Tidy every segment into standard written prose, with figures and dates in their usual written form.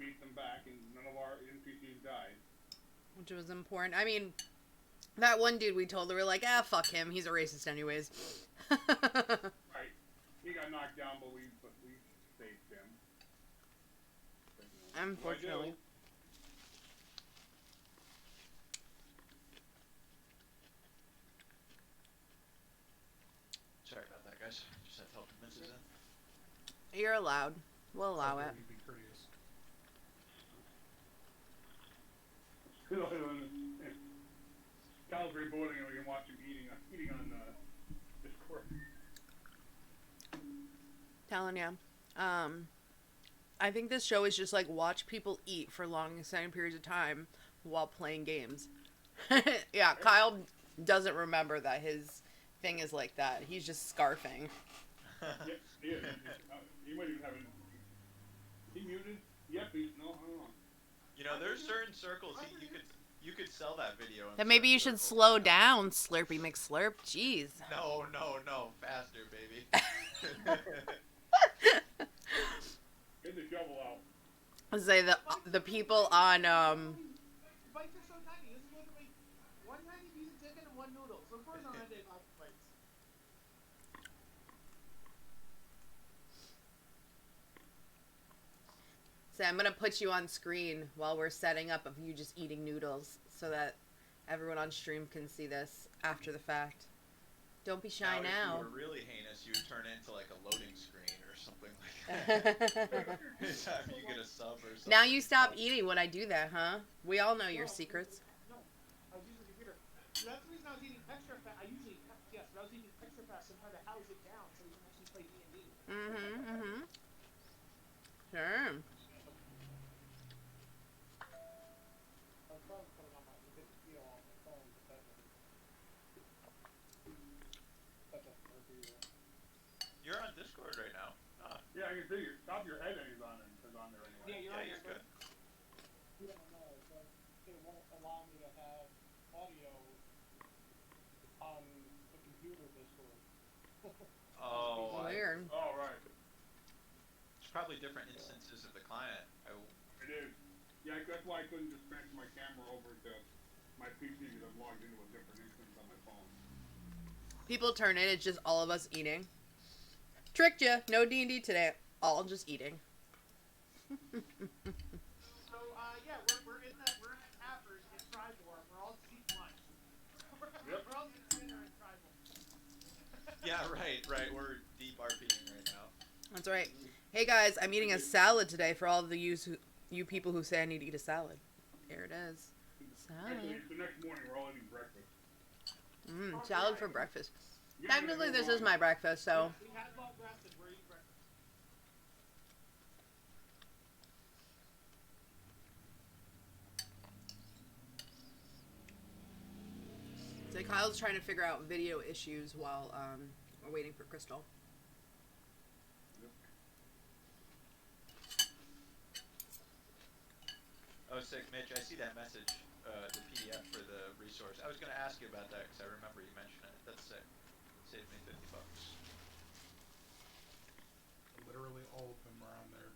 beat them back, and none of our NPCs died. Which was important. I mean, that one dude we told, we were like, fuck him. He's a racist anyways. Right. He got knocked down, but we saved him. But, Unfortunately. Sorry about that, guys. Just had to help the missus in. You're allowed. We'll allow it. Be courteous. Kyle's reporting and we can watch him eating on Discord. Telling ya. I think this show is just like watch people eat for long extended periods of time while playing games. Yeah, Kyle doesn't remember that his thing is like that. He's just scarfing. Yep, he is. He might even have it. He muted? Yep, he's no, I don't know. You know, there's certain circles you could sell that video. Then maybe you should slow down, Slurpy McSlurp. Jeez. No, faster, baby. Get the shovel out. I say the people on Bites are so tiny. This is literally one tiny piece of chicken and one noodle. So of course on that day, lots of bites. So I'm gonna put you on screen while we're setting up of you just eating noodles so that everyone on stream can see this after the fact. Don't be shy now. If you were really heinous, you would turn it into like a loading screen or something like that. Anytime you get a sub or something. Now you stop eating when I do that, huh? We all know your secrets. No, I was using the computer. That's the reason I was eating extra fast. I was eating extra fast and trying to house it down so we can actually play D&D. Sure. You're on Discord right now. Yeah, I can see you. Top of your head and he's on there anyway. Yeah, you're good. You don't know, but it won't allow me to have audio on the computer Discord. Oh, Weird. Oh, right. There's probably different instances of the client. It is. Yeah, that's why I couldn't just transfer my camera over to my PC because I'm logged into a different instance on my phone. People turn in, it's just all of us eating. Tricked ya. No D&D today. All just eating. So, yeah, we're in that Appers in Tribor. We're all eating lunch. We're all eating dinner in Tribor. Yeah, right. We're deep RPing right now. That's right. Hey guys, I'm eating a salad today for all of you people who say I need to eat a salad. Here it is. Salad. Actually, it's the next morning. We're all eating breakfast. Salad for breakfast. Yeah, Technically, this is my breakfast, so. We had well rested. We're eating breakfast. So Kyle's trying to figure out video issues while we're waiting for Crystal. Oh, sick, Mitch. I see that message, the PDF for the resource. I was going to ask you about that because I remember you mentioned it. That's sick. Saved me $50. Literally all of them are on there.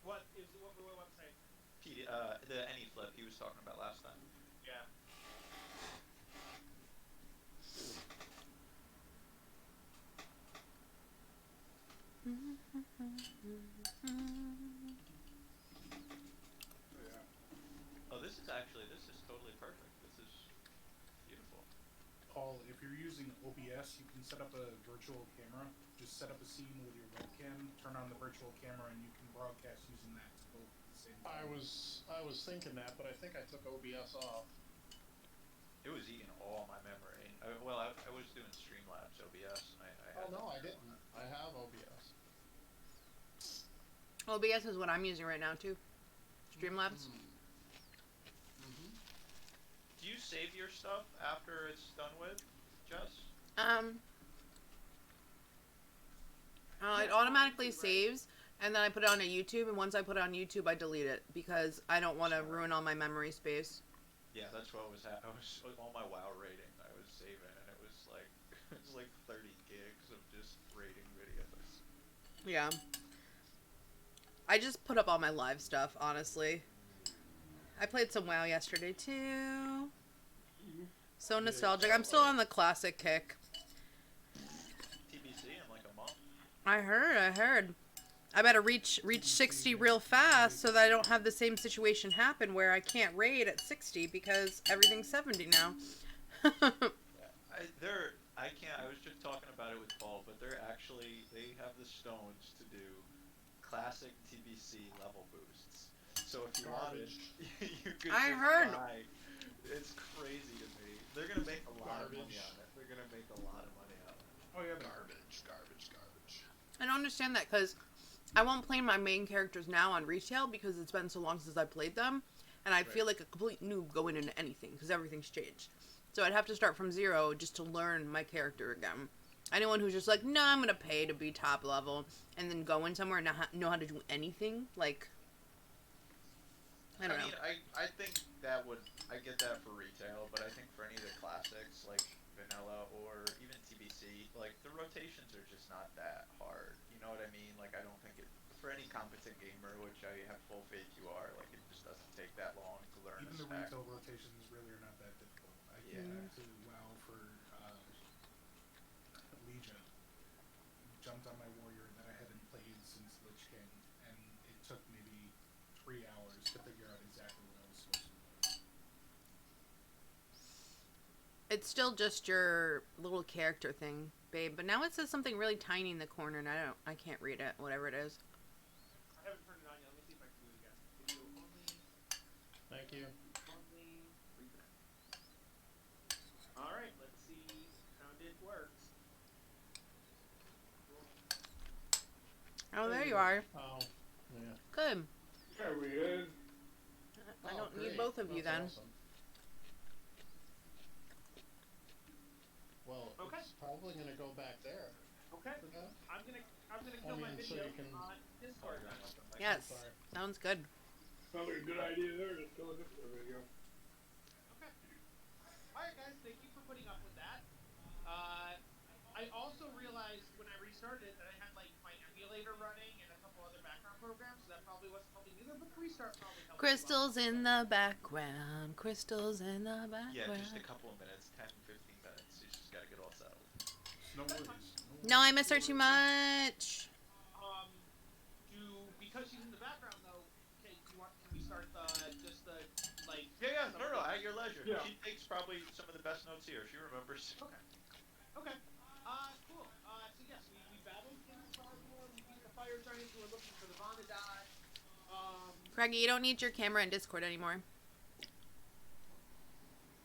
What website? The AnyFlip he was talking about last time. Yeah. Oh, this is totally perfect. This is beautiful. Paul, if you're using OBS, you can set up a virtual camera. Just set up a scene with your webcam, turn on the virtual camera, and you can broadcast using that to both at the same time. I was thinking that, but I think I took OBS off. It was eating all my memory. I was doing Streamlabs OBS. I didn't. I have OBS. OBS is what I'm using right now too. Streamlabs. Do you save your stuff after it's done with, Jess? It automatically saves, and then I put it on a YouTube, and once I put it on YouTube, I delete it because I don't want to ruin all my memory space. Yeah, that's what was happening. I was all my WoW rating I was saving, and it was like 30 gigs of just rating videos. Yeah. I just put up all my live stuff, honestly. I played some WoW yesterday, too. So nostalgic. I'm still on the classic kick. TBC in like a month. I heard. I better reach 60 real fast so that I don't have the same situation happen where I can't raid at 60 because everything's 70 now. I can't. I was just talking about it with Paul, but they have the stones to do classic TBC level boosts. So if you wanted, you could I just heard. buy. It's crazy to me. They're gonna make a lot of money Garbage. on it. They're gonna make a lot of money on it. Oh yeah, Garbage. I don't understand that because I won't play my main characters now on retail because it's been so long since I played them. And I feel like a complete noob going into anything because everything's changed. So I'd have to start from zero just to learn my character again. Anyone who's just like, no, I'm going to pay to be top level and then go in somewhere and not know how to do anything, like, I don't know. I think I get that for retail, but I think for any of the classics, like vanilla or even TBC, like, the rotations are just not that hard. You know what I mean? Like, I don't think for any competent gamer, which I have full faith you are, like, it just doesn't take that long to learn even a the spec. retail rotations really are not that difficult. I came back to WoW for Legion, jumped on my warrior that I hadn't played since Lich King, and it took maybe 3 hours to figure out exactly what I was supposed to do. It's still just your little character thing, babe. But now it says something really tiny in the corner and I can't read it, whatever it is. I haven't turned it on yet. Let me see if I can do it again. Video only. Thank you. Only. Reconnect. Alright, let's see how it works. Oh, there you are. Oh, yeah. Good. There we is. I Oh, don't need great. both of you then. That's awesome. Well, Okay. it's probably gonna go back there. Okay. Yeah. I'm gonna kill my so video you can- on Discord. Yes. Sorry. Sounds good. Sounds like a good idea there. Let's go with this video. Okay. Alright guys, thank you for putting up with that. I also realized when I restarted that I had like my emulator running and a couple other background programs, so that probably wasn't helping either, but the restart probably helped. Crystals in the background. Crystals in the background. Yeah, just a couple of minutes, 10, 15 minutes. You just gotta get all settled. No worries. No, I miss her too much. Because she's in the background though, can we start just the like Yeah, some no, of the- at your leisure. Yeah. She takes probably some of the best notes here. She remembers. Okay. Cool. So yes, we battled in Farmore, we beat the fire giants who were looking for the Vanadai. Craigie, you don't need your camera in Discord anymore.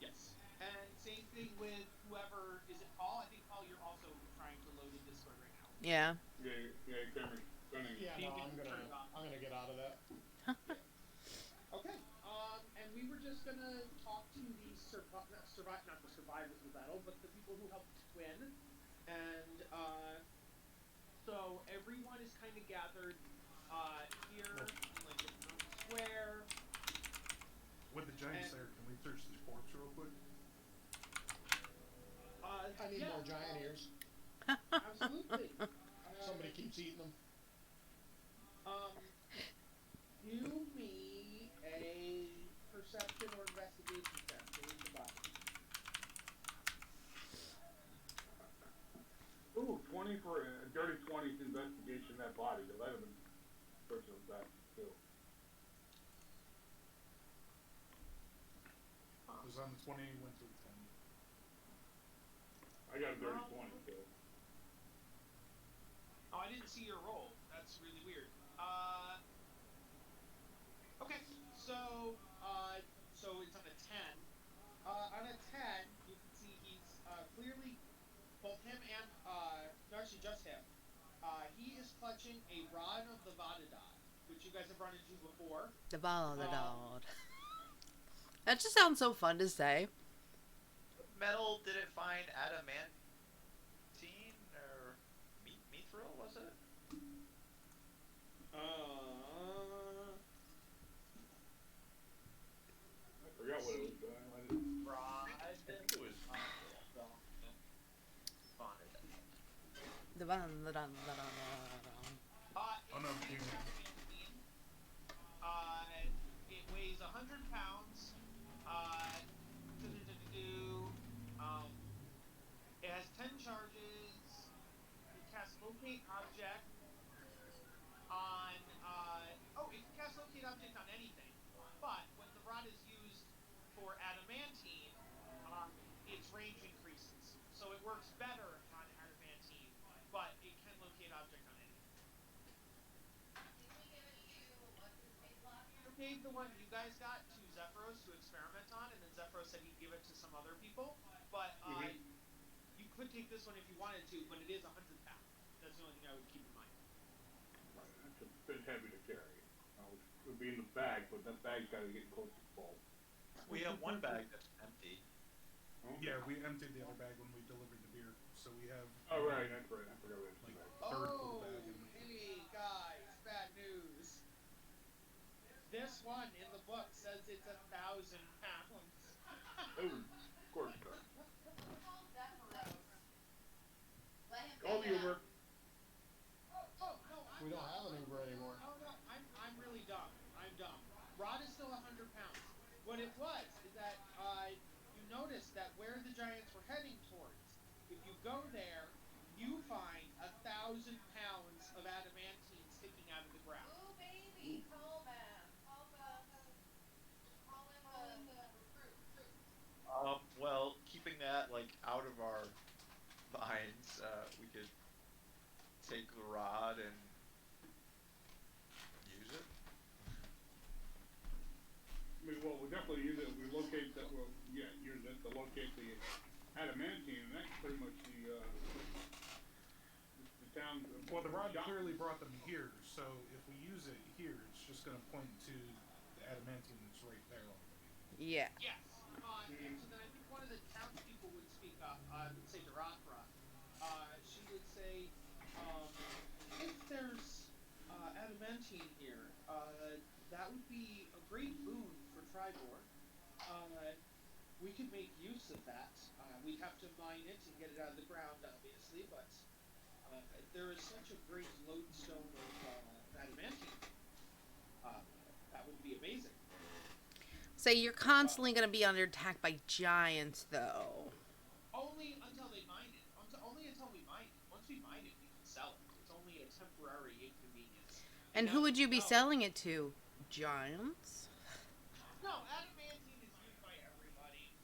Yes. And same thing with whoever, is it Paul? I think Paul, you're also trying to load in Discord right now. Yeah. Yeah, camera's running. Yeah, You no, can turn it on. I'm gonna get out of that. Okay. And we were just gonna talk to the not the survivors of the battle, but the people who helped win. And so everyone is kind of gathered here in like the town square. With the giant slayer, can we search this corpse real quick? I need more giant ears. Absolutely. Somebody keeps eating them. Do me a perception or investigation check to read the body. Ooh, 20 for a dirty 20 's investigation that body. 11 person was that too. It was on the 20, went to the 10. I got a dirty 20 too. Oh, I didn't see your roll. That's really weird. Okay, so it's on a 10. On a 10, you can see he's clearly, both him and, no, actually just him. He is clutching a rod of the Vanadai, which you guys have run into before. The ball, the dog. That just sounds so fun to say. Metal, did it find adamantine or mithril, was it? I forgot what it was. I didn't. Rod. I think it was The ball, the dog, the dog. Oh no, King. is 100 pounds. Do-do-do-do-do. It has 10 charges. It casts Locate Object on. It can cast Locate Object on anything. But when the rod is used for adamantine, its range increases. So it works better on adamantine, but it can locate object on anything. I gave the one you guys got to Zephyros to experiment on, and then Zephyros said he'd give it to some other people. But you could take this one if you wanted to, but it is 100 pounds. That's the only thing I would keep in mind. Right, that's a bit heavy to carry. It would be in the bag, but that bag's got to get close to full. We have one bag that's empty. Okay. Yeah, we emptied the other bag when we delivered the beer, so we have. Oh, right, that's right. I forgot what it was. Like third full bag. Hey guys, bad news. This one in the book says it's 1,000 pounds. Oh, of course it does. Call the Uber. Oh no, We don't have an Uber anymore. Oh no, I'm really dumb. I'm dumb. Rod is still 100 pounds. What it was is that you noticed that where the giants were heading towards, if you go there, you find 1,000 pounds of adamantine sticking out of the ground. Oh baby, call them. Call in the recruit. Well, keeping that like out of our minds, we could take the rod and use it. I mean, well, we'll definitely use it if we locate that. Well, yeah, use it to locate the adamantine, and that's pretty much the town. Well, the rod clearly brought them here, so if we use it here, it's just going to point to the adamantine that's right there already. Yeah. Yes. And so then I think one of the townspeople would speak up. Would say Darathra. She would say, if there's adamantine here, that would be a great boon for Tribor. We could make use of that. We'd have to mine it and get it out of the ground, obviously, but there is such a great lodestone of adamantine. That would be amazing. So you're constantly going to be under attack by giants, though. Only until they mine it. Only until we mine it. Once we mine it, we can sell it. It's only a temporary inconvenience. And who would you be selling it to? Giants? No, adamantine is used by everybody.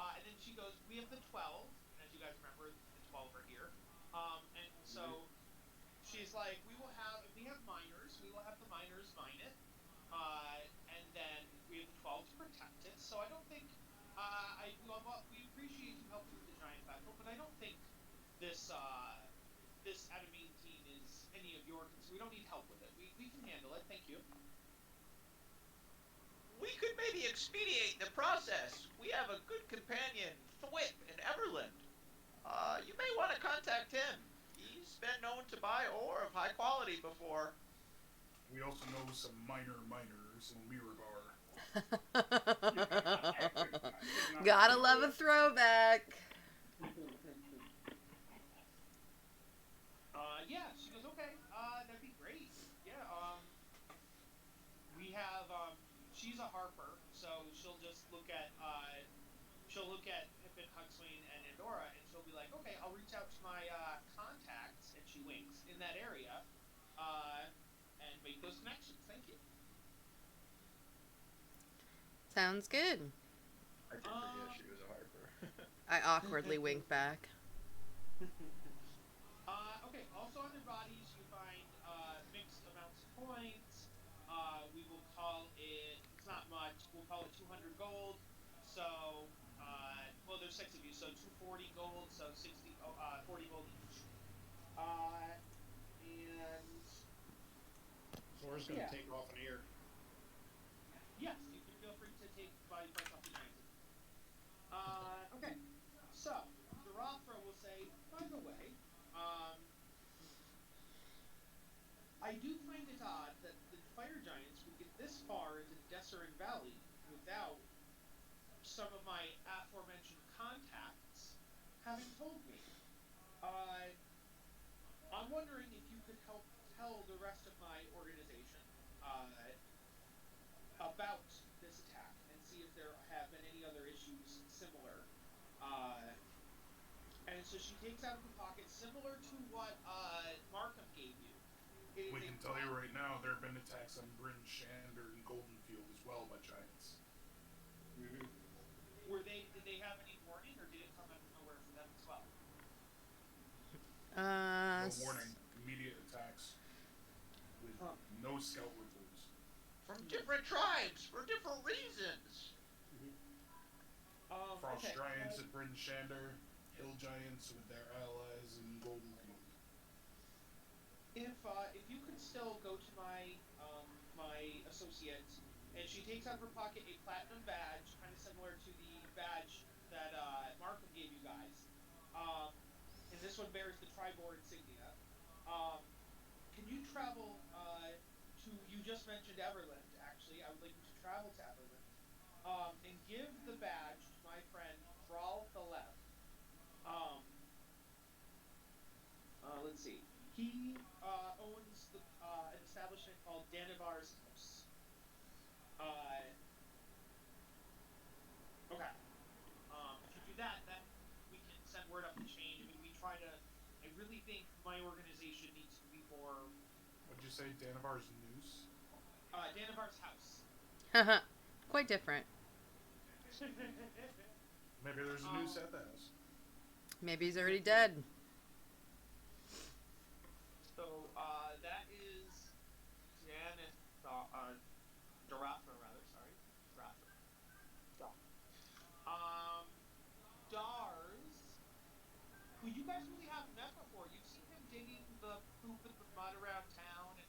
And then she goes, we have the 12, and as you guys remember, the 12 are here. And so she's like, if we have miners, we will have the miners mine it. And then we have the 12 to protect it. So I don't think, we appreciate you helping with the giant battle, but I don't think this adamantine is any of your concern. We don't need help with it. We can handle it. Thank you. We could maybe expedite the process. We have a good companion, Thwip, in Everland. You may want to contact him. He's been known to buy ore of high quality before. We also know some miners in Mirabar. Gotta love a throwback. Yeah, she goes, okay, that'd be great. Yeah, we have, she's a harper, so she'll just look at Pippin, Huxwayne, and Andorra, and she'll be like, okay, I'll reach out to my, contacts, and she winks, in that area, and make those connections. Thank you. Sounds good. I did forget she was a harper. I awkwardly wink back. Okay, also on their bodies you find mixed amounts of coins. We will call it, it's not much, we'll call it 200 gold. So, well, there's 6 of you, so 240 gold, so 40 gold each. And Zora's gonna take off an ear. yes, you can feel free to take body parts off the giant. Okay, so Darathra will say, by the way, I do find it odd that the fire giants would get this far into Desserin Valley without some of my aforementioned contacts having told me. I'm wondering if you could help tell the rest of my organization about this attack and see if there have been any other issues similar. And so she takes out of her pocket, similar to what Markham gave you. It is We a can tell you right now, there have been attacks on Bryn Shander and Goldenfield as well by giants. Mm-hmm. Did they have any warning, or did it come out of nowhere for them as well? No warning, immediate attacks with Huh. no scout reports. From different tribes for different reasons. Frost Okay. giants at Bryn Shander, hill giants with their allies in Goldenfield. If you could still go to my associate, and she takes out of her pocket a platinum badge, kind of similar to the badge that Markham gave you guys. And this one bears the Tribor insignia. Can you travel to? You just mentioned Everland. Actually, I would like you to travel to Everland, and give the badge to my friend Thrall Thalev. Um, let's see. He owns an establishment called Danivar's House. Okay. If you do that, then we can send word up the chain. I mean, we try to. I really think my organization needs to be more. What'd you say, Danivar's Noose? Danivar's House. Quite different. Maybe there's a noose at the house. Maybe he's already dead. So that is Janet Darathra, rather. Sorry, Darathra. Dars, who you guys really haven't met before. You've seen him digging the poop and the mud around town, and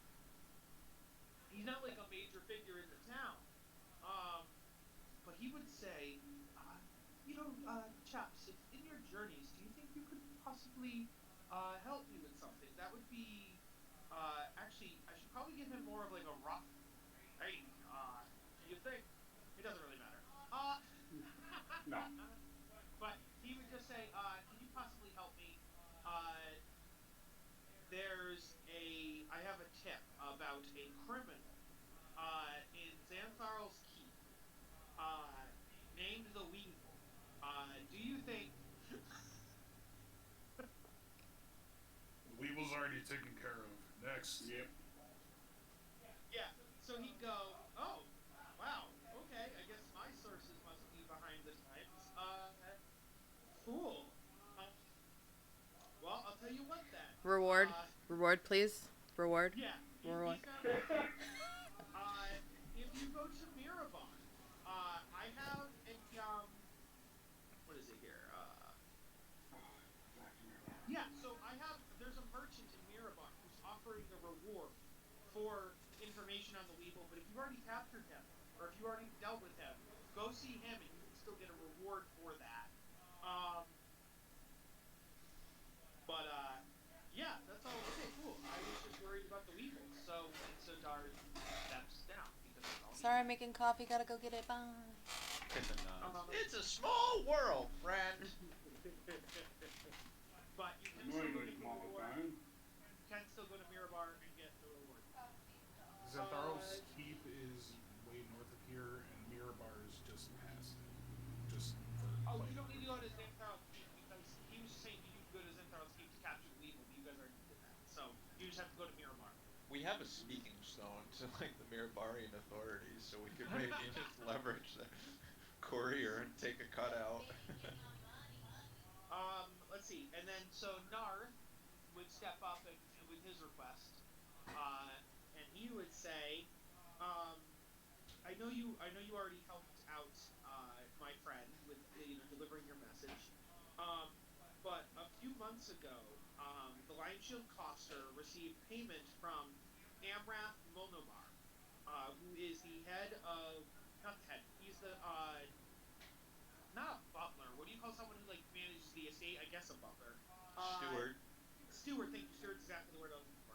he's not like a major figure in the town. But he would say, chaps, if in your journeys, do you think you could possibly help me with something? That would be, actually, I should probably give him more of like a rough, hey, do you think? It doesn't really matter. No. But he would just say, can you possibly help me? I have a tip about a criminal, in Xantharl's Keep, named the Weevil. Do you think... The Weevil's already taken care of. Next. Yep. Yeah, so he'd go, oh, wow, okay, I guess my sources must be behind the times. Cool. Well, I'll tell you what then. Reward. Reward, please. Reward. Yeah, Reward. he found out. If you go to Mirabar, I have a, what is it here? Yeah, so there's a merchant in Mirabar who's offering a reward for information on the Weevil, but if you've already captured him, or if you already dealt with him, go see him and you can still get a reward for that. Yeah, that's all. Okay, cool. I was just worried about the Weevil, so Dar steps down because that's all. Sorry, I'm making coffee. Gotta go get it. Bye. It's a small world, friend. But you can still go Annoyingly get the small reward. time. You can still go to Mirabar and get the reward. Xantharl's Keep is way north of here, and Mirabar is just past it. Just for Oh, playing you don't need to for- go to Xantharl's Keep because he was saying you need to go to Xantharl's Keep to capture the Weevil, but you guys already did that. So you just have to go to Miramar. We have a speaking stone to like the Mirabarian authorities, so we could maybe just leverage the courier and take a cutout. Let's see, and then so Narth would step up and with his request, and he would say, I know you already helped out my friend with delivering your message, but a few months ago, the Lion Shield Coster received payment from Amrath Molnomar, who is the head of, not the head, he's the not a butler. What do you call someone who like manages the estate? I guess a butler. Steward. Steward. Thank you. Steward's exactly the word I was looking for.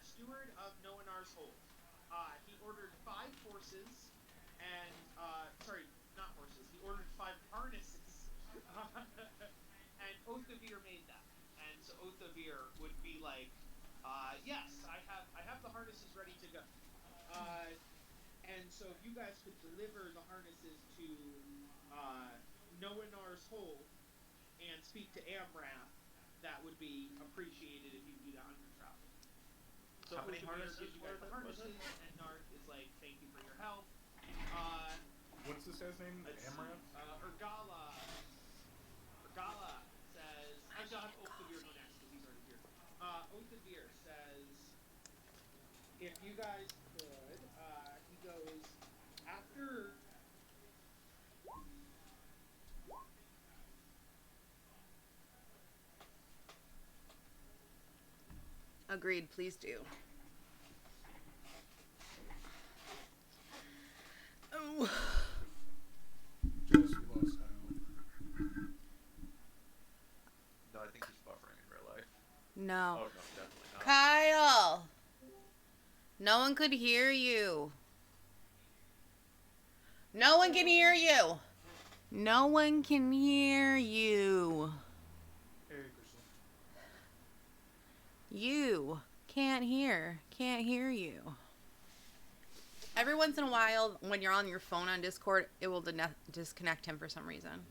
Steward of Noanar's Hold. He ordered 5 horses, and sorry, not horses. He ordered 5 harnesses, and Othavir made them. And so Othavir would be like, yes, I have the harnesses ready to go. And so if you guys could deliver the harnesses to Noanar's hold and speak to Amrath, that would be appreciated if you do that on your travels. So How many Othavir harnesses gives you were guys the there, was harnesses, it? and Nark is like, thank you for your help. What's this guy's name? Let's see. Amrath? Urgala says, actually I'll have Othavir go next because he's already here. Othavir says, if you guys could, he goes, after... Agreed, please do. Oh. Just lost Kyle. No, I think he's buffering in real life. No. Oh, no, definitely not. Kyle! No one could hear you. No one can hear you. No one can hear you. Hey, Crystal. You can't hear you. Every once in a while, when you're on your phone on Discord, it will disconnect him for some reason.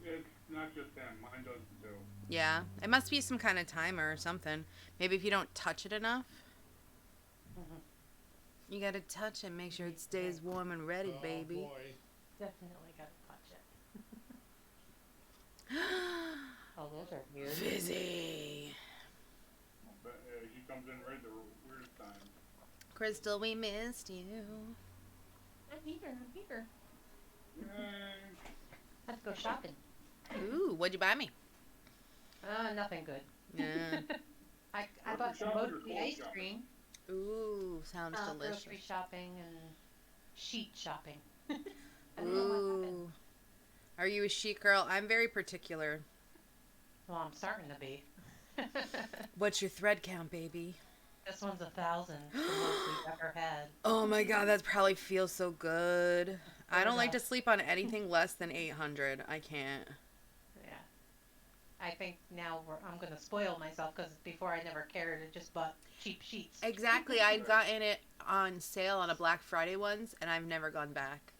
It's not just him. Mine does too. Yeah, it must be some kind of timer or something. Maybe if you don't touch it enough. You gotta touch it, make sure it stays warm and ready, Oh, baby. boy. Definitely gotta touch it. Oh, those are weird. Fizzy. But he comes in right at the weirdest time. Crystal, we missed you. I'm here. Yay. Let's go shopping. Ooh, what'd you buy me? Nothing good. Yeah. I Grocery bought some shopping or mostly clothes ice shopping? cream. Ooh, sounds delicious. Grocery shopping and sheet shopping. I don't know what happened. Ooh. Are you a chic girl? I'm very particular. Well, I'm starting to be. What's your thread count, baby? This one's 1,000. The most we've ever had. Oh my god, that probably feels so good. I don't like to enough. sleep on anything less than 800. I can't. Yeah. I think now I'm going to spoil myself because before I never cared. I just bought cheap sheets. Exactly. I'd gotten it on sale on a Black Friday once, and I've never gone back.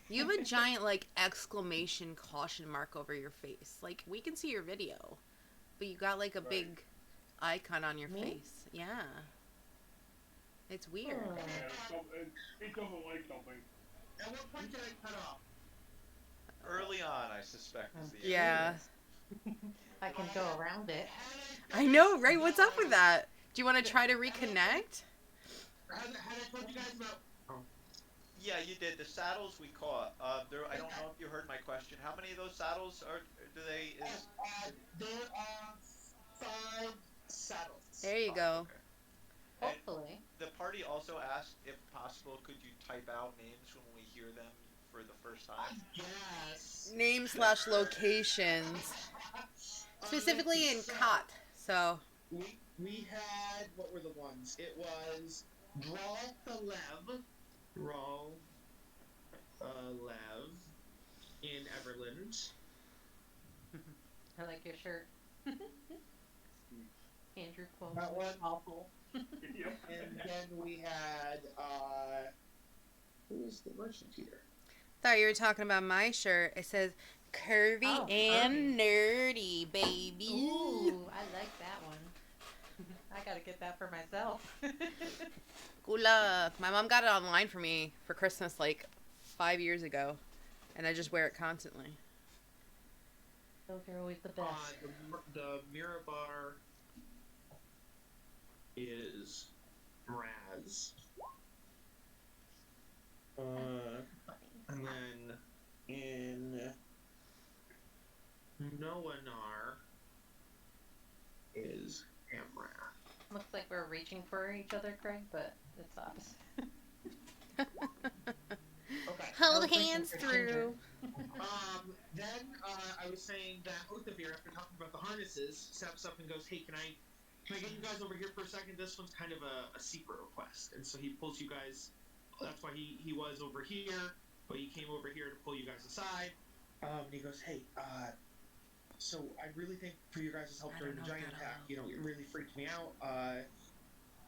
You have a giant, like, exclamation caution mark over your face. Like, we can see your video, but you got, like, a Right. big icon on your Me? face. Yeah. It's weird. Oh. He doesn't like something. At what point did I cut off? Early on, I suspect, is the answer. Yeah. I can go around it. I know, right? What's up with that? Do you want to try to reconnect? Had I told you guys about... Yeah, you did. The saddles we caught. There. I don't know if you heard my question. How many of those saddles do they? Is there are 5 saddles. There you go. Okay. Hopefully. The party also asked, if possible, could you type out names when we hear them for the first time? Yes. Name/locations. Specifically in COT. So. We had, what were the ones? It was Lev in Everland. I like your shirt. Andrew Cuomo. That one. Awful. Yep. And then we had, who was the merchant here? Thought you were talking about my shirt. It says curvy Oh, and nerdy, baby. Ooh, I like that one. I gotta get that for myself. Good luck. My mom got it online for me for Christmas like 5 years ago, and I just wear it constantly. Those are always the best. The Mirabar is Raz. And then in Noanar is Amrath. Looks like we're reaching for each other, Craig, but it's opposite. Okay. Hold was reaching hands for through. Then I was saying that Othavir, after talking about the harnesses, steps up and goes, "Hey, can I get you guys over here for a second? This one's kind of a secret request." And so he pulls you guys. That's why he was over here, but he came over here to pull you guys aside. And he goes, "Hey, so I really think for your guys' help I during the don't know giant that attack, all. it really freaked me out.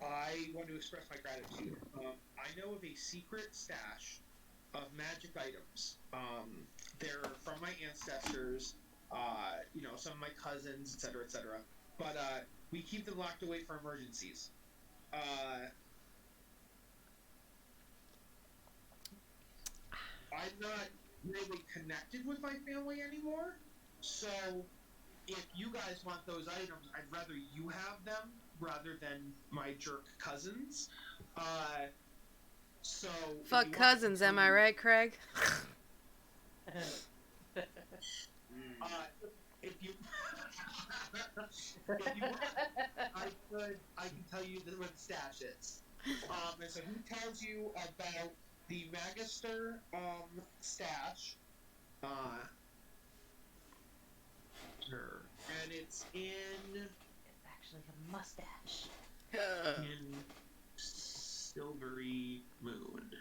I want to express my gratitude. I know of a secret stash of magic items. They're from my ancestors, some of my cousins, etc. But we keep them locked away for emergencies. I'm not really connected with my family anymore, so if you guys want those items, I'd rather you have them rather than my jerk cousins. So if Fuck you want, cousins, am I right, Craig? If you if you want, I can tell you where the stash is. And so he tells you about the Magister stash. And it's in It's actually a mustache. in Silvery Moon.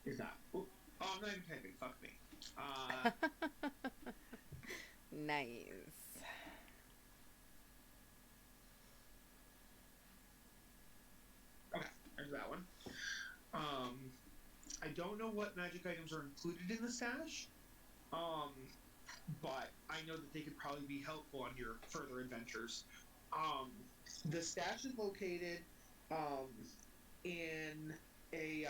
Is that? Oh, I'm not even typing. Fuck me. Nice. Okay, there's that one. I don't know what magic items are included in the stash. But I know that they could probably be helpful on your further adventures. The stash is located in a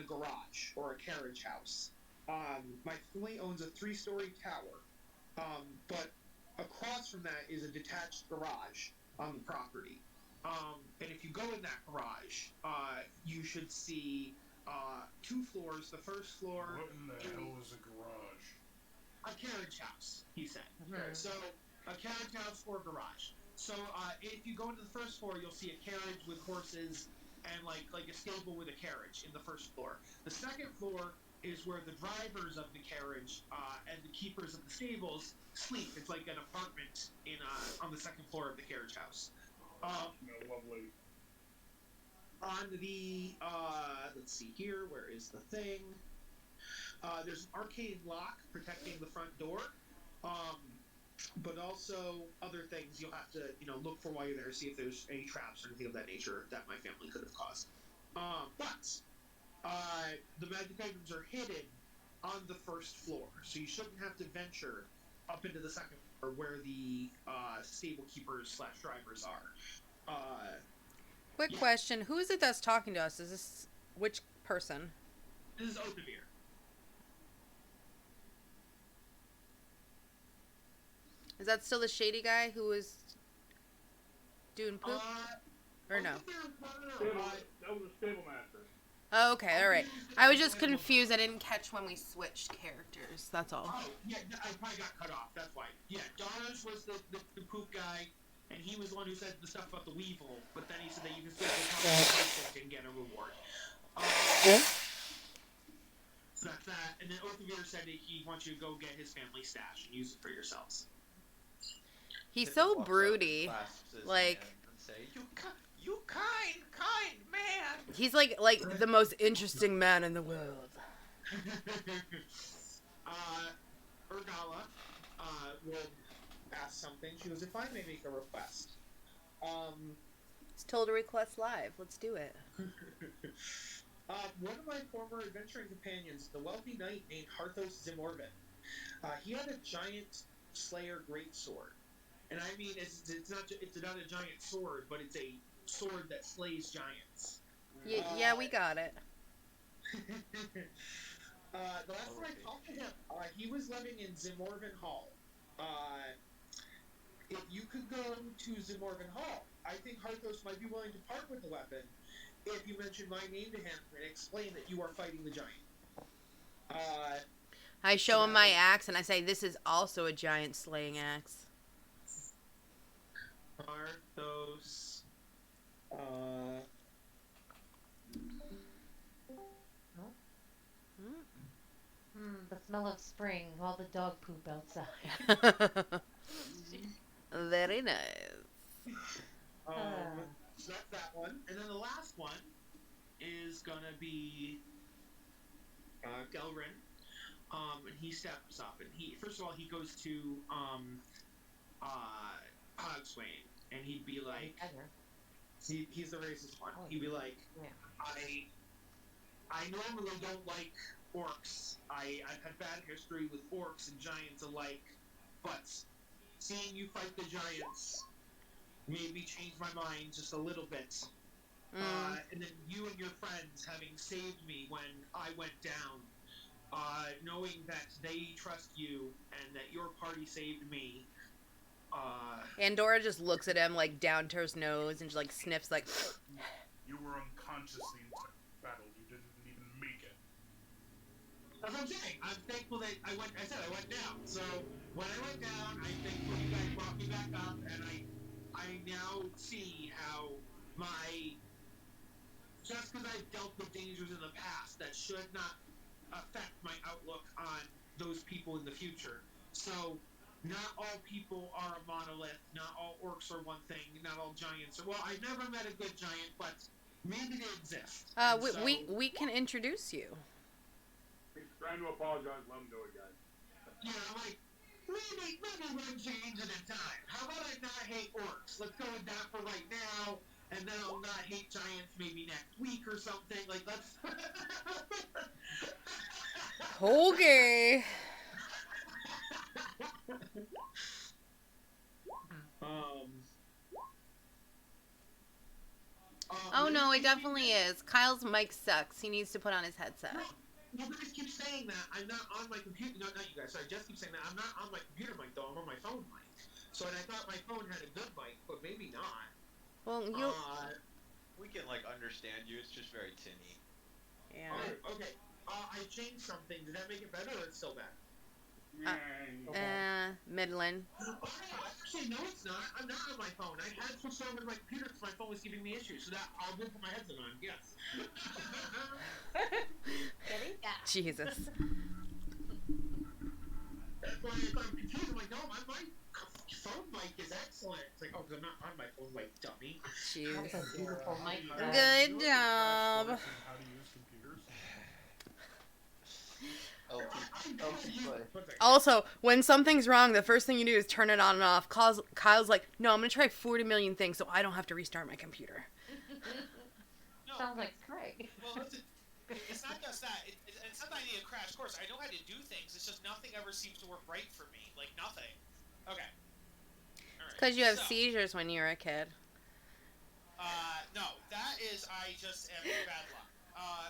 garage or a carriage house. My family owns a 3-story tower, but across from that is a detached garage on the property. And if you go in that garage, you should see 2 floors. The first floor. What in the hell is a garage? A carriage house, he said. Mhm. So, a carriage house or garage. So, if you go into the first floor, you'll see a carriage with horses and like a stable with a carriage in the first floor. The second floor is where the drivers of the carriage and the keepers of the stables sleep. It's like an apartment on the second floor of the carriage house. Lovely. On the let's see here, where is the thing? There's an arcade lock protecting the front door, but also other things you'll have to look for while you're there, see if there's any traps or anything of that nature that my family could have caused. But the magic items are hidden on the first floor, so you shouldn't have to venture up into the second floor where the stable keepers / drivers are. Quick question: who is it that's talking to us? Is this which person? This is Othavir. Is that still the shady guy who was doing poop? Or no? That was a stable master. Oh, okay, all right. I was just confused. I didn't catch when we switched characters. That's all. Oh, yeah, I probably got cut off. That's why. Yeah, Dodge was the poop guy, and he was the one who said the stuff about the weevil, but then he said that you can still go talk and get a reward. So that's that. And then Othavir said that he wants you to go get his family stash and use it for yourselves. He's so Walks up and broody. clasps his Like- hand and say, you kind man. He's like the most interesting man in the world. Urgala would ask something. She goes, if I may make a request. It's told to request live. Let's do it. One of my former adventuring companions, the wealthy knight named Harthos Zimorvin, he had a giant Slayer greatsword. And I mean, it's not a giant sword, but it's a sword that slays giants. Yeah, we got it. The last time I talked to him, he was living in Zimorvin Hall. If you could go to Zimorvin Hall, I think Harthos might be willing to part with the weapon if you mention my name to him and explain that you are fighting the giant. I show him my axe and I say, this is also a giant slaying axe. Harthos. The smell of spring, all the dog poop outside. Very nice. So that's that one. And then the last one is gonna be Gelrin. And he steps up and first of all he goes to Hogswain and he'd be like, He's the racist one. He'd be like, Yeah. I normally don't like orcs. I've had bad history with orcs and giants alike, but seeing you fight the giants made me change my mind just a little bit. And then you and your friends having saved me when I went down, knowing that they trust you and that your party saved me. Andorra just looks at him like down to his nose and just like sniffs like. You were unconscious the entire battle. You didn't even make it. That's what I'm saying. I'm thankful that I went down. So when I went down, I'm thankful you guys brought me back up, and I now see how just because I've dealt with dangers in the past, that should not affect my outlook on those people in the future. So not all people are a monolith. Not all orcs are one thing. Not all giants are. Well, I've never met a good giant, but maybe they exist. We can introduce you. He's trying to apologize. Let him do it, guys. Yeah, I'm like, maybe one change at a time. How about I not hate orcs? Let's go with that for right now, and then I'll not hate giants maybe next week or something. Like, let's. Okay. Oh no, it definitely is. Kyle's mic sucks. He needs to put on his headset. No, you guys keep saying that. I'm not on my computer. No, not you guys. Sorry, Jess keeps saying that. I'm not on my computer mic, though. I'm on my phone mic. So, and I thought my phone had a good mic, but maybe not. Well, you. We can like understand you. It's just very tinny. Yeah. Okay. I changed something. Did that make it better, or it's still bad? Midland. Oh, no, actually, no, it's not. I'm not on my phone. I had switched over to my computer because my phone was giving me issues. So that I'll go put my headset on. Yes. Jesus. That's why if I'm confused, I'm like, no, my phone mic is excellent. It's like, oh, because I'm not on my phone, like, dummy. Jeez. That's a beautiful mic. Good job. How to use computers? Also, when something's wrong, the first thing you do is turn it on and off. Kyle's like, no, I'm going to try 40 million things so I don't have to restart my computer. No, Sounds like Craig. well, listen, it's not just that. It's not that I need a crash course. I know how to do things. It's just nothing ever seems to work right for me. Like, nothing. Okay. Because you have seizures when you were a kid. No. That is, I just am bad luck.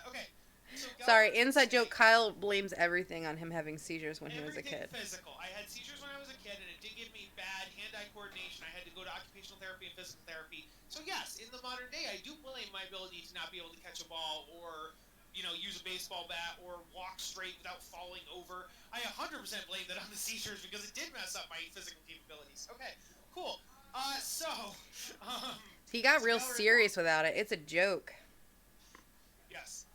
Okay. So Sorry, inside joke, Kyle blames everything on him having seizures when he was a kid. Physical. I had seizures when I was a kid, and it did give me bad hand-eye coordination. I had to go to occupational therapy and physical therapy. So yes, in the modern day, I do blame my ability to not be able to catch a ball or, use a baseball bat or walk straight without falling over. I 100% blame that on the seizures because it did mess up my physical capabilities. Okay, cool. He got real serious without it. It's a joke. Yes.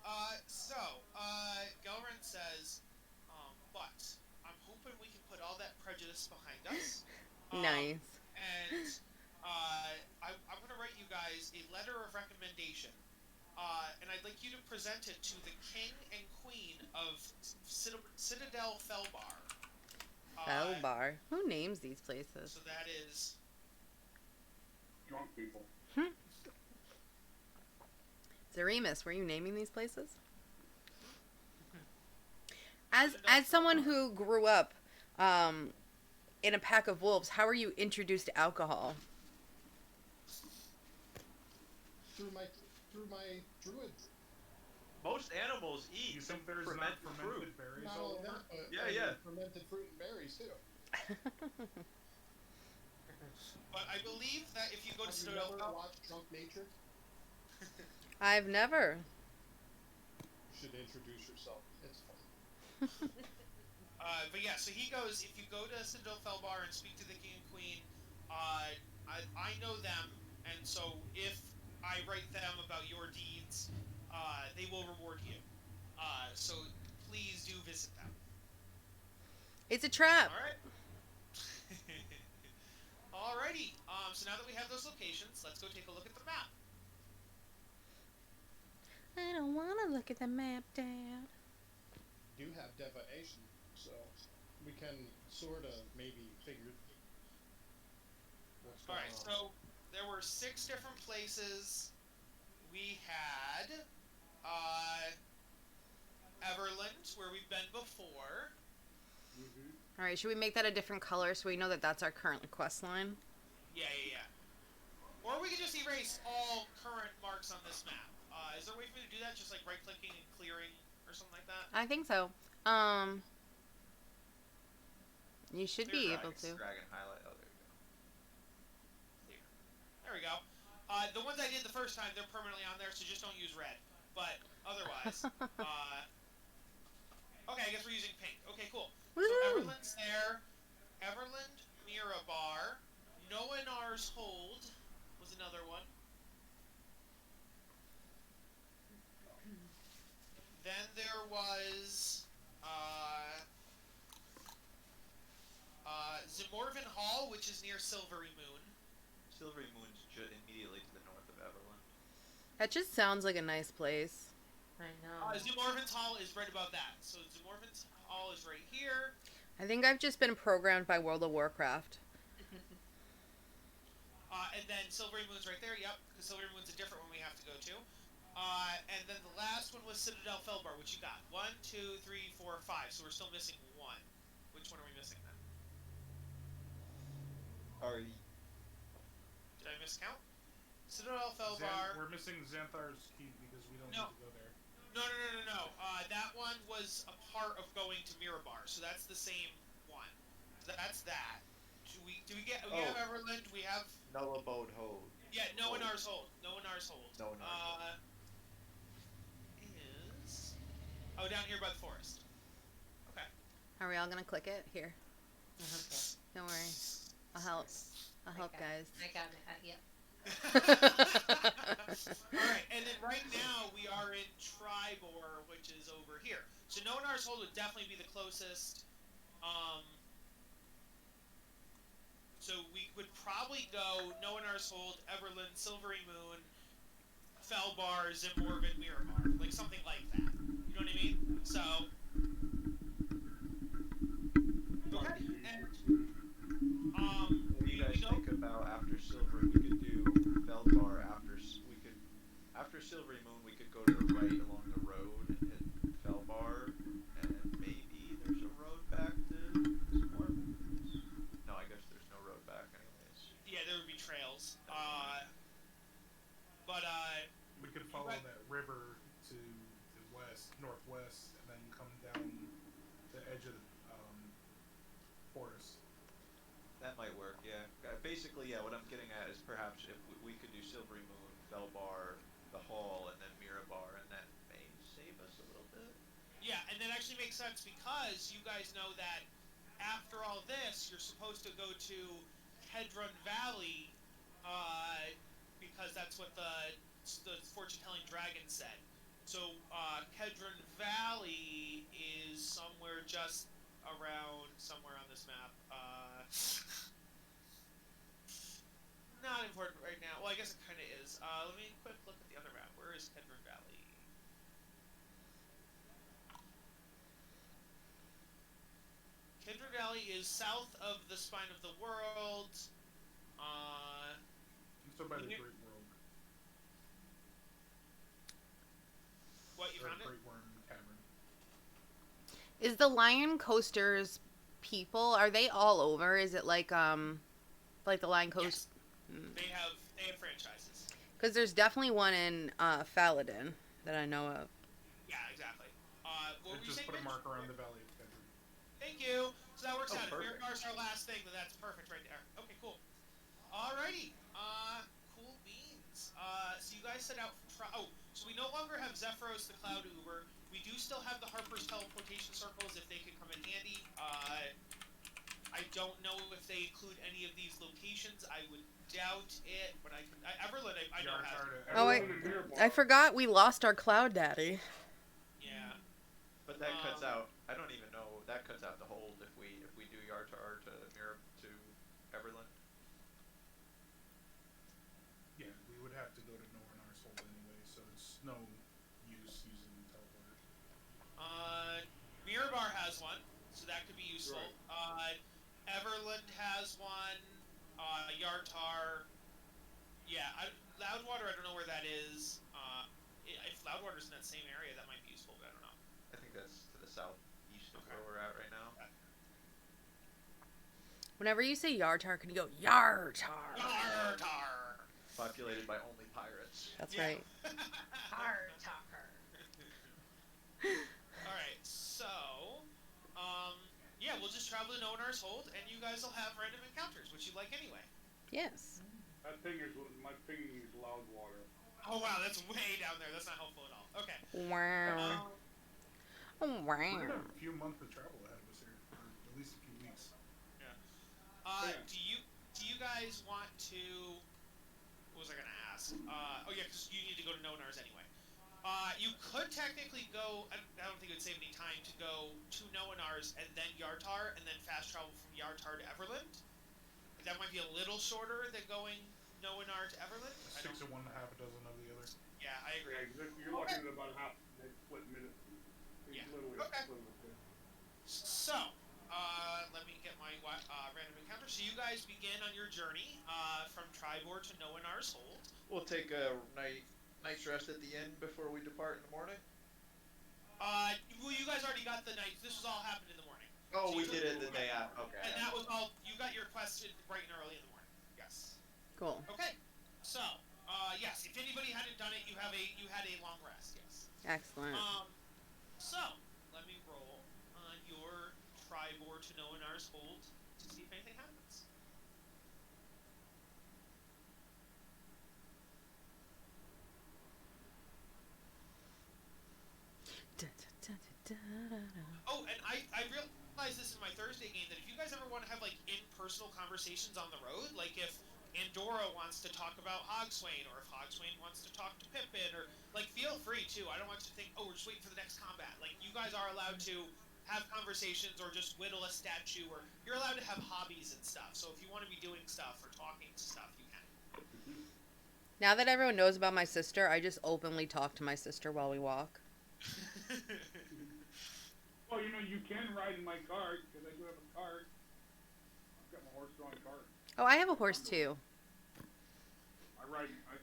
Gelrin says, but I'm hoping we can put all that prejudice behind us. Nice. And I'm going to write you guys a letter of recommendation. And I'd like you to present it to the king and queen of Citadel Felbar. Felbar? Who names these places? So that is... Drunk people. Zeremus, were you naming these places? As someone who grew up in a pack of wolves, how were you introduced to alcohol? Through my druid. Most animals eat You think there's fermented not fruit. fermented berries Not all only over? that, but Yeah. fermented fruit and berries too. But I believe that if you go to Have you Citadel never Felbar... watched Drunk Nature? I've never. You should introduce yourself. It's fun. But yeah, so he goes, if you go to Citadel Felbar and speak to the king and queen, I know them, and so if I write them about your deeds, they will reward you. So please do visit them. It's a trap. Alright? Alrighty, so now that we have those locations, let's go take a look at the map. I don't want to look at the map, Dad. Do have divination, so we can sort of maybe figure what's going Alright, on. so there were were 6 different places. We had Everland, where we've been before. Mm-hmm. All right, should we make that a different color so we know that that's our current quest line? Yeah. Or we could just erase all current marks on this map. Is there a way for me to do that? Just like right-clicking and clearing or something like that? I think so. You should be Drag, able to. Drag and highlight. Oh, there you go. Clear. There we go. The ones I did the first time, they're permanently on there, so just don't use red. But otherwise, okay, I guess we're using pink. Okay, cool. So Woohoo! Everland's there. Everland, Mirabar, Noanar's Hold was another one. Then there was Zimorvan Hall, which is near Silvery Moon. Silvery Moon's immediately to the north of Everland. That just sounds like a nice place. I know. Zimorvan's Hall is right above that. So Zimorvan's Hall is right here. I think I've just been programmed by World of Warcraft. And then Silvery Moon's right there, yep, because Silvery Moon's a different one we have to go to. And then the last one was Citadel Felbar, which you got. 1, 2, 3, 4, 5. So we're still missing 1. Which one are we missing then? Did I miscount? Citadel Felbar. We're missing Xanthar's Keep because we don't No. need to go there. No. That one was a part of going to Mirabar, so that's the same one. So that's that. Do we have Everland? We have. No abode hold. Yeah, Noanar's Hold. Noanar's Hold. Is down here by the forest. Okay. Are we all gonna click it? Here. Okay. Don't worry. I'll help. I'll help, I got guys. I got it. Yep. Alright, and then right now we are in Tribor, which is over here. So Noanar's Hold would definitely be the closest. So we would probably go Noanar's Hold, Everland, Silvery Moon, Felbar, Zimorvan, Miramar. Like something like that. You know what I mean? So okay. And What do you guys think about after Silvery? We could do Felbar after Silvery Moon. We could go to the right along the road and hit Felbar, and maybe there's a road back to Zimorvan. No, I guess there's no road back anyways. yeah, there would be trails. We could follow that river to the northwest, and then come down the edge of the forest. That might work, yeah. Basically, yeah, what I'm getting at is perhaps if we could do Silvery Moon, Felbar, the Hall, and then Mirabar, and that may save us a little bit. Yeah, and that actually makes sense because you guys know that after all this, you're supposed to go to Kedron Valley, because that's what the fortune-telling dragon said. So Kedron Valley is somewhere just around somewhere on this map. Not important right now. Well, I guess it kind of is. Let me quick look at the other map. Where is Kedron Valley? Kedron Valley is south of the Spine of the World. So by the You- Great World. What, you Or found it? Great Worm Cavern. Is the Lion Coasters people? Are they all over? Is it like the Lion Coast? They have franchises. Because there's definitely one in Faladin that I know of. Yeah, exactly. What were you Just saying, put a Rich? mark around the Valley of Kedron. Thank you. So that works Oh, out. If perfect. Mirabar's our last thing, then that's perfect right there. Okay, cool. Alrighty. Cool beans. So you guys set out from so we no longer have Zephyros the Cloud Uber. We do still have the Harper's teleportation circles if they could come in handy. I don't know if they include any of these locations. I would doubt it, but Everland, I know has. Oh, Everyone in Mirabar. I forgot we lost our Cloud Daddy. Yeah. But that cuts out. I don't even know. That cuts out the hold if we do Yartar to Everland. Yeah, we would have to go to Noarnar's Hold anyway, so it's no use using teleporter. Mirabar has one, so that could be useful. Right. Everland has one. Yartar. Yeah, Loudwater, I don't know where that is. If Loudwater's in that same area, that might be useful, but I don't know. I think that's to the southeast of Okay. where we're at right now. Whenever you say Yartar, can you go Yartar? Yartar! Populated by only pirates. That's Yeah. right. Hard talker. Alright, so, yeah, we'll just travel to Nonar's Hold, and you guys will have random encounters, which you like anyway. Yes. That thing is my pinging is loud water. Oh wow, that's way down there. That's not helpful at all. Okay. Wow. Oh, We're wow. gonna have a few months of travel ahead of us here, or at least a few weeks. Yeah. Yeah. Do you guys want to? What was I gonna ask? Oh yeah, because you need to go to Nonar's anyway. You could technically go. I don't think it would save any time to go to Nonar's and then Yartar, and then fast travel from Yartar to Everland. That might be a little shorter than going Noenar to Everland. Six of one, half a dozen of the other. Yeah, I agree. Yeah, you're looking at about half a split minute. Yeah. Literally Okay. a split minute. So, let me get my random encounter. So you guys begin on your journey from Tribor to Noenar's Hold. We'll take a night's rest at the inn before we depart in the morning. Well, you guys already got the night. This was all happened in the morning. Oh, So we you did took- it the day after. Okay. And that was all. You got your quest bright and early in the morning. Yes. Cool. Okay. So, yes. If anybody hadn't done it, you had a long rest. Yes. Excellent. So let me roll on your Tribor to Noenar's Hold to see if anything happens. Oh, and I realized this in my Thursday game that if you guys ever want to have like impersonal conversations on the road, like if Andorra wants to talk about Hogswain, or if Hogswain wants to talk to Pippin, or like feel free to. I don't want you to think, oh, we're just waiting for the next combat. Like you guys are allowed to have conversations or just whittle a statue, or you're allowed to have hobbies and stuff. So if you want to be doing stuff or talking to stuff, you can. Now that everyone knows about my sister, I just openly talk to my sister while we walk. Well, you can ride in my cart, because I do have a cart. I've got my horse-drawn cart. Oh, I have a horse too. I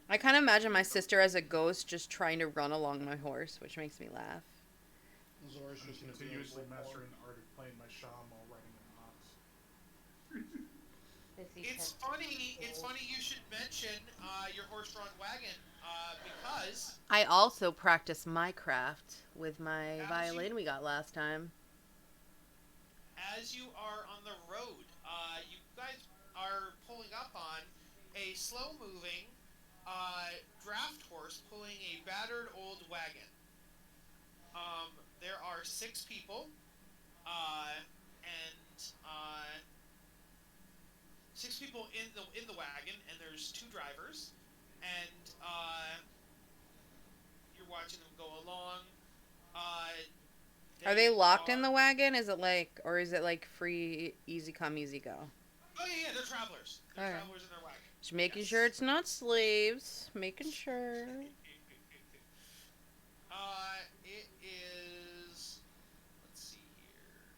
I kind of imagine my sister as a ghost just trying to run along my horse, which makes me laugh. Zora's I'm just gonna be continuously a mastering the art of playing my sham while riding an ox. It's funny you should mention your horse-drawn wagon because I also practice my craft with my As violin you- we got last time. as you are on the road, you guys are pulling up on a slow-moving draft horse pulling a battered old wagon. There are 6 people, and 6 people in the wagon, and there's 2 drivers, and you're watching them go along. Are they locked in the wagon? Is it like free, easy come, easy go? Oh yeah, they're travelers. They're Alright. travelers in their wagon. Just making Yes. sure it's not slaves. Making sure. It is. Let's see here.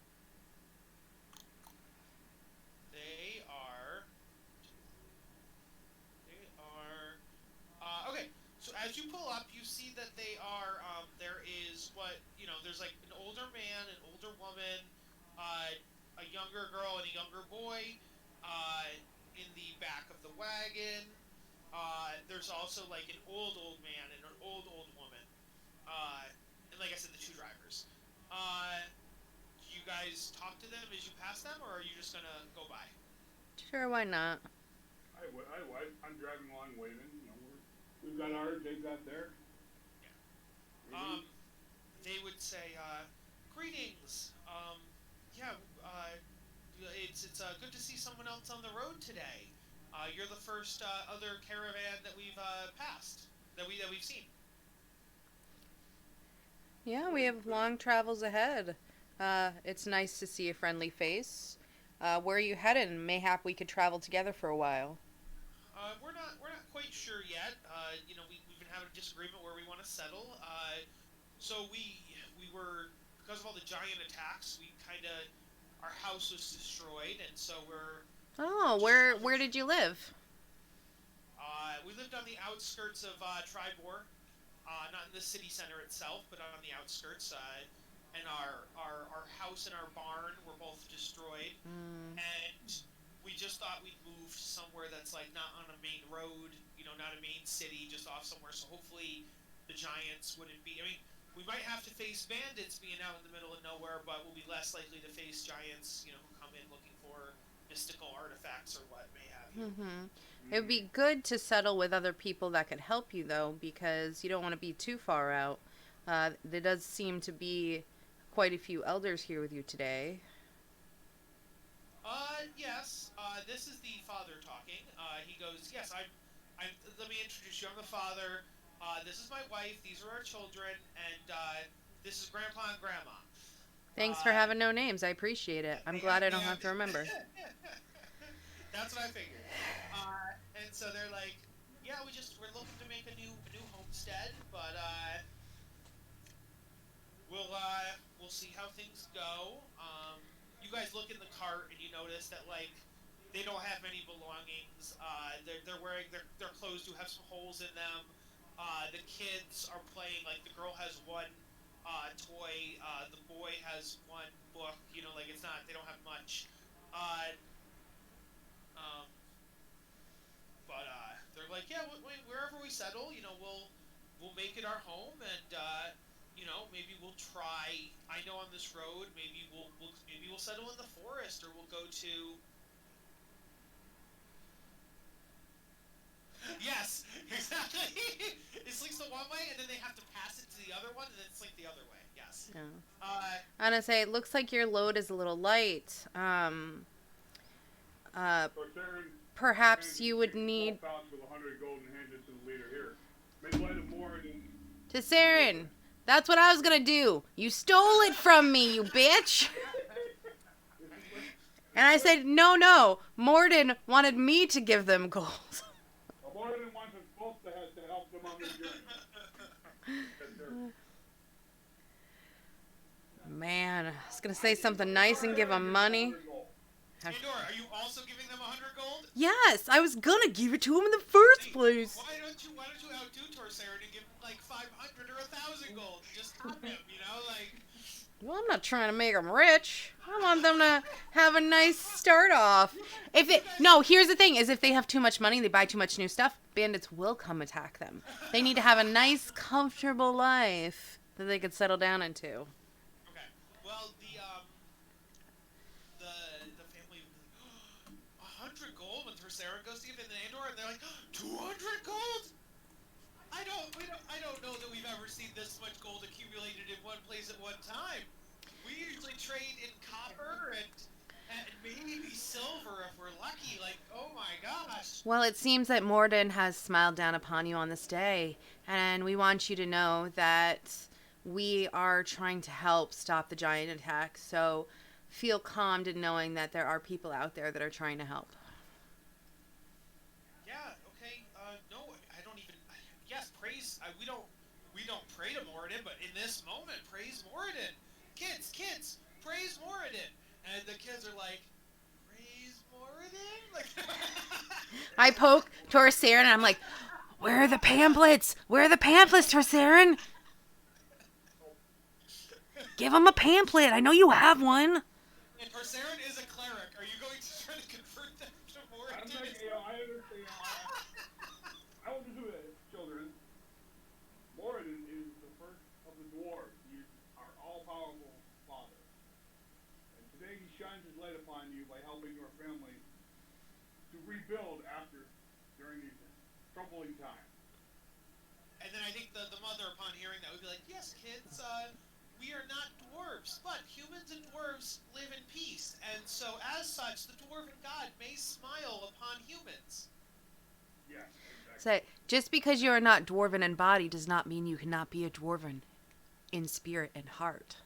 They are. Okay. So as you pull up, you see that they are. There is there's like an older man, an older woman, a younger girl, and a younger boy. In the back of the wagon. There's also like an old man and an old woman. And like I said, the 2 drivers. Do you guys talk to them as you pass them, or are you just gonna go by? Sure, why not? I'm driving along waving. We've got ours, they've got theirs. They would say, "Greetings. It's good to see someone else on the road today. You're the first other caravan that we've passed, that we've seen." Yeah, we have long travels ahead. It's nice to see a friendly face. Where are you heading? Mayhap we could travel together for a while. We're not quite sure yet. We've been having a disagreement where we want to settle. So we were, because of all the giant attacks, our house was destroyed, and so we're Oh, where did you live? we lived on the outskirts of Tribor, not in the city center itself, but on the outskirts. And our house and our barn were both destroyed, Mm. and we just thought we'd move somewhere that's like not on a main road, not a main city, just off somewhere. So hopefully the giants wouldn't be. I mean, we might have to face bandits being out in the middle of nowhere, but we'll be less likely to face giants, who come in looking for mystical artifacts or what may have you. Mhm. It would be good to settle with other people that could help you, though, because you don't want to be too far out. There does seem to be quite a few elders here with you today. Yes. This is the father talking. He goes, yes, let me introduce you. I'm the father. This is my wife. These are our children, and this is Grandpa and Grandma. Thanks for having no names. I appreciate it. I'm glad I don't have to remember. That's what I figured. And so they're like, yeah, we're looking to make a new homestead, but we'll see how things go. You guys look in the cart and you notice that like they don't have many belongings. They're wearing their clothes do have some holes in them. The kids are playing, like the girl has one toy, the boy has one book. Like it's not, they don't have much. But they're like, yeah, wherever we settle, we'll make it our home, and maybe we'll try. I know on this road, maybe we'll settle in the forest, or we'll go to. Yes, exactly. It's like the one way, and then they have to pass it to the other one, and then it's like the other way. Yes. Yeah. Uh, I'm gonna say it looks like your load is a little light. So Saren Perhaps you would need with 100 gold and hand it to the leader here. Maybe let him more than. to Saren. That's what I was gonna do. You stole it from me, you bitch. And I said, no. Morden wanted me to give them gold. More than wants us both to help them on this journey. Man, I was gonna say something nice and give them money. Pandora, are you also giving them 100 gold? Yes, I was gonna give it to him in the first place. Why don't you outdo Torsair and give him like 500 or 1,000 gold? Just top him, like. Well, I'm not trying to make them rich. I want them to have a nice start off. Here's the thing: is if they have too much money, they buy too much new stuff, bandits will come attack them. They need to have a nice, comfortable life that they could settle down into. Okay. Well, the family, 100 gold when Torsair goes to give it to Andor, and they're like, 200 gold. I don't know that we've ever seen this much gold accumulated in one place at one time. We usually trade in copper and maybe silver if we're lucky. Like, oh my gosh. Well, it seems that Morden has smiled down upon you on this day, and we want you to know that we are trying to help stop the giant attack, so feel calmed in knowing that there are people out there that are trying to help. Yeah, okay, no, I don't even, yes, praise, we don't pray to Moradin, but in this moment, praise Moradin. Kids, praise Moradin. And the kids are like, praise Moradin? Like, I poke Torsair and I'm like, where are the pamphlets? Where are the pamphlets, Torsair? Give him a pamphlet. I know you have one. And Torsair is a cleric. Are you going to try to convert them to Moradin? I understand. I will just do it, children. Moradin is the first of the dwarves. He is our all-powerful father. And today he shines his light upon you by helping your family to rebuild during these troubling times. And then I think the mother, upon hearing that, would be like, yes, kids, we are not dwarves, but humans and dwarves live in peace. And so, as such, the dwarven god may smile upon humans. Yes, exactly. So, just because you are not dwarven in body does not mean you cannot be a dwarven in spirit and heart.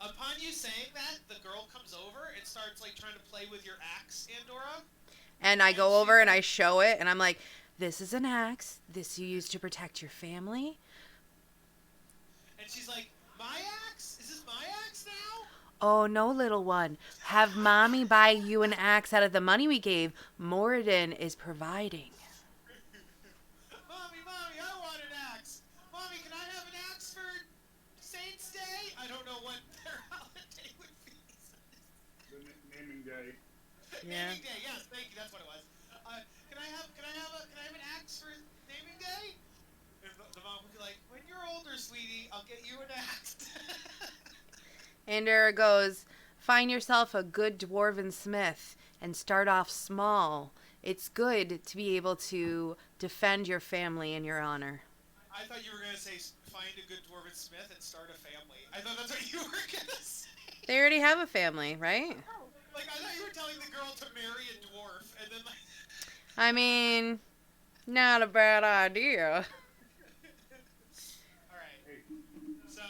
Upon you saying that, the girl comes over and starts like trying to play with your axe, Andorra. And I go over and I show it, and I'm like, this is an axe. This you use to protect your family. And she's like, my axe? Is this my axe now? Oh, no, little one. Have Mommy buy you an axe out of the money we gave. Moradin is providing. day. Yeah. Naming day, yes, thank you, that's what it was. Can I have an axe for naming day? And the mom would be like, when you're older, sweetie, I'll get you an axe. And there it goes. Find yourself a good dwarven smith and start off small. It's good to be able to defend your family and your honor. I thought you were gonna say find a good dwarven smith and start a family. I thought that's what you were gonna say. They already have a family, right? Like I thought you were telling the girl to marry a dwarf, and then like. I mean, not a bad idea. All right. Hey, So.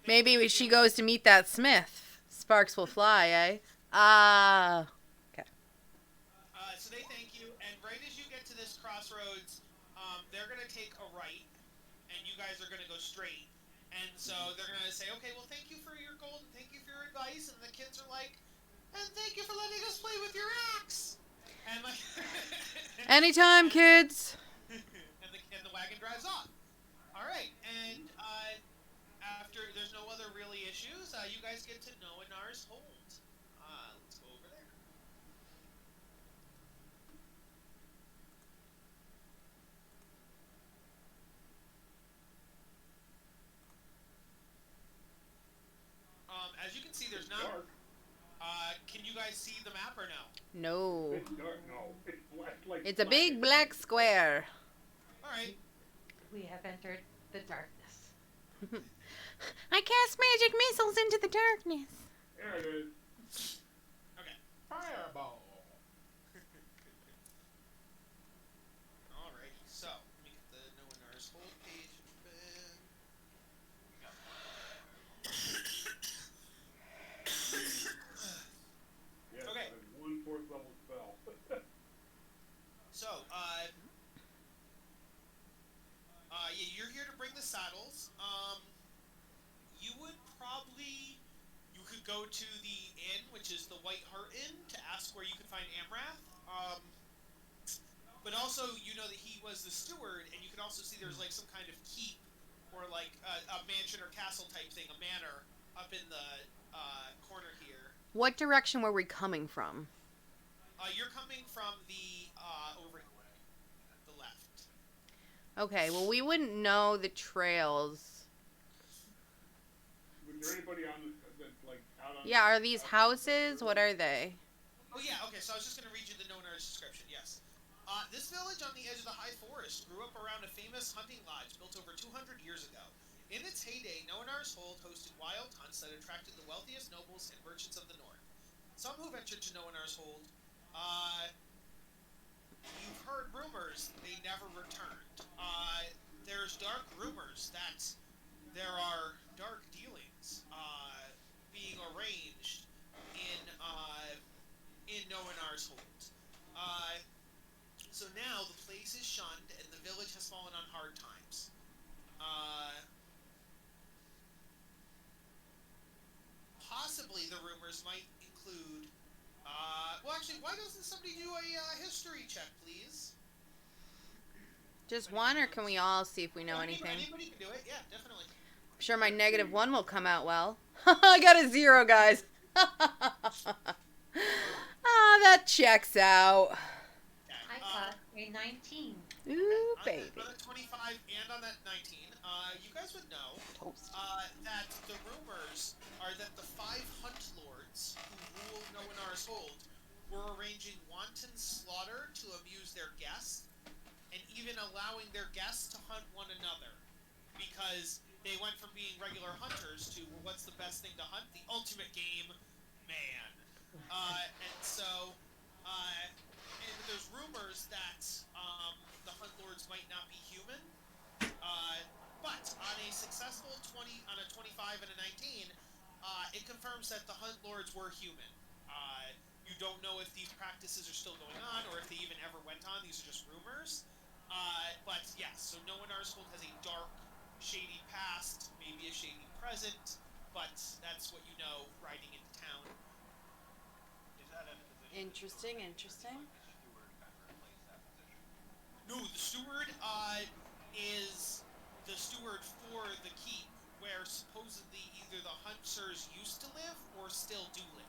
Maybe when she goes to meet that smith, sparks will fly, eh? Ah. So they thank you, and right as you get to this crossroads, they're gonna take a right, and you guys are gonna go straight. And so they're gonna say, okay, well, thank you for your gold, and thank you for your advice. And the kids are like, and thank you for letting us play with your axe. And like, Anytime, kids. and the wagon drives off. All right, and after there's no other really issues, you guys get to know Anar's hold. Let's go over there. As you can see, there's not. dark. Can you guys see the map or no? No. It's dark. No, it's black. Like It's a big black square. All right. We have entered the darkness. I cast magic missiles into the darkness. There it is. Okay. Fireball. Alrighty. So let me get the No Anar's hold page open. Yes, Okay. I have 1 4th level spell. So yeah, you're here to bring the saddles. You would probably. You could go to the inn, which is the White Hart Inn, to ask where you can find Amrath. But also, you know that he was the steward, and you can also see there's like some kind of keep, or like a mansion or castle type thing, a manor, up in the corner here. What direction were we coming from? You're coming from the over the left. Okay, well, we wouldn't know the trails. Was there anybody on this that's like out on? Yeah, are these houses? What are they? Oh yeah, okay, so I was just going to read you the No Anar's description, yes. This village on the edge of the high forest grew up around a famous hunting lodge built over 200 years ago. In its heyday, No Anar's Hold hosted wild hunts that attracted the wealthiest nobles and merchants of the north. Some who ventured to No Anar's Hold, you've heard rumors they never returned. There's dark rumors that there are dark dealings being arranged in No Anar's Hold. So now the place is shunned and the village has fallen on hard times. Possibly the rumors might include. Well, actually, why doesn't somebody do a history check, please? Just one, or can we all see if we know anything? Anybody can do it. Yeah, definitely. I'm sure my -1 will come out well. I got a 0, guys. That checks out. I got a 19. Ooh, On baby. that 25 and on that 19, you guys would know Toast. that the rumors are that the 5 hunt lords who rule No Anar's Hold were arranging wanton slaughter to amuse their guests, and even allowing their guests to hunt one another, because they went from being regular hunters to, well, what's the best thing to hunt? The ultimate game, man. And so, and there's rumors that the hunt lords might not be human, but on a successful 25 and a 19, it confirms that the hunt lords were human. You don't know if these practices are still going on or if they even ever went on. These are just rumors. But yes, so No Anar's Hold has a dark, shady past, maybe a shady present, but that's what you know riding into town. Interesting. No, the steward is the steward for the keep, where supposedly either the hunters used to live or still do live.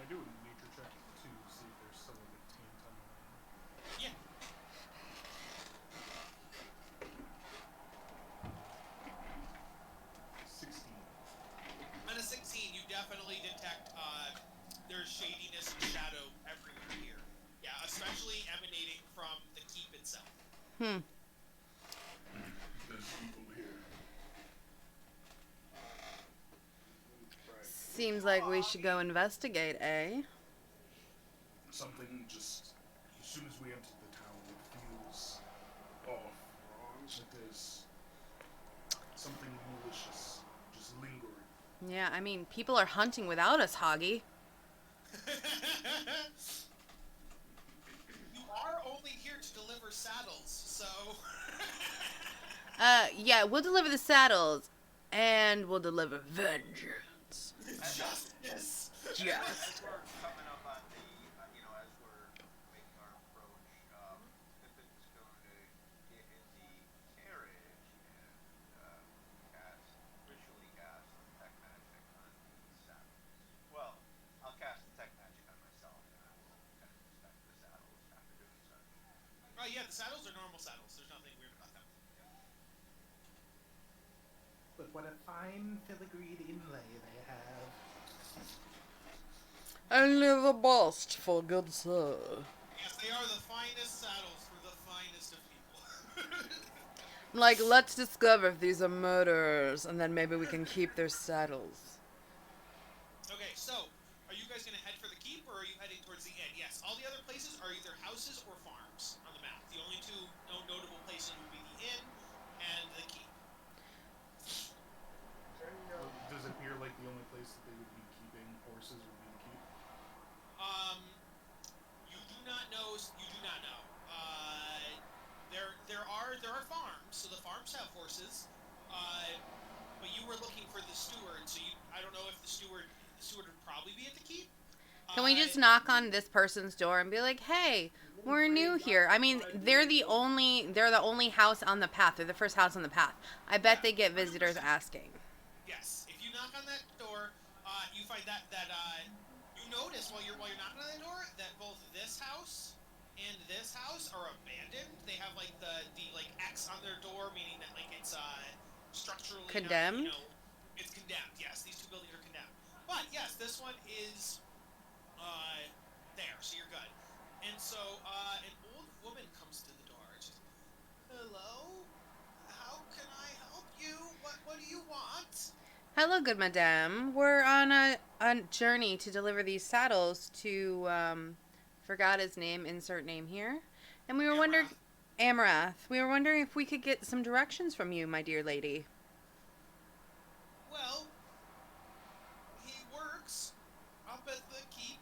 do a nature check to see if there's still like a taint on the land? Yeah. 16. On a 16, you definitely detect there's shadiness and shadow everywhere here. Yeah, especially emanating from the keep itself. Hmm. There's people here. Seems like we should go investigate, eh? Something just, as soon as we enter the town, it feels off. Like there's something malicious just lingering. Yeah, I mean, people are hunting without us, Hoggy. You are only here to deliver saddles, so... Yeah, we'll deliver the saddles, and we'll deliver vengeance. Justice! Yes. As we're coming up on the, as we're making our approach, Pippin's going to get in the carriage and ritually cast detect magic on the saddles. Well, I'll cast detect magic on myself, and I will kind of inspect the saddles after doing such. Right, yeah, the saddles are normal saddles. There's nothing weird about them. But what a fine filigreed inlay they have. Only the best for good sir. Yes, they are the finest saddles for the finest of people. Like, let's discover if these are murderers, and then maybe we can keep their saddles. Okay, so, are you guys going to head for the keep, or are you heading towards the inn? Yes, all the other places are either houses or farms on the map. The only two notable places would be the inn and the keep. Does it appear like the only place that they would be keeping horses would be the keep? You do not know. You do not know. There are farms, so the farms have horses. But you were looking for the steward, so I don't know if the steward would probably be at the keep. Can we just knock on this person's door and be like, hey, we're new here? I mean, they're the only house on the path. They're the first house on the path. I bet they get visitors asking. Yes, if you knock on that door, you find that you notice while you're knocking on that door that both this house and this house are abandoned. They have like the like X on their door, meaning that like it's structurally Condemned? It's condemned. Yes, these two buildings are condemned. But yes, this one is there, so you're good. And so an old woman comes to the door. She's, hello, how can I help you? What do you want? Hello, good madame. We're on a journey to deliver these saddles to, forgot his name, insert name here. And we were wondering, Amarath, we were wondering if we could get some directions from you, my dear lady. Well, he works up at the keep,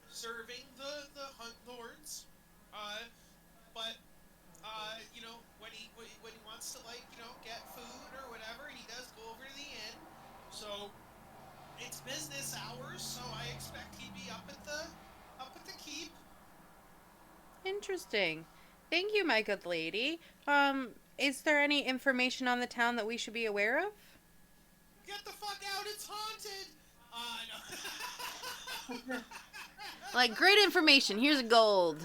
serving the hunt lords. But when he wants to get food or whatever, he does go over to the inn. So it's business hours, so I expect he'd be up at the keep. Interesting. Thank you, my good lady. Is there any information on the town that we should be aware of? Get the fuck out! It's haunted. No. Like, great information. Here's a gold.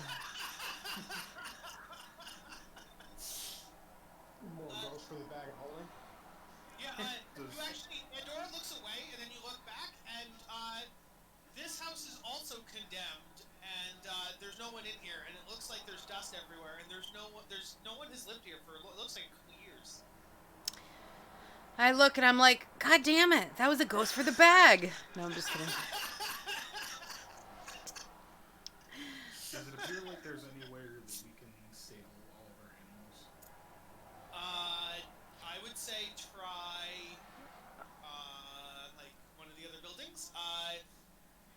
More goes for the bag of holding. Yeah, you actually, Pandora looks away, and then you look back, and this house is also condemned, and there's no one in here, and it looks like there's dust everywhere, and there's no one has lived here for it looks like a couple years. I look and I'm like, God damn it, that was a ghost for the bag. No, I'm just kidding. Does it appear like there's anywhere that we can stable all of our animals? I would say try like one of the other buildings.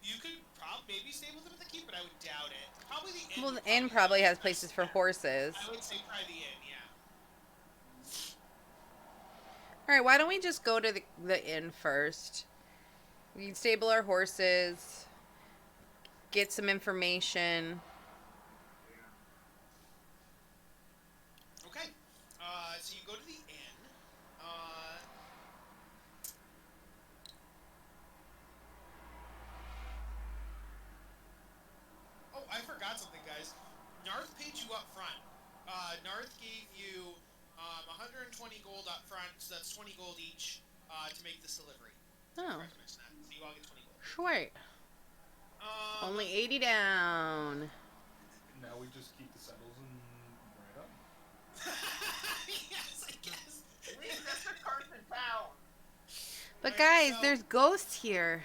You could maybe stable them at the keep, but I would doubt it. Probably the inn. Well, the inn probably has places for horses. I would say try the inn, yeah. Alright, why don't we just go to the inn first? We can stable our horses, get some information. Okay. So you go to the inn. forgot something, guys. Narth paid you up front. Narth gave you 120 gold up front, so that's 20 gold each to make this delivery. So I Oh. forgot to mention that. So you all get 20 gold. Sweet. Only 80 down. Now we just keep the saddles and ride up. Yes, I guess. Leave Mr. Carson town. But Alright, guys, so- there's ghosts here.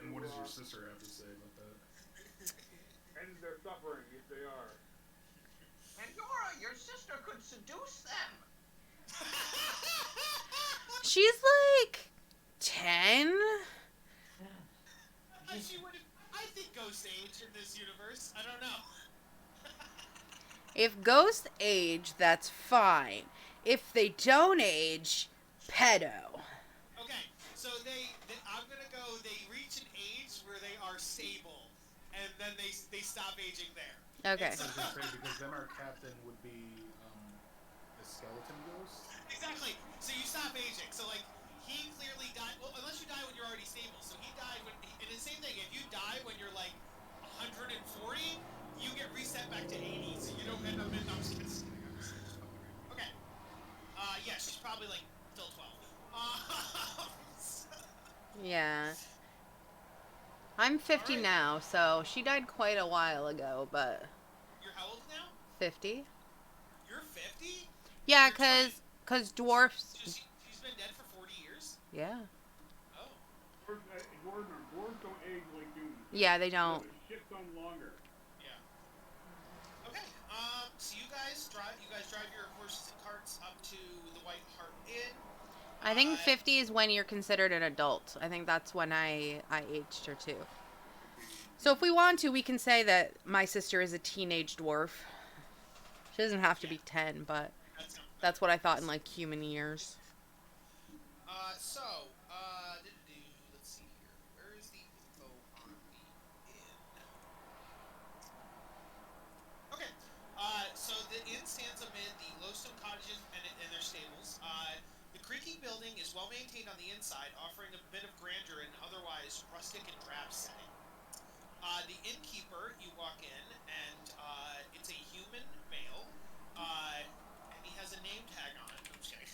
And what does your sister have to say about that? End their suffering if they are. And your sister could seduce them. She's like 10. She would. I think ghost age in this universe. I don't know. If ghosts age, that's fine. If they don't age, pedo. Okay, so I'm gonna go. They reach an age where they are stable, and then they stop aging there. Okay. I was gonna say, because then our captain would be the skeleton ghost. Exactly. So you stop aging. So like he clearly died. Well, unless you die when you're already stable. So he died when. And the same thing. If you die when you're like 140, you get reset back to 80. So you don't end up in. I'm just kidding. Okay. Yeah, she's probably like still 12. Yeah. I'm 50 Alright. now, so she died quite a while ago, but You're how old now? 50? You're 50? Yeah, You're 20. cause dwarfs. So she's been dead for 40 years? Yeah. Oh. Dwarves don't age like humans. Yeah, they don't. They shit ton longer. Yeah. Okay. So you guys drive your horses and carts up to the White Hart Inn. I think 50 is when you're considered an adult. I think that's when I aged her too. So if we want to, we can say that my sister is a teenage dwarf. She doesn't have to be 10, but that's what I thought in like human years. Let's see here. Where is the info on the inn? Okay. So the inn stands amid the low-stone cottages and their stables. The creaky building is well maintained on the inside, offering a bit of grandeur in an otherwise rustic and drab setting. The innkeeper, you walk in, and it's a human male, and he has a name tag on it. I'm just kidding.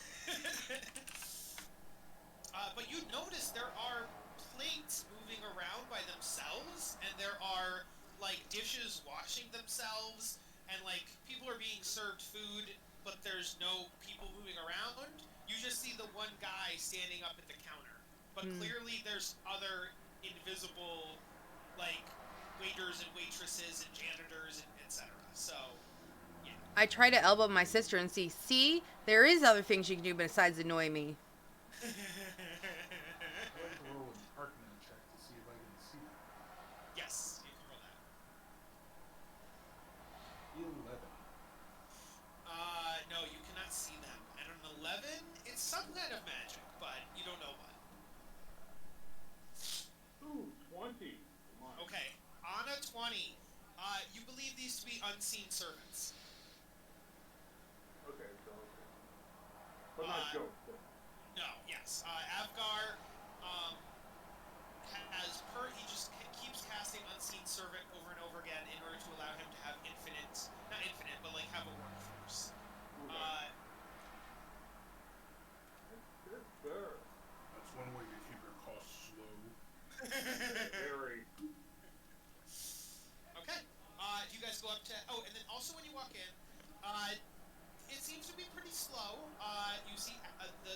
But you notice there are plates moving around by themselves, and there are like dishes washing themselves, and like people are being served food, but there's no people moving around. You just see the one guy standing up at the counter, but clearly there's other invisible like waiters and waitresses and janitors and etc. So yeah. I try to elbow my sister and see, there is other things you can do besides annoy me. I'd like to roll an Arcana check to see if I can see that. Yes, you can roll that. 11. No, you cannot see them. And an 11, it's some kind of magic, but you don't know what. Ooh, 20. Come on. Okay, on a 20, you believe these to be unseen servants. Okay, so. But not ghosts. No, yes. Avgar he just keeps casting unseen servant over and over again in order to allow him to have not infinite, but like have a workforce. Good sir. That's one way to keep your costs low. Very. Okay. You guys go up to... Oh, and then also when you walk in, it seems to be pretty slow. You see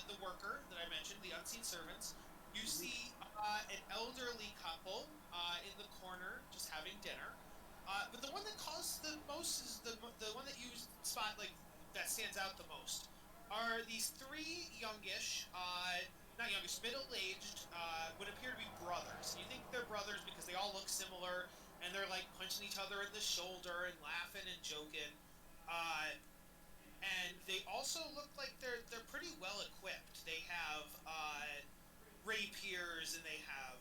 the worker that I mentioned, the unseen servants. You see an elderly couple in the corner just having dinner. But the one that costs the most is the one that you spot like that stands out the most are these three youngish, not youngish, middle-aged, would appear to be brothers. You think they're brothers because they all look similar, and they're like punching each other in the shoulder and laughing and joking. And they also look like they're pretty well equipped. They have rapiers and they have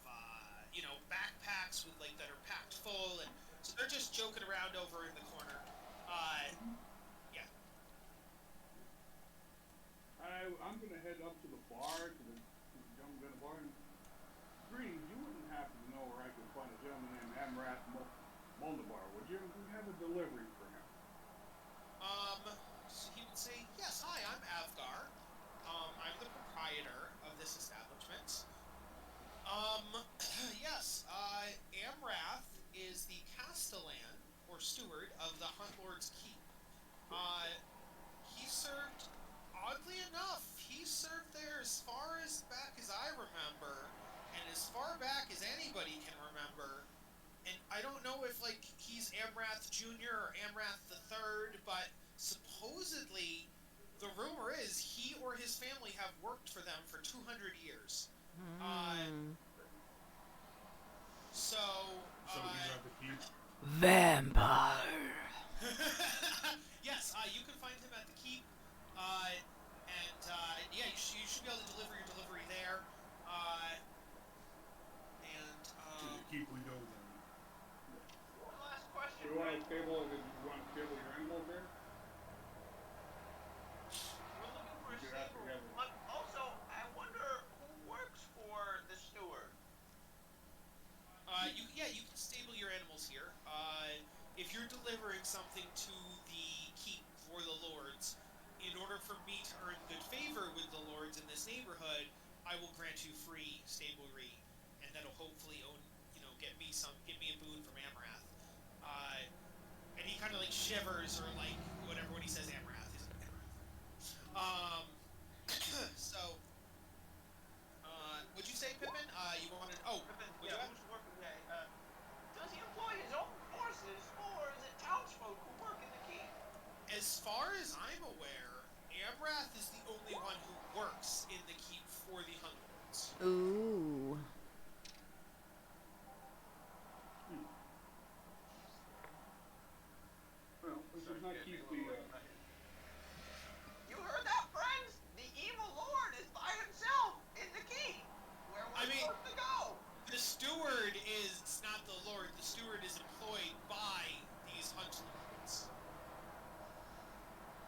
backpacks with like that are packed full, and so they're just joking around over in the corner. Yeah. I'm gonna head up to the bar, to the gentleman bar. And, greetings, you wouldn't happen to know where I could find a gentleman Moldabar, would you have a delivery for him? So he would say, yes, hi, I'm Avgar. I'm the proprietor of this establishment. Yes, Amrath is the castellan, or steward, of the Hunt Lord's Keep. He served, oddly enough, he served there as far as back as I remember, and as far back as anybody can remember. And I don't know if, like, he's Amrath Jr. or Amrath the Third, but supposedly, the rumor is he or his family have worked for them for 200 years. So he's at the keep. Vampire. yes, you can find him at the keep, and yeah, you should be able to deliver your delivery there. To the keep we go then. One last question. Do you want to table your animals there? We're looking for a You have to stable, have it. but also I wonder who works for the steward. You can stable your animals here. If you're delivering something to the keep for the lords, in order for me to earn good favor with the lords in this neighborhood, I will grant you free stablery, and that'll hopefully get me a boon from Amrath. And he kind of like shivers or like whatever when he says Amrath. He's like Amrath. So, what'd you say, Pippin? You wanted? Oh, Pippin, what'd you who's working there? Does he employ his own forces, or is it townsfolk who work in the keep? As far as I'm aware, Amrath is the only one who works in the keep for the Hunt Lords. Ooh. Well, this does not keep the. You heard that, friends? The evil lord is by himself in the keep. Where we're supposed to go? The steward is not the lord. The steward is employed by these Hunt Lords.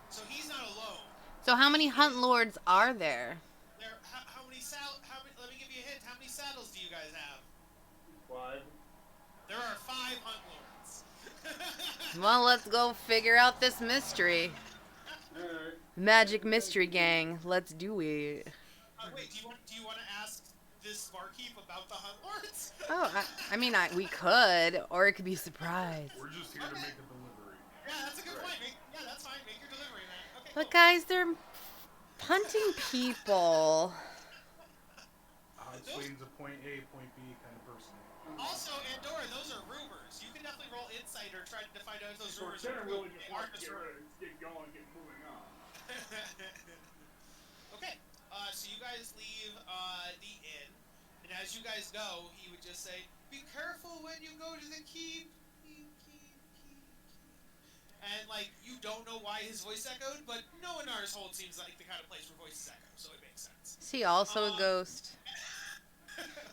So he's not alone. So how many Hunt Lords are there? How many let me give you a hint. How many saddles do you guys have? 5. There are 5 Hunt Lords. Well, let's go figure out this mystery. Alright. Magic mystery gang. Let's do it. Wait, do you want to ask this barkeep about the Hunt Lords? Oh, I mean, we could, or it could be a surprise. We're just here to make a delivery. Yeah, that's a good point. That's fine. Make your delivery, man. Okay. But guys, they're hunting people. Explains a point A, point B kind of person. Also, Andorra, those are rumors. You can definitely roll insight or try to find out if those rumors are Really true. just They want aren't to just rumors. get going, get moving on. Okay, so you guys leave the inn, and as you guys go, he would just say, "Be careful when you go to the keep." And like you don't know why his voice echoed, but no one in our hold seems like the kind of place where voices echo, so it makes sense. Is he also a ghost?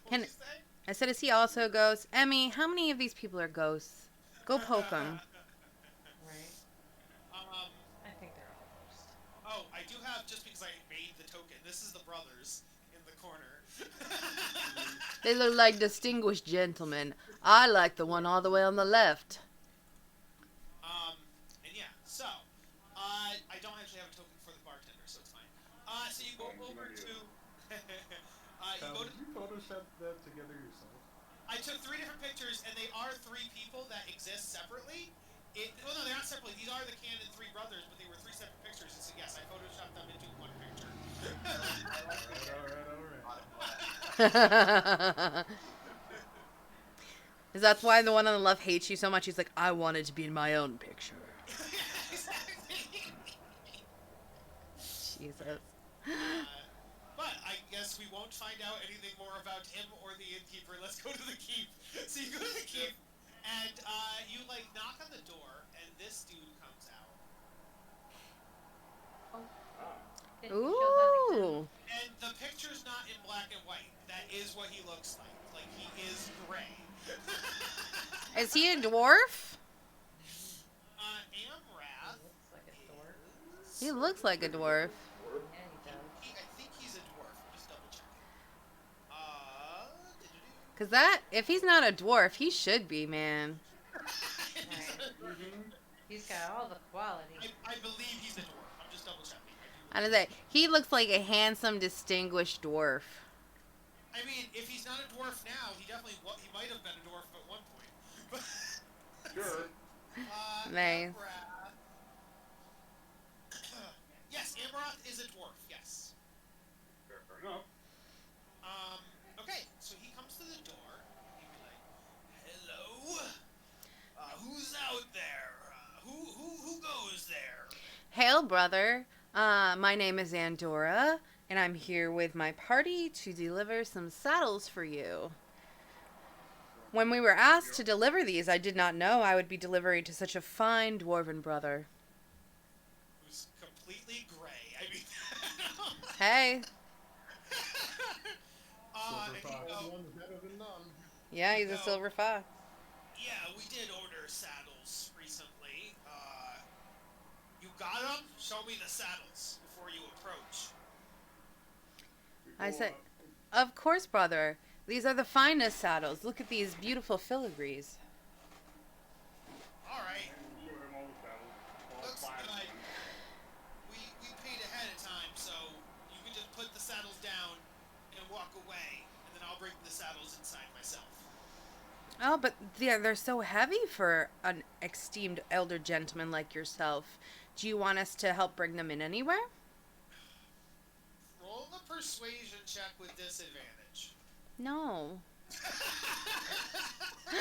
What'd you say? I said, is he also a ghost? Emmy, how many of these people are ghosts? Go poke them. Right. I think they're all ghosts. Oh, I do have, just because I made the token, this is the brothers in the corner. They look like distinguished gentlemen. I like the one all the way on the left. And yeah, so, I don't actually have a token for the bartender, so it's fine. So you go over to, you go to, Did you Photoshop that together yourself? I took 3 different pictures, and they are 3 people that exist separately. Well, no, they're not separately. These are the canon 3 brothers, but they were 3 separate pictures, and so yes, I photoshopped them into 1 picture. Alright. Is that why the one on the left hates you so much? He's like, I wanted to be in my own picture. Jesus. But I guess we won't find out anything more about him or the innkeeper. Let's go to the keep. So you go to the keep, and you like knock on the door, and this dude comes out. Did you show that again? Ooh. And the picture's not in black and white. That is what he looks like. Like he is gray. Is he a dwarf? Amrath. He looks like a dwarf. He looks like a dwarf. Yeah, he does. I think he's a dwarf. I'm just double checking. Cause that, if he's not a dwarf, he should be, man. He's got all the qualities. I believe he's a dwarf. I'm just double checking. I was say he looks like a handsome, distinguished dwarf. I mean, if he's not a dwarf now, he definitely he might have been a dwarf at one point. Sure. Nice. Amrath. Yes, Amrath is a dwarf. Yes. Fair enough. Okay, so he comes to the door. He'd be like, "Hello. Who's out there? Who goes there?" Hail, brother. My name is Andorra, and I'm here with my party to deliver some saddles for you. When we were asked to deliver these, I did not know I would be delivering to such a fine dwarven brother. Who's completely gray. I mean. Hey. Silver and fox. he'd go, One's better than none. Yeah, he's a silver fox. "Yeah, we did order saddles recently. You got them? Show me the saddles before you approach." I said, of course, brother. These are the finest saddles. Look at these beautiful filigrees. All right. Show him all the saddles. All Looks five. good. We paid ahead of time, so you can just put the saddles down and walk away, and then I'll bring the saddles inside myself. Oh, but they're so heavy for an esteemed elder gentleman like yourself. Do you want us to help bring them in anywhere? Roll the persuasion check with disadvantage. No. You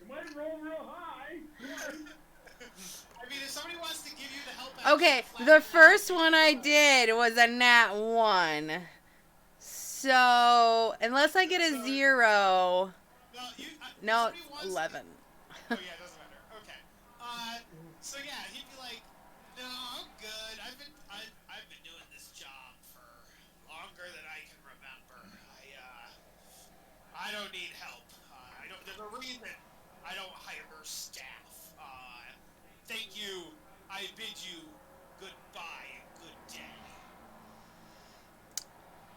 might roll real high. I mean, if somebody wants to give you the help. Okay, action, the flat- first one I did was a nat 1. So, unless I get a 0... No, No, if somebody it's wants 11. Oh yeah, it doesn't matter. Okay. So yeah, he'd be like, "No, I'm good. I've been doing this job for longer than I can remember. I don't need help. There's a reason I don't hire staff. Thank you. I bid you goodbye and good day."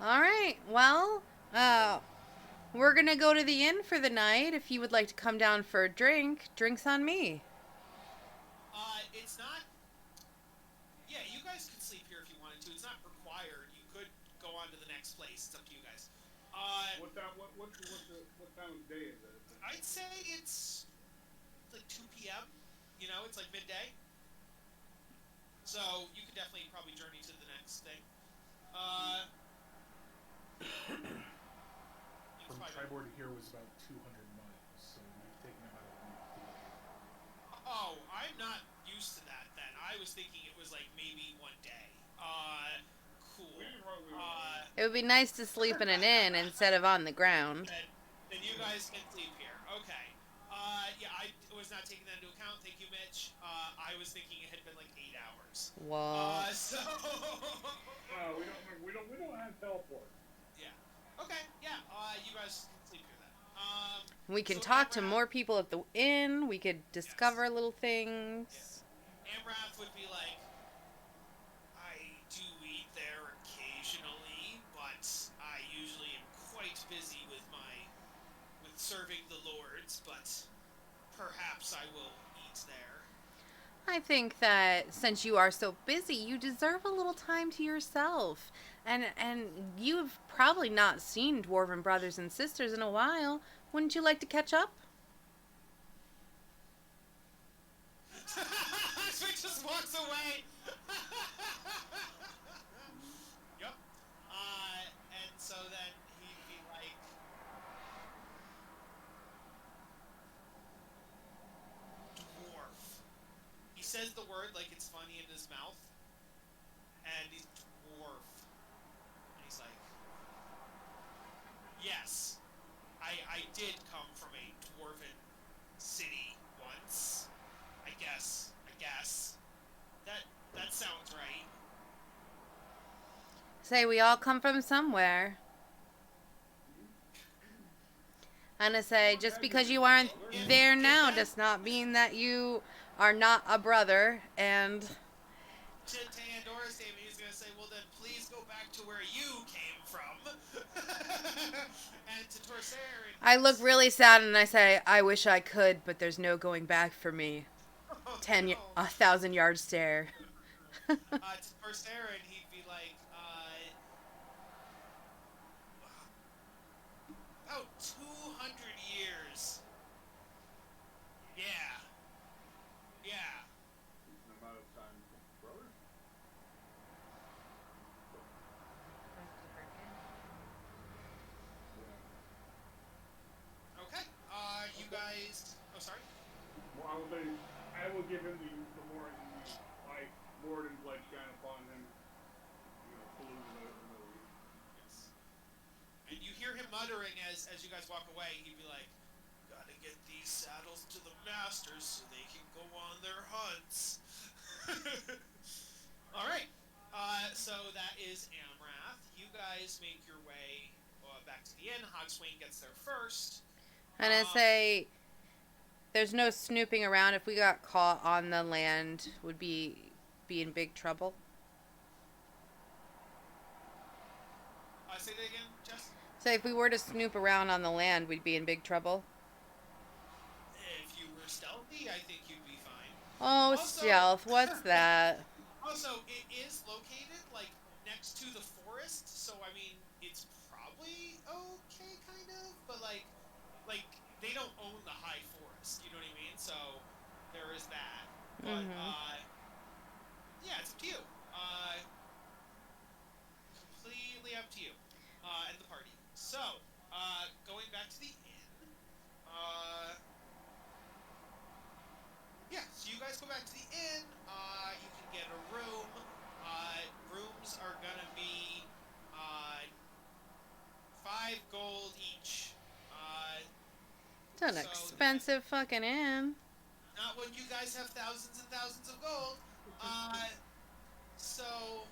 All right, well, we're going to go to the inn for the night. If you would like to come down for a drink, drinks on me. It's not. Yeah, you guys can sleep here if you wanted to. It's not required. You could go on to the next place. It's up to you guys. What time of day is it? I'd say it's like 2 p.m. You know, it's like midday. So you could definitely probably journey to the next thing. From Tribord to here was about 200 miles, so we've taken about a week to get here. Oh, I'm not used to that then. I was thinking it was like maybe one day. Cool. We didn't really It would be nice to sleep in an inn instead of on the ground. Then you guys can sleep here. Okay. Yeah, I was not taking that into account. Thank you, Mitch. I was thinking it had been like 8 hours. Whoa. So. we don't have teleport. Yeah. Okay. Yeah. You guys can sleep here then. We can so talk to Amrath- more people at the inn. We could discover little things. Amrath would be like, "I do eat there occasionally, but I usually am quite busy with serving the lords, but perhaps I will eat there." I think that since you are so busy, you deserve a little time to yourself. And you've probably not seen dwarven brothers and sisters in a while. Wouldn't you like to catch up? So he just walks away. Yep. And so then he'd be like, "Dwarf." He says the word like it's funny in his mouth, and he's dwarf. And he's like, "Yes, I did come from a dwarven city once. I guess. That sounds right." Say, we all come from somewhere. And I say, just because you aren't there now does not mean that you are not a brother. And To Andorra's statement, he's going to say, "Well, then please go back to where you came from." And to Torsair, I look really sad and I say, I wish I could, but there's no going back for me. Oh, 1,000-yard stare. To Corsair, and he'd be like, about 200 years. Yeah. Yeah. Decent amount of time, brother. Yeah. Okay. You guys. Oh, sorry. Well, I will say, I will give him the more like Morden pledge shine upon him. You know, salute in the least. Yes. And you hear him muttering as you guys walk away. He'd be like, "Gotta get these saddles to the masters so they can go on their hunts." All right. So that is Amrath. You guys make your way back to the inn. Hogswain gets there first. And I say, there's no snooping around. If we got caught on the land, would be in big trouble. Say that again, Jess? So if we were to snoop around on the land, we'd be in big trouble. If you were stealthy, I think you'd be fine. Oh, Also- stealth. What's that? Also, it is located, like, next to the forest, so, I mean, it's probably okay, kind of, but, like, they don't own the high forest, you know what I mean? So, there is that. But, yeah, it's up to you. Completely up to you. And the party. So, going back to the inn, yeah, so you guys go back to the inn, you can get a room, rooms are gonna be, 5 gold each, It's an so expensive fucking inn. not when you guys have thousands and thousands of gold, so,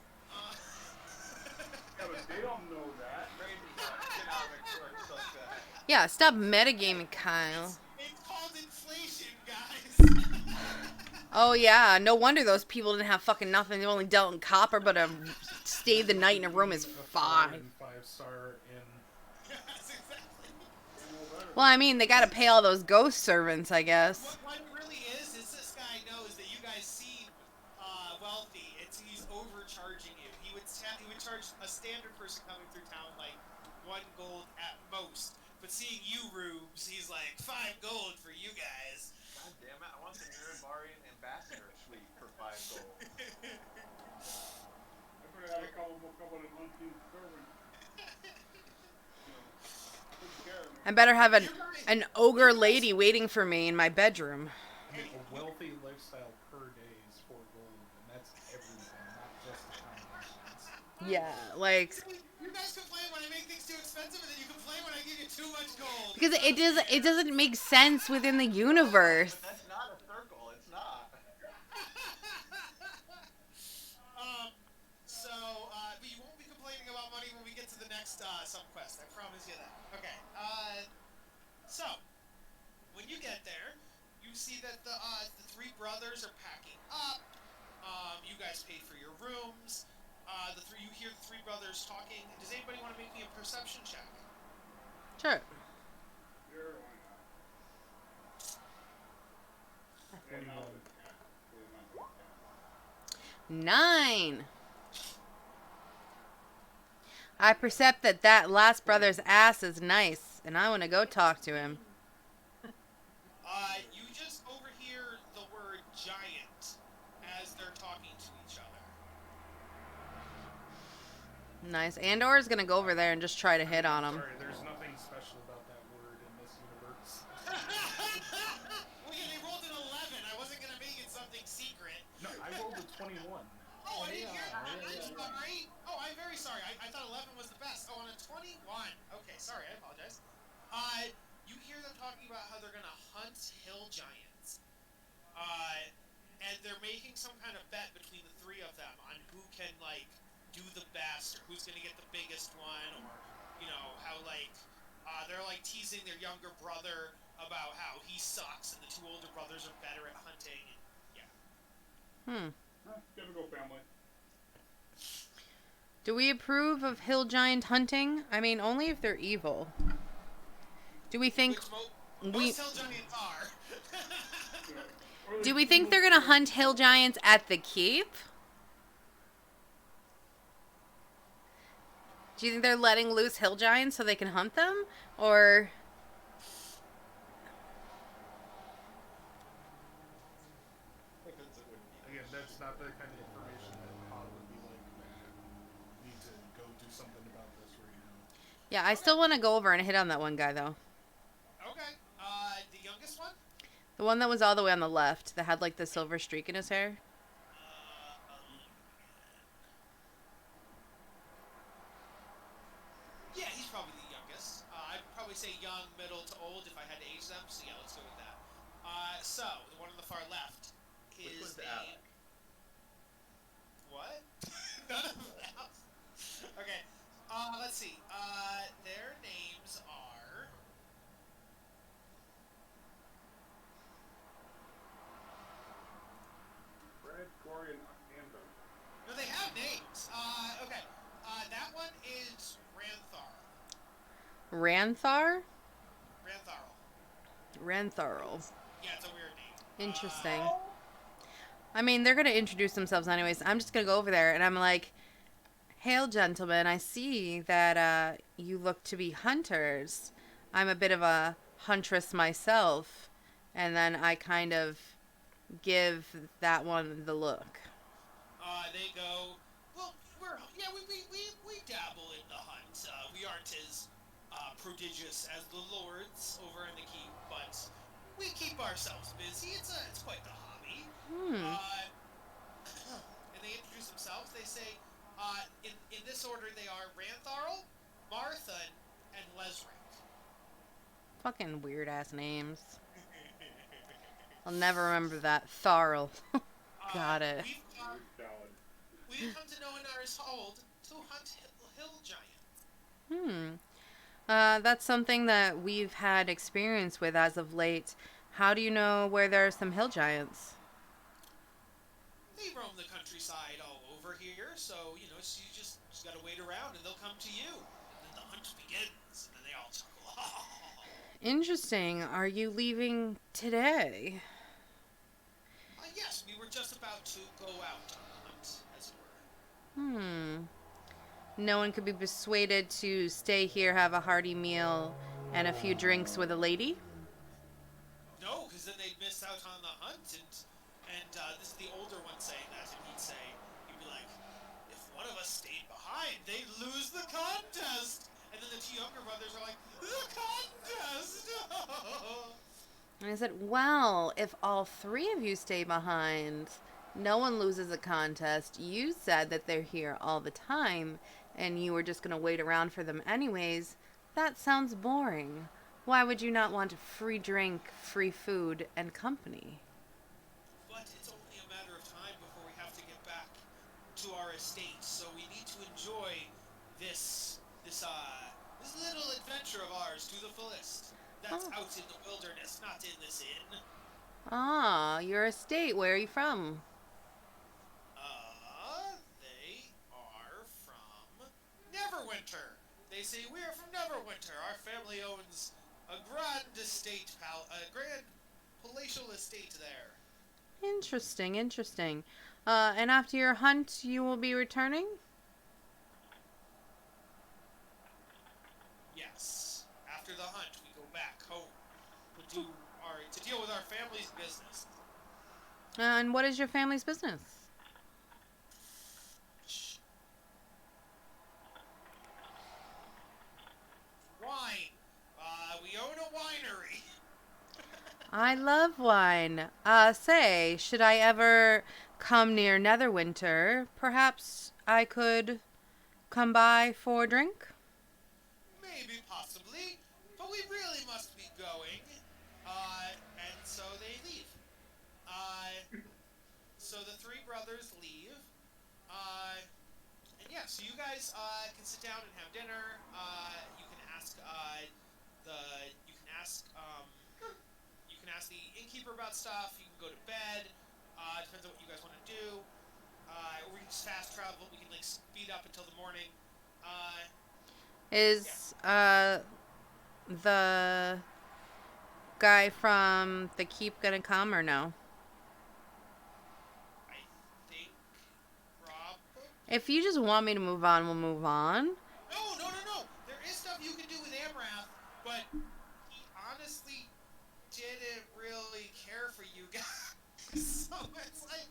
Yeah, but they don't know that. Crazy how economics works like that. Yeah, stop metagaming, Kyle. it's called inflation, guys. Oh yeah, no wonder those people didn't have fucking nothing. They only dealt in copper, but stayed the night in a room is A 5. 5-star inn. Yes, exactly. Well, I mean, they gotta pay all those ghost servants, I guess. What it really is this guy knows that you guys seem wealthy. He's overcharging you. He would charge a standard person coming through town like 1 gold at most. But seeing you rubes, he's like 5 gold for you guys. God damn it! I want the Nurembarian ambassador suite for 5 gold. I figured I'd call him an unseen servant. You know, take care of me. I better have an ogre lady waiting for me in my bedroom. I mean, a wealthy lifestyle per day is 4 gold, and that's everything, not just the combinations. Yeah, like, You guys complain when I make things too expensive, and then you complain when I give you too much gold. because it doesn't make sense within the universe. But that's not a circle. It's not. But you won't be complaining about money when we get to the next sub-quest. I promise you that. Okay. So, when you get there, you see that the 3 brothers are packing up. You guys paid for your rooms. You hear the 3 brothers talking. Does anybody want to make me a perception check? Sure. Sure, why not? And now the cat. Really not the cat. 9. I percept that last brother's ass is nice, and I want to go talk to him. You just overhear the word giant as they're talking to each other. Nice. Andor's gonna go over there and just try to hit on him. Sorry, there's nothing special about that word in this universe. Well, yeah, they rolled an 11. I wasn't gonna make it something secret. No, I rolled a 21. Oh, I didn't hear that. I'm sorry. Oh, I'm very sorry. I thought 11 was the best. Oh, on a 21. Okay, sorry. I apologize. You hear them talking about how they're gonna hunt hill giants. And they're making some kind of bet between the 3 of them on who can, like, do the best, or who's gonna get the biggest one, or, you know, how, like, they're, like, teasing their younger brother about how he sucks and the 2 older brothers are better at hunting. And, yeah. Typical family. Do we approve of hill giant hunting? I mean, only if they're evil. Do we think Which we... most hill giants are. Or Do they we keep think they're them- gonna hunt hill giants at the keep? Do you think they're letting loose hill giants so they can hunt them? Or Vincent wouldn't be Again, that's not the kind of information that Pod would be like, man, need to go do something about this right now. yeah, I still want to go over and hit on that one guy though. Okay. The youngest one? The one that was all the way on the left that had like the silver streak in his hair. Yeah, he's probably the youngest. I'd probably say young, middle to old if I had to age them. So yeah, let's go with that. So the one on the far left, Which his one's name. Alec? What? None of them. Okay. Let's see. Their names are. Brad, Corey, and Anthem. No, they have names. Okay. That one is Ranthar. Ranthar? Rantharl. Rantharl. Yeah, it's a weird name. Interesting. I mean, they're gonna introduce themselves anyways. I'm just gonna go over there and I'm like, "Hail, gentlemen! I see that you look to be hunters. I'm a bit of a huntress myself." And then I kind of give that one the look. They go. Well, we dabble in the hunt. We aren't as prodigious as the lords over in the keep, but we keep ourselves busy. It's quite the hobby. And they introduce themselves. They say, in this order, they are Rantharl, Martha, and Lesric. Fucking weird ass names. I'll never remember that. Tharl. Got it. Good salad. We've come to know in our hold to hunt hill giants. That's something that we've had experience with as of late. How do you know where there are some hill giants? They roam the countryside all over here, so you just gotta wait around and they'll come to you. And then the hunt begins, and then they all chuckle. Interesting. Are you leaving today? Yes, we were just about to go out on the hunt, as it were. No one could be persuaded to stay here, have a hearty meal, and a few drinks with a lady? No, because then they'd miss out on the hunt, and this is the older one saying that, and he'd be like, if one of us stayed behind, they'd lose the contest. And then the two younger brothers are like, the contest. And I said, well, if all three of you stay behind, no one loses a contest. You said that they're here all the time, and you were just going to wait around for them anyways. That sounds boring. Why would you not want free drink, free food, and company? But it's only a matter of time before we have to get back to our estate, so we need to enjoy this little adventure of ours to the fullest. That's out in the wilderness, not in this inn. Ah, your estate. Where are you from? They are from Neverwinter. They say we are from Neverwinter. Our family owns a grand estate, a grand palatial estate there. Interesting, interesting. And after your hunt, you will be returning? Yes. After the hunt, we go back home to deal with our family's business. And what is your family's business? Wine. We own a winery. I love wine. Say, should I ever come near Netherwinter, perhaps I could come by for a drink? Maybe, possibly, but we really must be going. And so they leave. So the three brothers leave. And yeah, so you guys can sit down and have dinner. You can ask you can ask the innkeeper about stuff. You can go to bed. Depends on what you guys want to do. Or we can just fast travel. We can speed up until the morning. Is the guy from the keep gonna come or no? If you just want me to move on, we'll move on. No. There is stuff you can do with Amrath, but he honestly didn't really care for you guys. So it's like,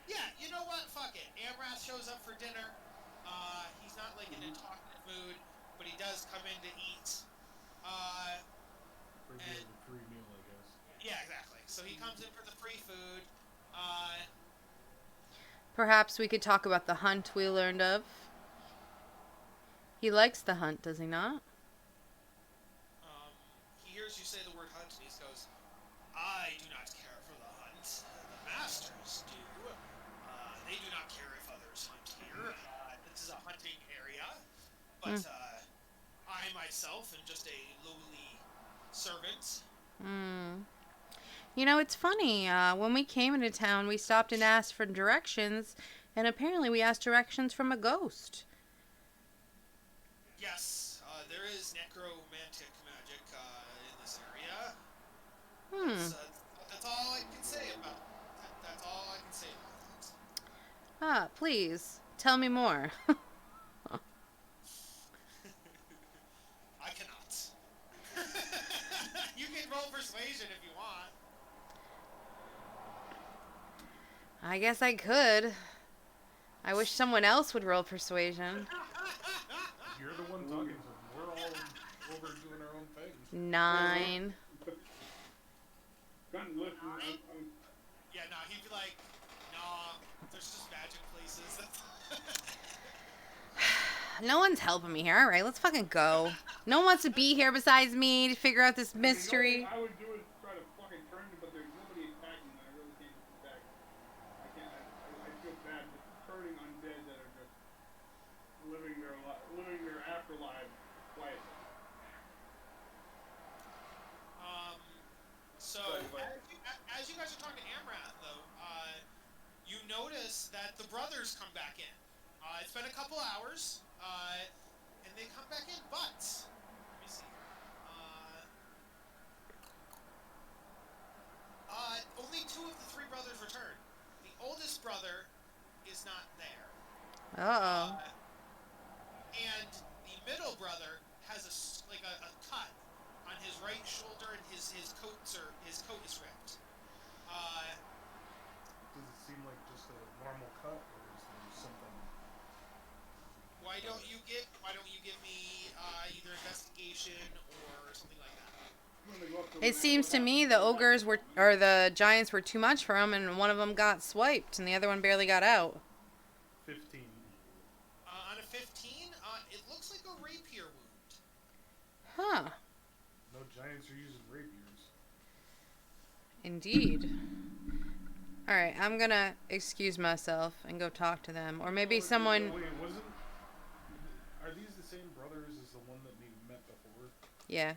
yeah, you know what? Fuck it. Amrath shows up for dinner. He's not like in a talkative mood, but he does come in to eat. For And the free meal, I guess. yeah, exactly. So he comes in for the free food. Perhaps we could talk about the hunt we learned of. He likes the hunt, does he not? He hears you say the word hunt, and he goes, I do not care for the hunt. The masters do. They do not care if others hunt here. This is a hunting area. But I myself am just a lowly servant. You know, it's funny. When we came into town, we stopped and asked for directions, and apparently we asked directions from a ghost. Yes, there is necromantic magic in this area. That's all I can say about it. That's all I can say about it. Please, tell me more. I cannot. You can roll persuasion if you want. I guess I could. I wish someone else would roll persuasion. You're the one talking to him. We're all over doing our own things. 9. Right? Yeah, no, he'd be like, nah, there's just magic places. No one's helping me here. All right, let's fucking go. No one wants to be here besides me to figure out this mystery. I would do is try to fucking turn it, but there's nobody attacking, and I really can't attack. I feel bad just turning undead that are just living their afterlife quietly. So, as you guys are talking to Amrath, though, you notice that the brothers come back in. It's been a couple hours, and they come back in, but let me see. Only 2 of the 3 brothers return. The oldest brother is not there. Uh-oh. And the middle brother has a cut on his right shoulder, and his coat is ripped. Does it seem like just a normal cut, or is there something? Why don't you give me either investigation or something like that? It seems to me the giants were too much for him, and one of them got swiped, and the other one barely got out. 15. On a 15, it looks like a rapier wound. Huh. No giants are using rapiers. Indeed. Alright, I'm gonna excuse myself and go talk to them. Or maybe someone... Wait, are these the same brothers as the one that we met before? Yeah.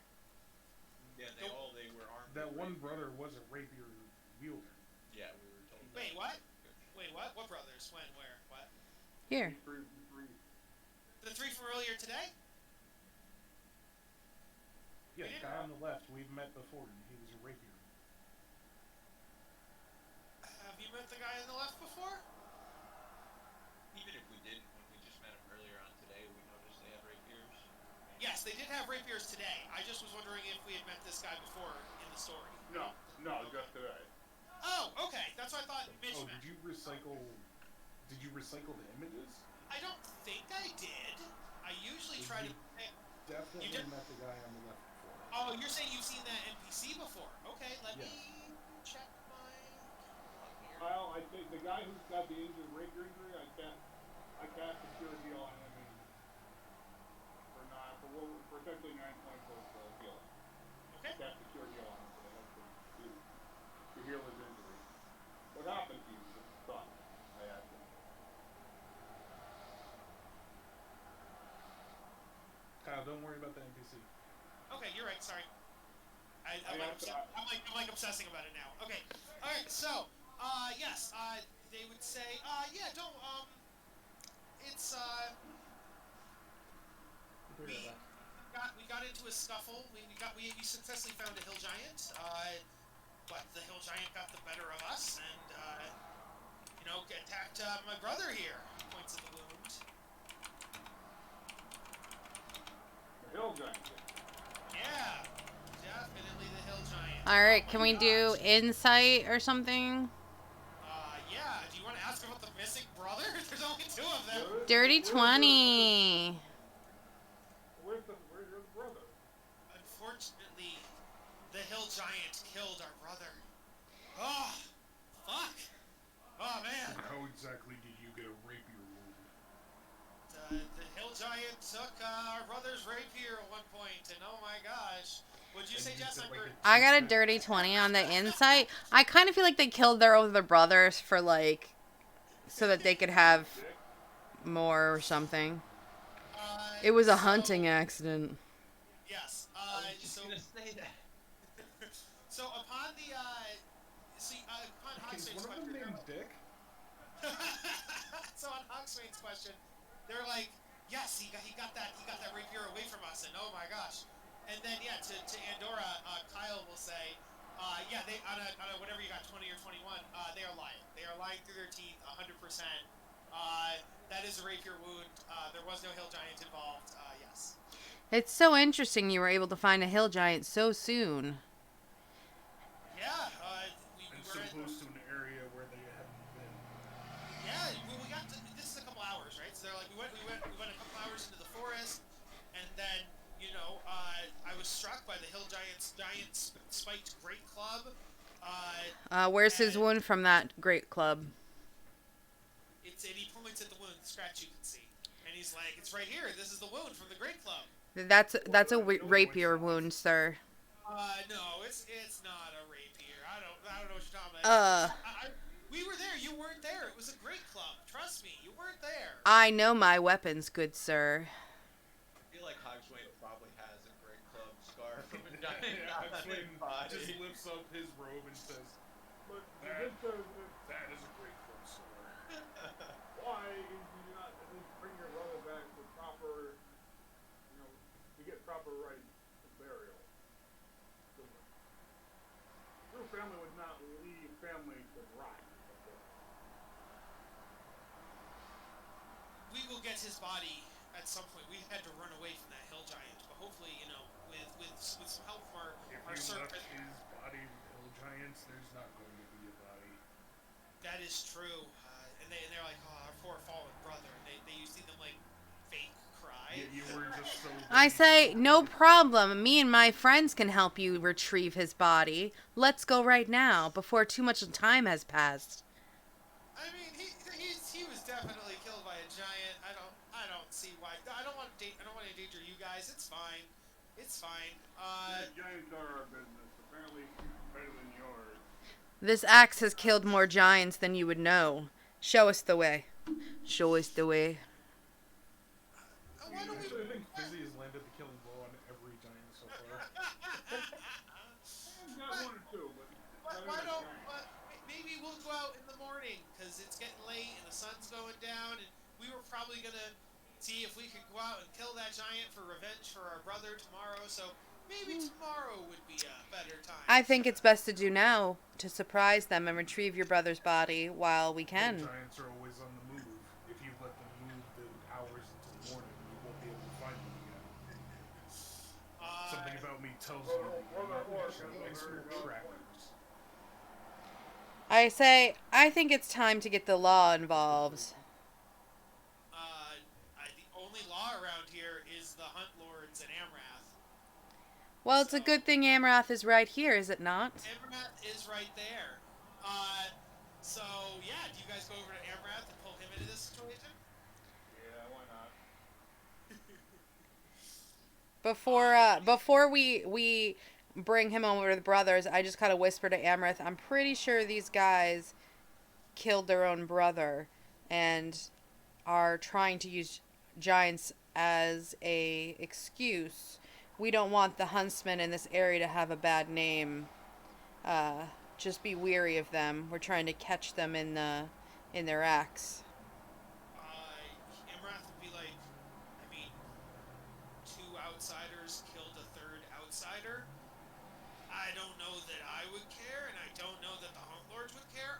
Yeah, they were armed. That one brother was a rapier wielder. Yeah, we were told. Wait, what? What brothers? When? Where? What? Here. The 3 from earlier today? Yeah, the guy on the left we've met before, and he was a rapier. Have you met the guy on the left before? Even if we didn't, when we just met him earlier on today, we noticed they had rapiers. Yes, they did have rapiers today. I just was wondering if we had met this guy before in the story. No, just today. Oh, okay. That's what I thought Mitch Oh, meant. did you recycle the images? I don't think I did. I usually try to... Definitely did? met the guy on the left before. Oh, you're saying you've seen that NPC before. Okay, let Yes. me check my... Kyle, I think the guy who's got the rapier injury, I cast a cure heal on him for essentially 9 points of healing. Okay. Cast a cure heal on him for the help to heal his injury. What happened to you? Son? I asked him. Kyle, don't worry about the NPC. Okay, you're right. Sorry. I'm like obsessing about it now. Okay. All right. So, yes. They would say, yeah. Don't. It's we got into a scuffle. We successfully found a hill giant. But the hill giant got the better of us, and attacked my brother here. He points at the wound. The hill giant. Yeah, definitely the hill giant. All right, Oh can my we do gosh. insight or something? Yeah. Do you want to ask about the missing brother? There's only two of them. Dirty 20. Where's your brother? Unfortunately, the hill giant killed our brother. Oh, fuck. Oh man. And how exactly did you get a rapier wound? The hill giant took our brother's rapier at one point, and oh my gosh. What'd you say, Jess? I got a dirty 20 on the insight. I kind of feel like they killed their other brothers for, like, so that they could have more or something. It was a hunting accident. Yes. So Gonna say that. so upon the upon Is Hogswain's one of them question, named Dick? so on Hogswain's question, they're like, yes, he got that rapier away from us, and oh my gosh. And then to Andorra, Kyle will say, yeah, they on a whatever you got, 20 or 21, they are lying. They are lying through their teeth, 100%. That is a rapier wound. There was no hill giant involved. Yes. It's so interesting you were able to find a hill giant so soon. Yeah. We And were so close to an area where they hadn't been. Yeah, we got to, this is a couple hours, right? So they're like, we went a couple hours into the forest, and then I was struck by the hill giant's giant spiked great club. Where's his wound from that great club? And he points at the wound, the scratch you can see, and he's like, it's right here. This is the wound from the great club. That's a rapier wound, sir. No, it's not a rapier. I don't know what you're talking about. We were there. You weren't there. It was a great club. Trust me, you weren't there. I know my weapons, good sir. I feel like Hogswain probably has a great club scar from a giant Hogswain body. just lifts up his robe and says, But that is a great club scar. why did you not at least bring your brother back for proper, to get proper rites of burial? Your family would not leave family to rot. We will get his body at some point. We had to run away from that hill giant, but hopefully, with some help from our If you servant. left his body with hill giants, there's not going to be a body. That is true. And they're like, oh, our poor fallen brother. And you see them like fake cry. You were just so. I say, no problem. Me and my friends can help you retrieve his body. Let's go right now, before too much time has passed. I mean, he was definitely killed by a giant. I don't see why. I don't want to endanger you guys. It's fine. It's fine. Giants are our business. Apparently, better than yours. This axe has killed more giants than you would know. Show us the way. Show us the way. Why don't we? I think Fizzy has landed the killing blow on every giant so far. Not one or two, but Why don't? Maybe we'll go out in the morning because it's getting late and the sun's going down, and we were probably gonna see if we could go out and kill that giant for revenge for our brother tomorrow. So maybe tomorrow would be a better time. I think it's best to do now, to surprise them and retrieve your brother's body while we can. Giants are always on the move. If you let them move the hours into the morning, you won't be able to find them again. Something about me tells you that you're not actually expert trackers. I think it's time to get the law involved. The only law around here is the Hunt Lords and Amrath. Well, it's a good thing Amrath is right here, is it not? Amrath is right there. So yeah, do you guys go over to Amrath and pull him into this situation? yeah, why not? Before we bring him over to the brothers, I just kind of whisper to Amrath, I'm pretty sure these guys killed their own brother and are trying to use giants as a excuse. We don't want the huntsmen in this area to have a bad name. Just be weary of them. We're trying to catch them in their acts. Amrath would be like, I mean, two outsiders killed a third outsider. I don't know that I would care, and I don't know that the Hunt Lords would care.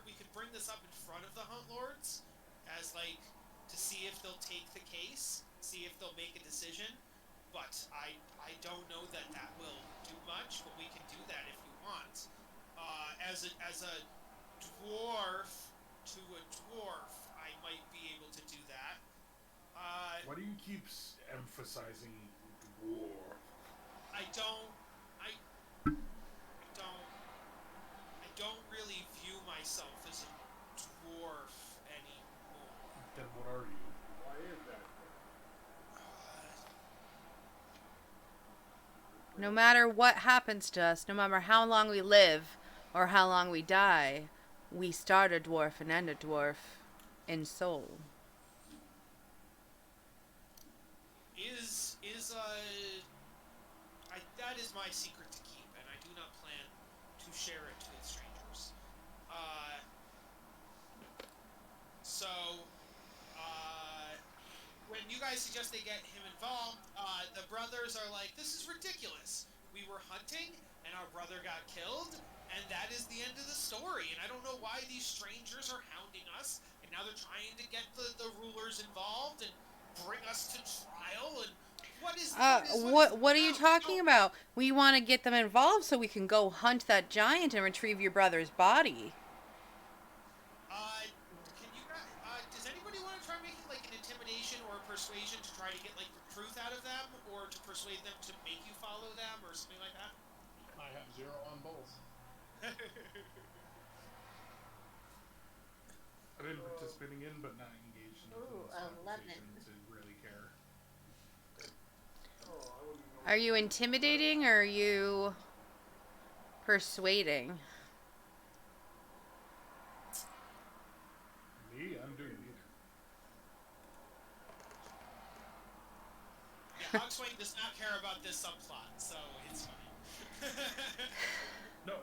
We could bring this up in front of the Hunt Lords, as like to see if they'll take the case, see if they'll make a decision. But I don't know that that will do much. But we can do that if you want. As a dwarf to a dwarf, I might be able to do that. Why do you keep emphasizing dwarf? I don't. I don't. I don't really view myself as a dwarf anymore. Then what are you? Why is that? No matter what happens to us, no matter how long we live or how long we die, we start a dwarf and end a dwarf in soul. That is my secret to keep, and I do not plan to share it with strangers. So, when you guys suggest they get him involved, the brothers are like, "This is ridiculous. We were hunting, and our brother got killed, and that is the end of the story. And I don't know why these strangers are hounding us, and now they're trying to get the rulers involved and bring us to trial. And what what are you talking about? We want to get them involved so we can go hunt that giant and retrieve your brother's body. Does anybody want to try making like an intimidation or a persuasion to try to get like the truth out of them, or to persuade them to make you follow them, or something like that? I have 0 on both. I've been participating in, but not engaged in this conversation to really care. Are you intimidating or are you persuading? Me? I'm doing neither. Yeah, Hogswain does not care about this subplot, so it's fine. No,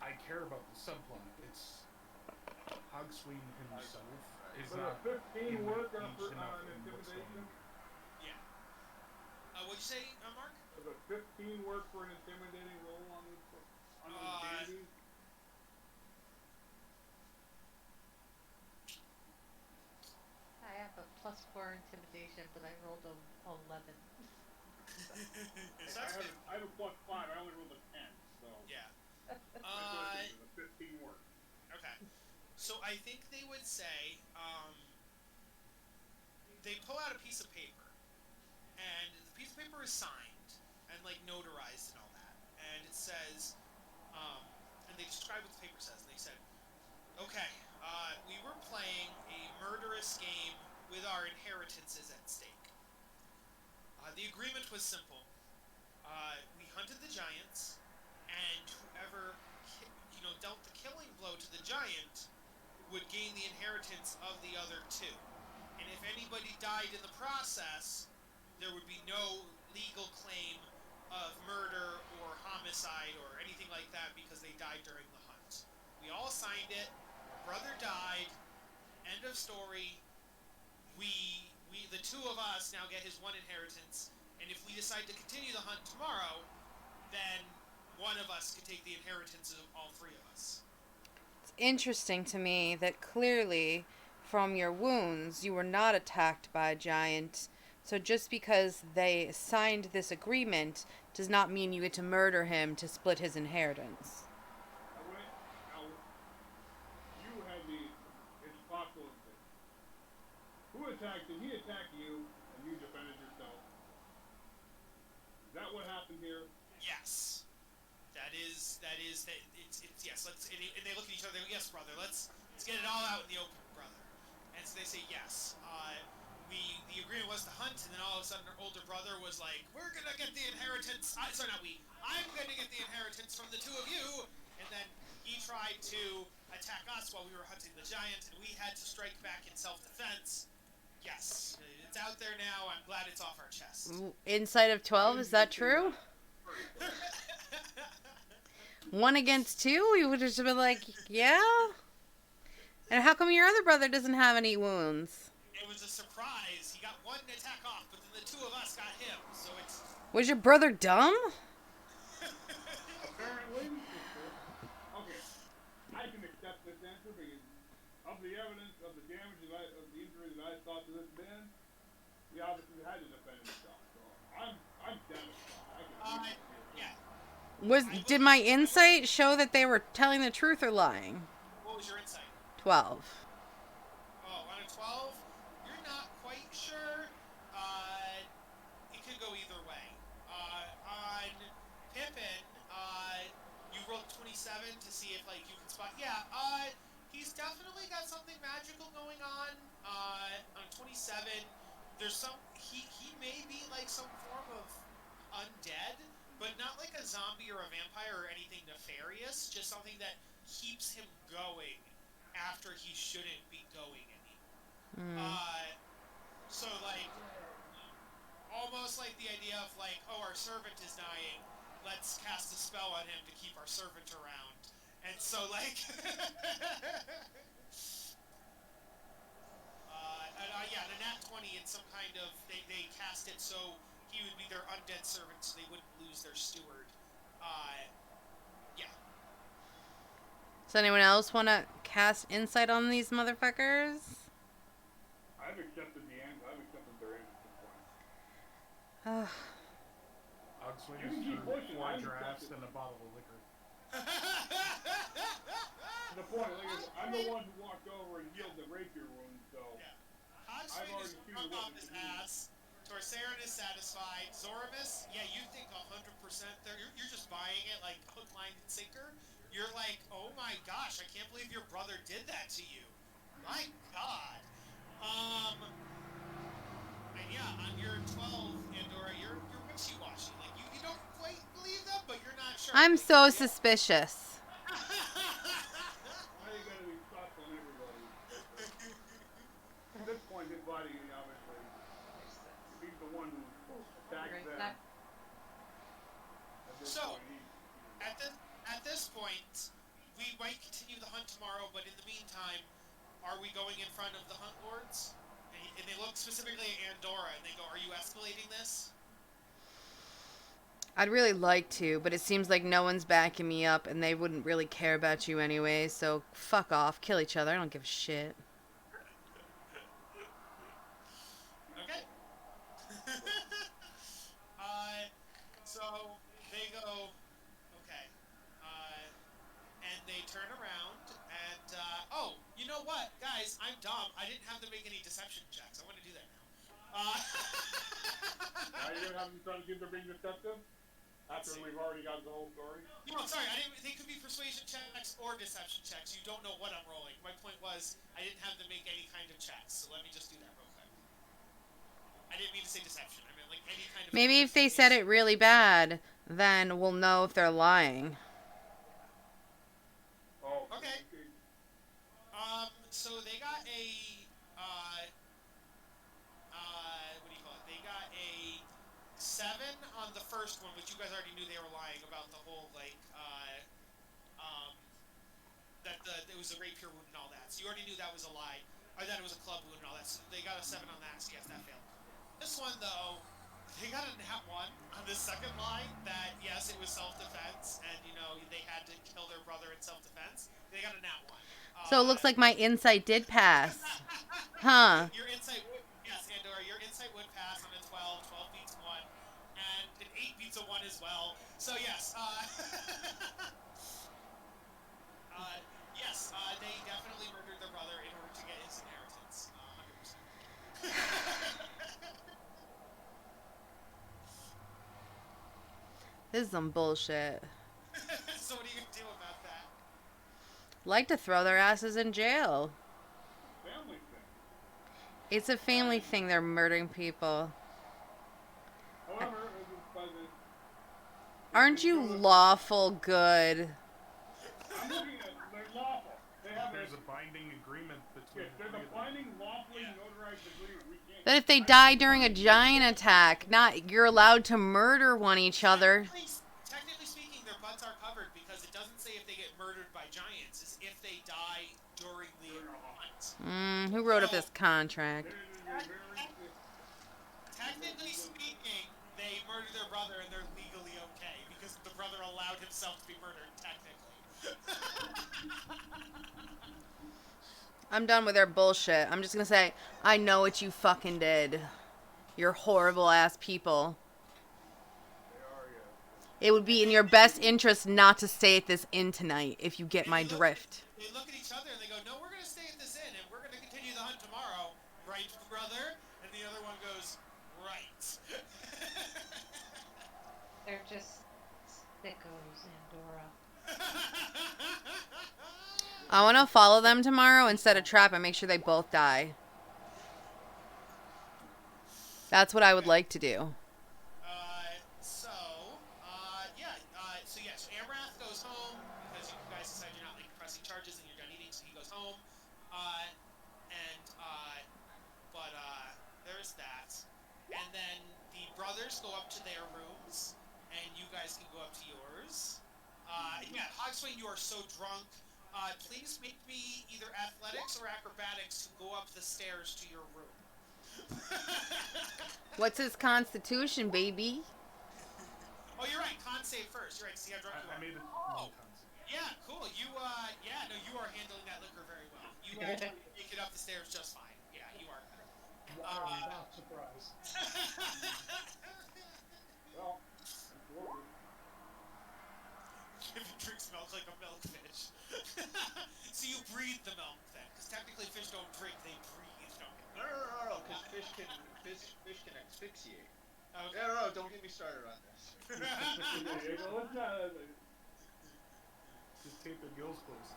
I care about the subplot. It's Hogswain himself is But not a 15 work on engaged enough in what's intimidation? going on. Yeah. What'd you say, Mark? Does a 15 work for an intimidating roll on these candies? I have a +4 intimidation, but I rolled a 11. So that's good. I have a +5. I only rolled a 10, so. Yeah. A 15 work. Okay. So I think they would say, they pull out a piece of paper, and the piece of paper is signed and like notarized and all that, and it says, and they describe what the paper says. And they said, "Okay, we were playing a murderous game with our inheritances at stake. The agreement was simple. We hunted the giants, and whoever dealt the killing blow to the giant would gain the inheritance of the other two. And if anybody died in the process, there would be no legal claim of murder or homicide or anything like that because they died during the hunt. We all signed it. Brother died. End of story. The two of us now get his one inheritance, and if we decide to continue the hunt tomorrow, then one of us could take the inheritance of all 3 of us." It's interesting to me that clearly from your wounds you were not attacked by a giant. So just because they signed this agreement does not mean you get to murder him to split his inheritance. Now, you had it's possible that who attacked him? He attacked you, and you defended yourself. Is that what happened here? Yes. Yes. And they look at each other. Yes, brother. Let's get it all out in the open, brother. And so they say yes. The agreement was to hunt, and then all of a sudden our older brother was like, "We're gonna get the inheritance." I'm gonna get the inheritance from the 2 of you. And then he tried to attack us while we were hunting the giant, and we had to strike back in self-defense. Yes, it's out there now. I'm glad it's off our chest. Inside of 12, is that true? 1 against 2? We would have just been like, yeah? And how come your other brother doesn't have any wounds? It was a surprise. He got 1 attack off, but then the 2 of us got him. So it's... Was your brother dumb? Did my insight show that they were telling the truth or lying? What was your insight? 12. Oh, on a 12, you're not quite sure. It could go either way. On Pippin, you rolled 27 to see if like you can spot. Yeah, he's definitely got something magical going on. On 27, there's some. He may be like some form of undead, but not like a zombie or a vampire or anything nefarious. Just something that keeps him going after he shouldn't be going anymore. So like, almost like the idea of like, oh, our servant is dying, let's cast a spell on him to keep our servant around. And so like, yeah, the nat 20, it's some kind of, they cast it so he would be their undead servant so they wouldn't lose their steward. Yeah. Does anyone else want to cast insight on these motherfuckers? I've accepted the end. I've accepted their end at this point. I'd swing You can keep for pushing, 4 I'm drafts accepted. and a bottle of liquor. To the point, like, I'm the one who walked over and healed the rapier wound, so... Yeah. Hogswing I've is already seen rung the off weapons his to use. ass. Torsarin is satisfied. Zoramus, yeah, you think 100% there. You're just buying it like hook, line, and sinker. You're like, oh my gosh, I can't believe your brother did that to you. My God. And yeah, on your 12, Andorra, you're wishy-washy. Like, you don't quite believe them, but you're not sure. I'm so Yeah. suspicious. Now you gotta be thoughtful on everybody. At this point, his body, obviously, if he's the one who attacks them, That- at this So, point, at this point, we might continue the hunt tomorrow, but in the meantime, are we going in front of the hunt lords? And they look specifically at Andorra, and they go, are you escalating this? I'd really like to, but it seems like no one's backing me up, and they wouldn't really care about you anyway, so fuck off. Kill each other. I don't give a shit. Okay. So they go, okay. And they turn around, and, oh, you know what? Guys, I'm dumb. I didn't have to make any deception checks. I want to do that now. now you're gonna have them trying to see if they're being deceptive? After we've already got the whole story? No, I'm sorry. They could be persuasion checks or deception checks. You don't know what I'm rolling. My point was, I didn't have to make any kind of checks, so let me just do that real quick. I didn't mean to say deception. I meant like any kind of... Maybe if they said it really bad, then we'll know if they're lying. Oh, Okay. So they got a, what do you call it? They got a 7 on the first one, which you guys already knew they were lying about the whole, like, that it was a rapier wound and all that. So you already knew that was a lie, or that it was a club wound and all that. So they got a 7 on that, so yes, that failed. This one, though, they got a nat 1 on the second lie that, yes, it was self-defense, and, you know, they had to kill their brother in self-defense. They got a nat 1. So it looks like my insight did pass. Huh. Your insight would, yes, Andorra, your insight would pass on a 12. 12 beats 1, and an 8 beats a 1 as well. So yes, yes, they definitely murdered their brother in order to get his inheritance. 100%. This is some bullshit. So what are you gonna do about that? Like to throw their asses in jail. family thing. It's a family thing. They're murdering people. However, it was pleasant. Aren't you lawful good? I'm looking at they're lawful. They have There's a binding agreement between yes, there's the a three of them. binding, lawfully notarized agreement. We can't. That if they die during a giant attack, not you're allowed to murder one each other. Technically speaking, their butts are covered because it doesn't say if they get murdered by giants. It's if they die during the hunt. Who wrote up this contract? Technically speaking, they murdered their brother and they're legally okay because the brother allowed himself to be murdered, technically. I'm done with their bullshit. I'm just gonna say, I know what you fucking did. You're horrible ass people. They are, yeah. It would be in your best interest not to stay at this inn tonight, if you get And my drift. They look at each other and they go, "No, we're gonna stay at this inn and we're gonna continue the hunt tomorrow, right, brother?" And the other one goes, "Right." They're just sickos, Andorra. I want to follow them tomorrow and set a trap and make sure they both die. That's what I would like to do. So yes, Amrath goes home because you guys decide you're not like pressing charges and you're done eating, so he goes home. Uh, and there's that. And then the brothers go up to their rooms, and you guys can go up to yours. Hogswain, you are so drunk. Please make me either athletics or acrobatics to go up the stairs to your room. What's his constitution, baby? Oh, you're right. Con save first. You're right. See how drunk you are. I made it. Yeah, cool. You are handling that liquor very well. You make it up the stairs just fine. Yeah, you are. Why are we not surprised? Well, it's warm. If it drinks milk like a milkfish. So you breathe the milk then, because technically fish don't drink, they breathe. No, because fish can asphyxiate. Okay. No, don't get me started on this. Yeah, well, let's not. Just tape the gills closed.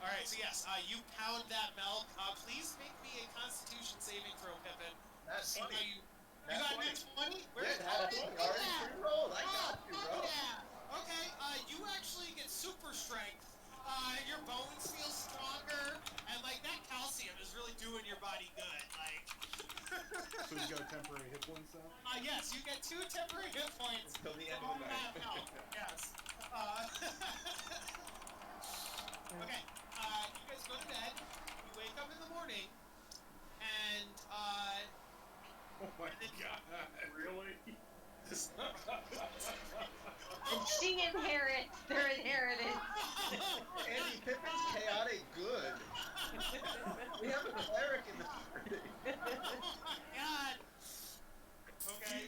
All right, so yes, you pound that milk. Please make me a Constitution saving throw, Pippin. That's See how funny. you got a 20? Where's Yeah, Look at already that. pre-rolled. I got you, bro. Yeah. Okay. You actually get super strength. Your bones feel stronger, and like that calcium is really doing your body good. Like. So he's got temporary hit points now? Yes, you get 2 temporary hit points. Till the end from of the that night. milk. Yes. Okay. You guys go to bed. You wake up in the morning, and Oh my god. Really? And she inherits their inheritance. Andy, Pippin's chaotic good. We have a cleric in the party. oh my god. Okay.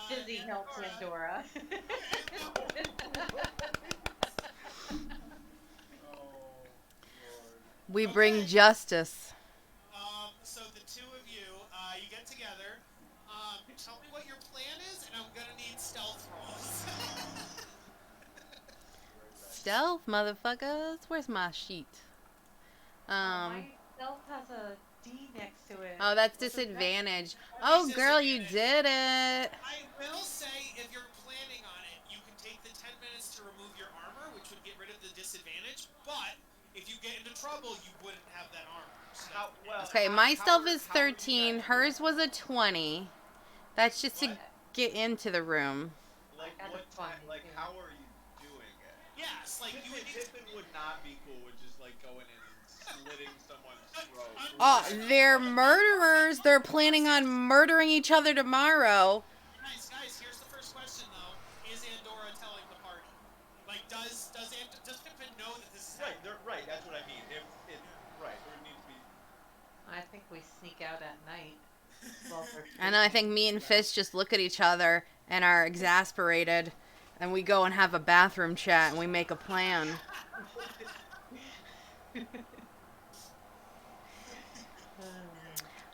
Dizzy helps Andorra. We bring justice. So the two of you, you get together. Tell me what your plan is, and I'm gonna need stealth rolls. Stealth, motherfuckers. Where's my sheet? My stealth has a D next to it. Oh, that's disadvantage. Oh, girl, you did it. I will say, if you're planning on it, you can take the 10 minutes to remove your armor, which would get rid of the disadvantage. But if you get into trouble, you wouldn't have that armor. So. Okay, my stealth is 13. Hers was a 20. That's just to get into the room. Like, how are you doing it? Yes, like you would. Pippin would not be cool with just like going in and slitting someone's throat. Oh, they're murderers. They're planning on murdering each other tomorrow. Guys, here's the first question though: is Andorra telling the party? Like, does Pippin know that this is happening? Right. That's what I mean. There would need to be. I think we sneak out at night. And I think me and Fist just look at each other and are exasperated. And we go and have a bathroom chat and we make a plan.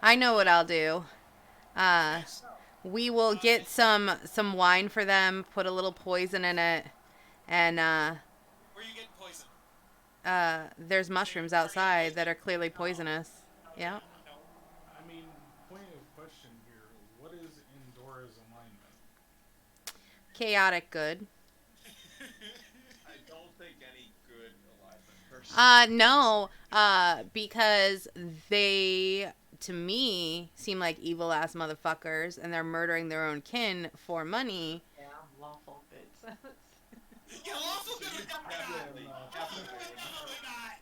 I know what I'll do. We will get some wine for them, put a little poison in it, and Where are you getting poison? there's mushrooms outside that are clearly poisonous. Yeah. I mean, point of question here. What is Andorra's alignment? Chaotic good. I don't think any good alignment person. No, because they, to me, seem like evil ass motherfuckers, and they're murdering their own kin for money. Yeah, lawful good. Yeah, lawful good would definitely not. Definitely Definitely not.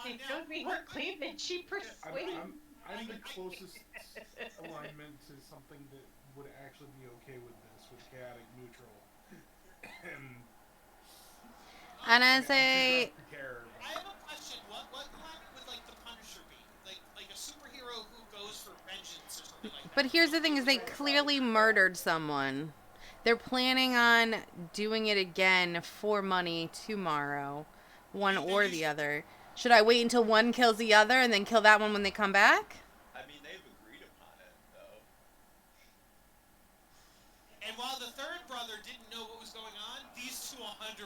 They showed me her cleavage. She persuaded. I'm the closest alignment to something that would actually be okay with this, with chaotic neutral. And I say, I have a question. What alignment would like the Punisher be? Like a superhero who goes for vengeance vengeance or something like that. But here's the thing: is they clearly murdered someone. They're planning on doing it again for money tomorrow, one or the other. Should I wait until one kills the other and then kill that one when they come back? I mean, they've agreed upon it, though. And while the third brother didn't know what was going on, these two 100%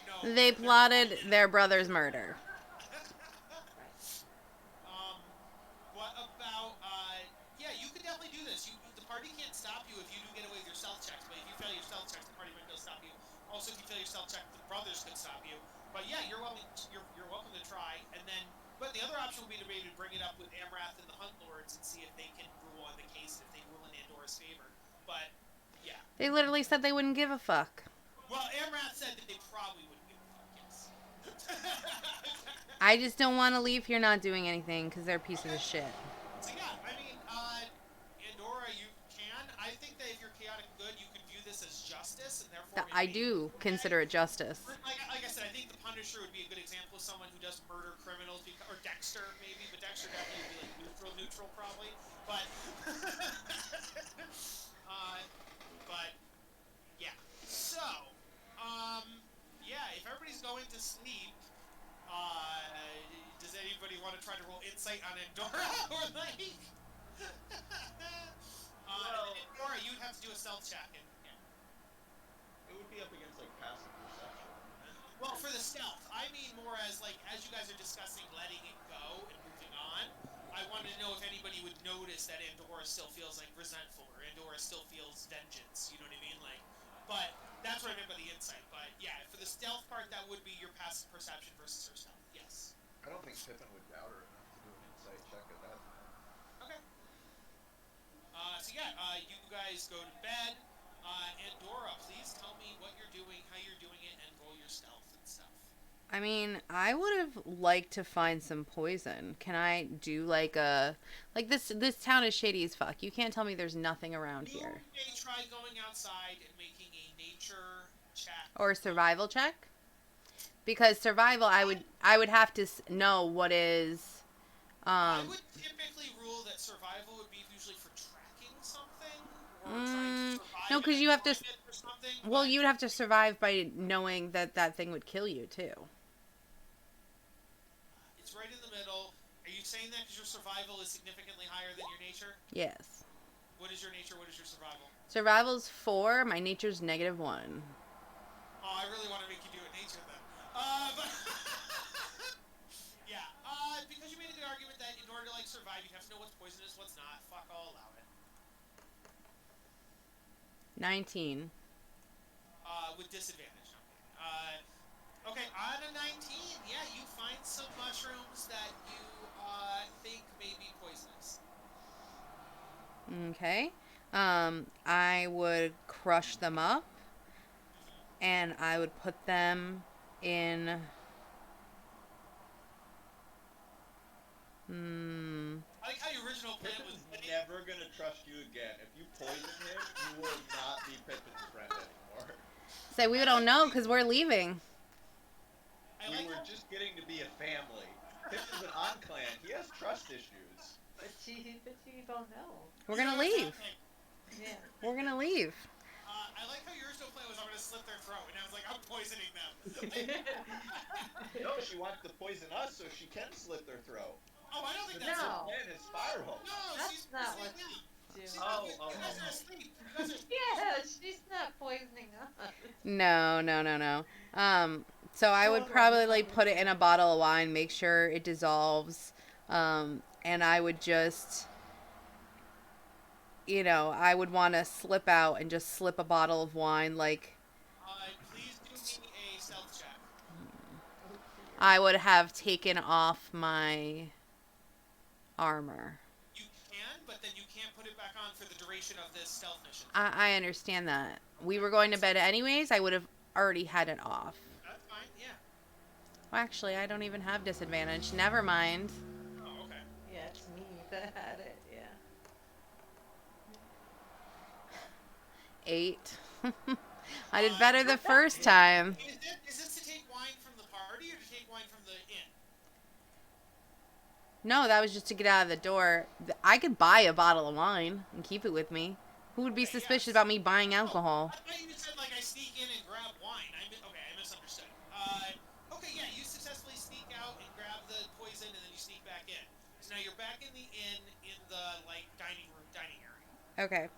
know. They plotted their brother's murder. What about, yeah, you could definitely do this. The party can't stop you if you do get away with your stealth checks, but if you fail your stealth checks, the party might be able to stop you. Also, if you fail your stealth check, the brothers could stop you. But yeah, you're welcome to try. And then, but the other option would be to maybe bring it up with Amrath and the Hunt Lords and see if they can rule on the case, if they rule in Andorra's favor. But, yeah. They literally said they wouldn't give a fuck. Well, Amrath said that they probably wouldn't give a fuck, yes. I just don't want to leave here not doing anything because they're pieces of shit. So yeah, I mean, Andorra, you can. I think that if you're chaotic good, you could view this as justice, and therefore. I do consider it justice. Like I said, I think the Punisher would be a good example of someone who does murder criminals, or Dexter maybe, but Dexter definitely would be like neutral probably. But, but yeah. So, yeah, if everybody's going to sleep. Does anybody want to try to roll insight on Andorra or like? Andorra, you'd have to do a stealth check, and It would be up against, like, passive perception. well, for the stealth, I mean more as like as you guys are discussing letting it go and moving on. I wanted to know if anybody would notice that Andorra still feels like resentful or Andorra still feels vengeance. You know what I mean? Like, but that's what I meant by the insight. But yeah, for the stealth part, that would be your passive perception versus her stealth. Yes. I don't think Pippin would doubt her enough to do an insight check at that point. Okay. So yeah, you guys go to bed. Andorra, please tell me what you're doing, how you're doing it, and roll your stealth and stuff. I mean, I would have liked to find some poison. Can I do like this town is shady as fuck. You can't tell me there's nothing around here. You may try going outside and making a nature check. Or a survival check? Because survival, I would have to know what is. I would typically rule that survival would be usually for tracking something or trying to survive. No, because you have to. or something. Well, you'd have to survive by knowing that that thing would kill you too. It's right in the middle. Are you saying that because your survival is significantly higher than your nature? Yes. What is your nature? What is your survival? Survival's 4. My nature's -1. Oh, I really want to make you do it nature then. But yeah, because you made a good argument that in order to like survive, you have to know what's poisonous, what's not. Fuck, I'll allow it. 19. With disadvantage. Okay, on a 19, yeah, you find some mushrooms that you think may be poisonous. Okay. I would crush them up, and I would put them in. I like how your original plan was. Pippin's never gonna trust you again. If you poison him, you will not be Pippin's friend anymore. So we don't know because we're leaving. We were just getting to be a family. Pippin's an on-clan. He has trust issues. But you don't know. We're gonna leave. Yeah. We're gonna leave. I like how your original plan was I'm gonna slit their throat, and I was like, I'm poisoning them. No, she wants to poison us so she can slit their throat. Oh, I don't think The that's No. plan is Firehole. No, That's she's not poisoning what them. she's She's doing. not, you guys are asleep. You guys are Yeah, she's not poisoning us. No. So I would probably like put it in a bottle of wine, make sure it dissolves, and I would just, I would want to slip out and just slip a bottle of wine. Like please do me a stealth check. I would have taken off my armor. You can, but then you can't put it back on for the duration of this stealth mission. I understand that. We were going to bed anyways. I would have already had it off. That's fine, yeah. Well, actually, I don't even have disadvantage. Never mind. Oh, okay. Yeah, it's me that had it, yeah. 8. I did better the first time. Is this to take wine from the party or to take wine from the inn? No, that was just to get out of the door. I could buy a bottle of wine and keep it with me. Who would be Okay, suspicious yes. about me buying alcohol? I thought you said like I sneak in and grab wine. Okay, I misunderstood. Okay, yeah, you successfully sneak out and grab the poison, and then you sneak back in. So now you're back in the inn in the like dining area. Okay.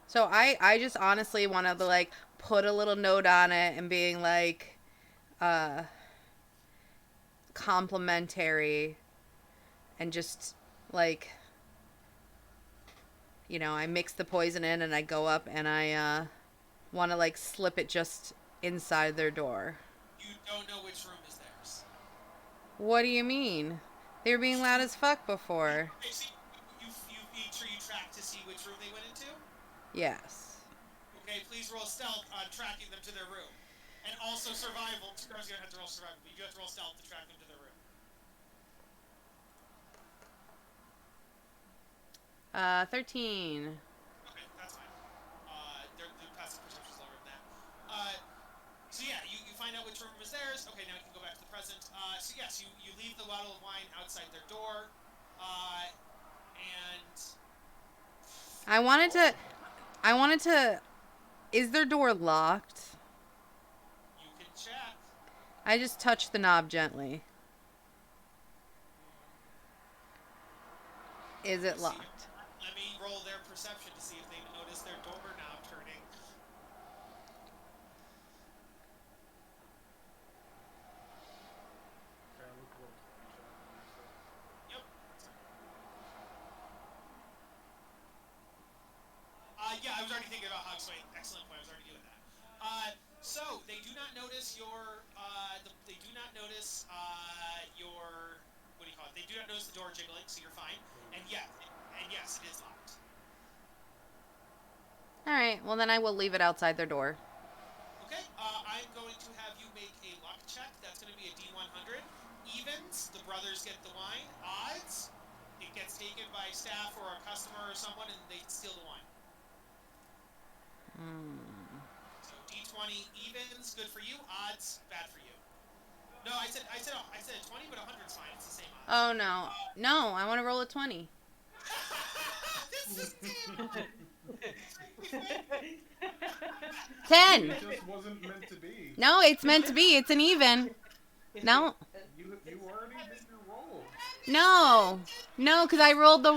So I just honestly want to like put a little note on it and being like complimentary and just like I mix the poison in and I go up and I want to like slip it just inside their door. You don't know which room is theirs. What do you mean? They were being loud as fuck before. Okay, so you made sure you track to see which room they went into. Yes. Okay, please roll stealth on tracking them to their room, and also survival. I was gonna have to roll survival, but you have to roll stealth to track them to their room. 13. Okay, that's fine. Their passive perception is lower than that. So yeah, you find out which room is theirs. Okay, now you can go back to the present. So yes, you leave the bottle of wine outside their door, and I wanted to. Is their door locked? you can check. I just touched the knob gently. Is it locked? Let me roll their perception to see if they notice their doorknob turning. Yep. Yeah, I was already thinking about Hogsway. Excellent point. I was already doing that. So they do not notice your. They do not notice your. What do you call it? They do not notice the door jiggling, so you're fine. And yes, it is locked. All right. Well, then I will leave it outside their door. Okay. I'm going to have you make a luck check. That's going to be a D100. Evens, the brothers get the wine. Odds, it gets taken by staff or a customer or someone, and they steal the wine. So D20 evens, good for you. Odds, bad for you. No, I said 20, but 100's fine. It's the same odds. Oh no, no! I want to roll a 20. This is damn. 10. It just wasn't meant to be. No, it's meant to be. It's an even. No, You already did your roll. no, because I rolled the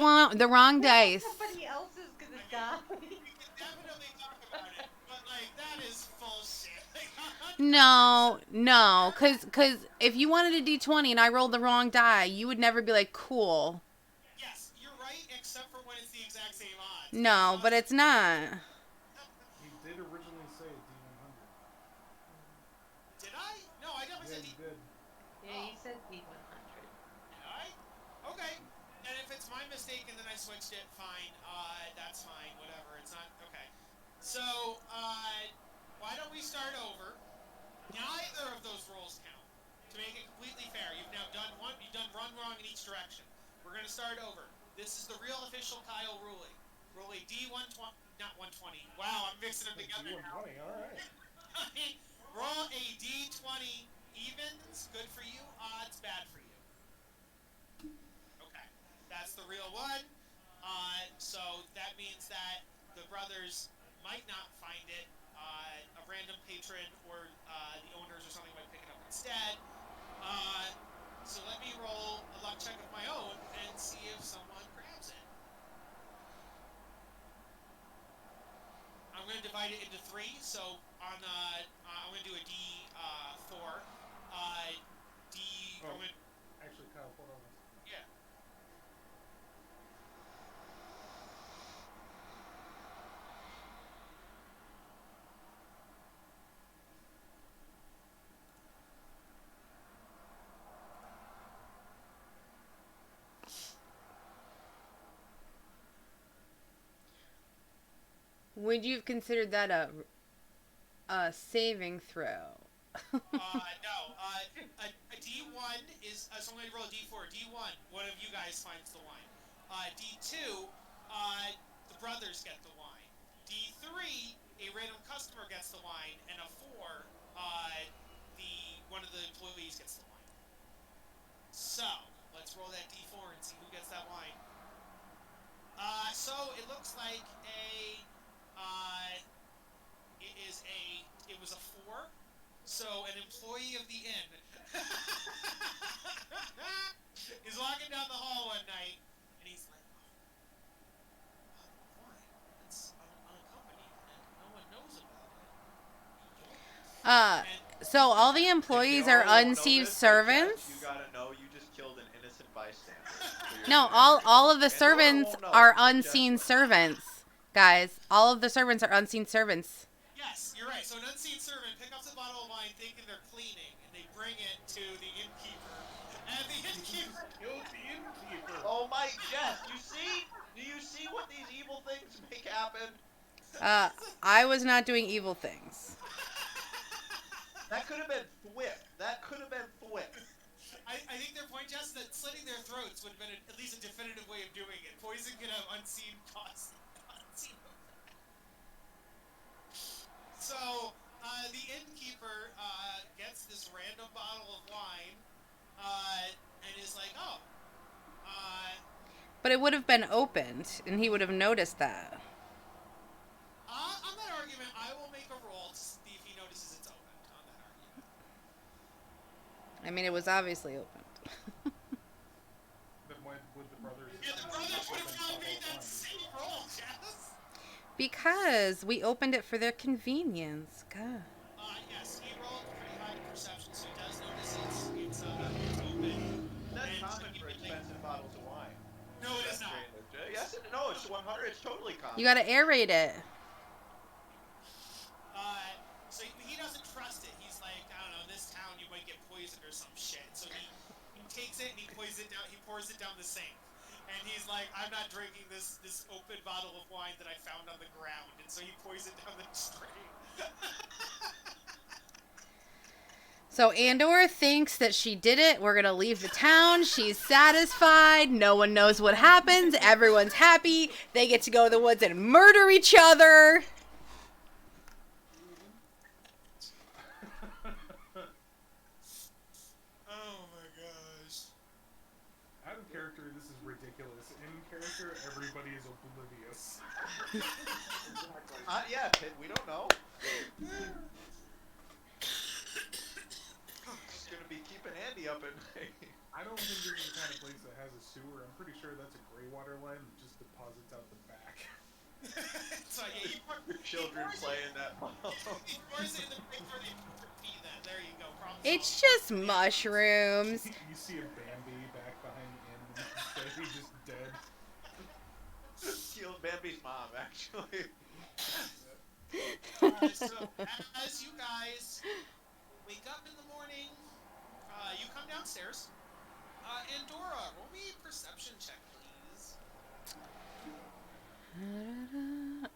wrong dice. Somebody else is gonna die. We can definitely talk about it, but like that is bullshit. No, because if you wanted a D20 and I rolled the wrong die, you would never be like, cool. Yes, you're right, except for when it's the exact same odds. No, but it's not. You did originally say D100. Did I? No, I definitely said Yeah, you did. Yeah, you said D100. Did I? Okay. And if it's my mistake and then I switched it, fine. That's fine. Whatever. It's not okay. So, why don't we start over? Neither of those rolls count. To make it completely fair, you've now done one. You've done one wrong in each direction. We're gonna start over. This is the real official Kyle ruling. Roll a D120, not 120. Wow, I'm mixing them together now. D120, alright. Roll a D20 evens, good for you. Odds, bad for you. Okay, that's the real one. So that means that the brothers might not find it. A random patron or the owners or something might pick it up instead. So let me roll a luck check of my own and see if someone grabs it. I'm going to divide it into 3. So I'm going to do a D4. Actually, Kyle, hold on. Yeah. Would you have considered that a saving throw? No. A D1 is. So I'm going to roll a D4. D1, one of you guys finds the wine. D2, the brothers get the wine. D3, a random customer gets the wine, and a 4, one of the employees gets the wine. So let's roll that D4 and see who that wine. So it looks like it was a 4. So an employee of the inn is walking down the hall one night, and he's like, "Oh, wine. It's unaccompanied, and no one knows about it." And So all the employees are unseen servants. You gotta know you just killed an innocent bystander. No, all of the servants are unseen servants, guys. All of the servants are unseen servants. yes, you're right. So an unseen servant picks up a bottle of wine thinking they're cleaning, and they bring it to the innkeeper. And the innkeeper Killed the innkeeper. Oh my, Jeff, you see? Do you see what these evil things make happen? I was not doing evil things. That could have been thwip. That could have been thwip. I think their point, Jess, that slitting their throats would have been at least a definitive way of doing it. Poison could have unseen costs. So, the innkeeper gets this random bottle of wine and is like, oh. But it would have been opened, and he would have noticed that. On that argument, I will make a roll to see if he notices it's opened on that argument. I mean, it was obviously opened. Then why would the brothers? Yeah, the brothers would have now made that same roll, Jess. Because we opened it for their convenience. God. Yes, he rolled pretty high perception, so he does notice it's open. That's And common so for he- expensive bottles of wine. No, it is not. Yes, no, it's 100. It's totally common. You gotta aerate it. So he doesn't trust it. He's like, I don't know, in this town you might get poisoned or some shit. So he takes it and he pours it down the sink. And he's like, I'm not drinking this open bottle of wine that I found on the ground. And so he pours it down the drain. So Andor thinks that she did it. We're gonna leave the town. She's satisfied. No one knows what happens. Everyone's happy. They get to go to the woods and murder each other. Oh my gosh. Out of character, this is ridiculous. In character, everybody is oblivious. Yeah, we don't know. It's gonna be keeping Andy up at night. I don't think this is the kind of place that has a sewer. I'm pretty sure that's a gray water line that just deposits out the back. So yeah, Children play in that bottle. he pours it in the thing where they pee then. There you go. Problem It's solved. just mushrooms. You see a Bambi back behind the inn, and he's just dead. Killed Bambi's mom, actually. So as you guys wake up in the morning, you come downstairs. Andorra, roll me a perception check, please.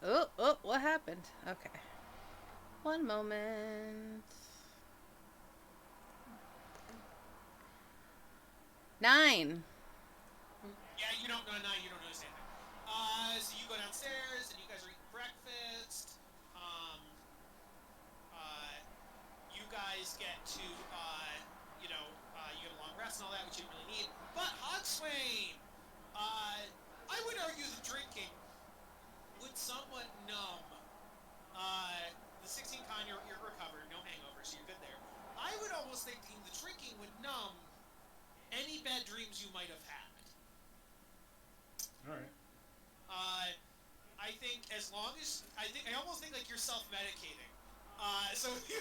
Oh, what happened? Okay. One moment. 9. Yeah, you don't notice anything. So you go downstairs and you guys are eating breakfast. You guys get to, you get a long rest and all that, which you didn't really need. But Hogswain, I would argue the drinking would somewhat numb. The 16 con, you're recovered, no hangover, so you're good there. I would almost think the drinking would numb any bad dreams you might have had. Alright. I think as long as I almost think like you're self-medicating. So you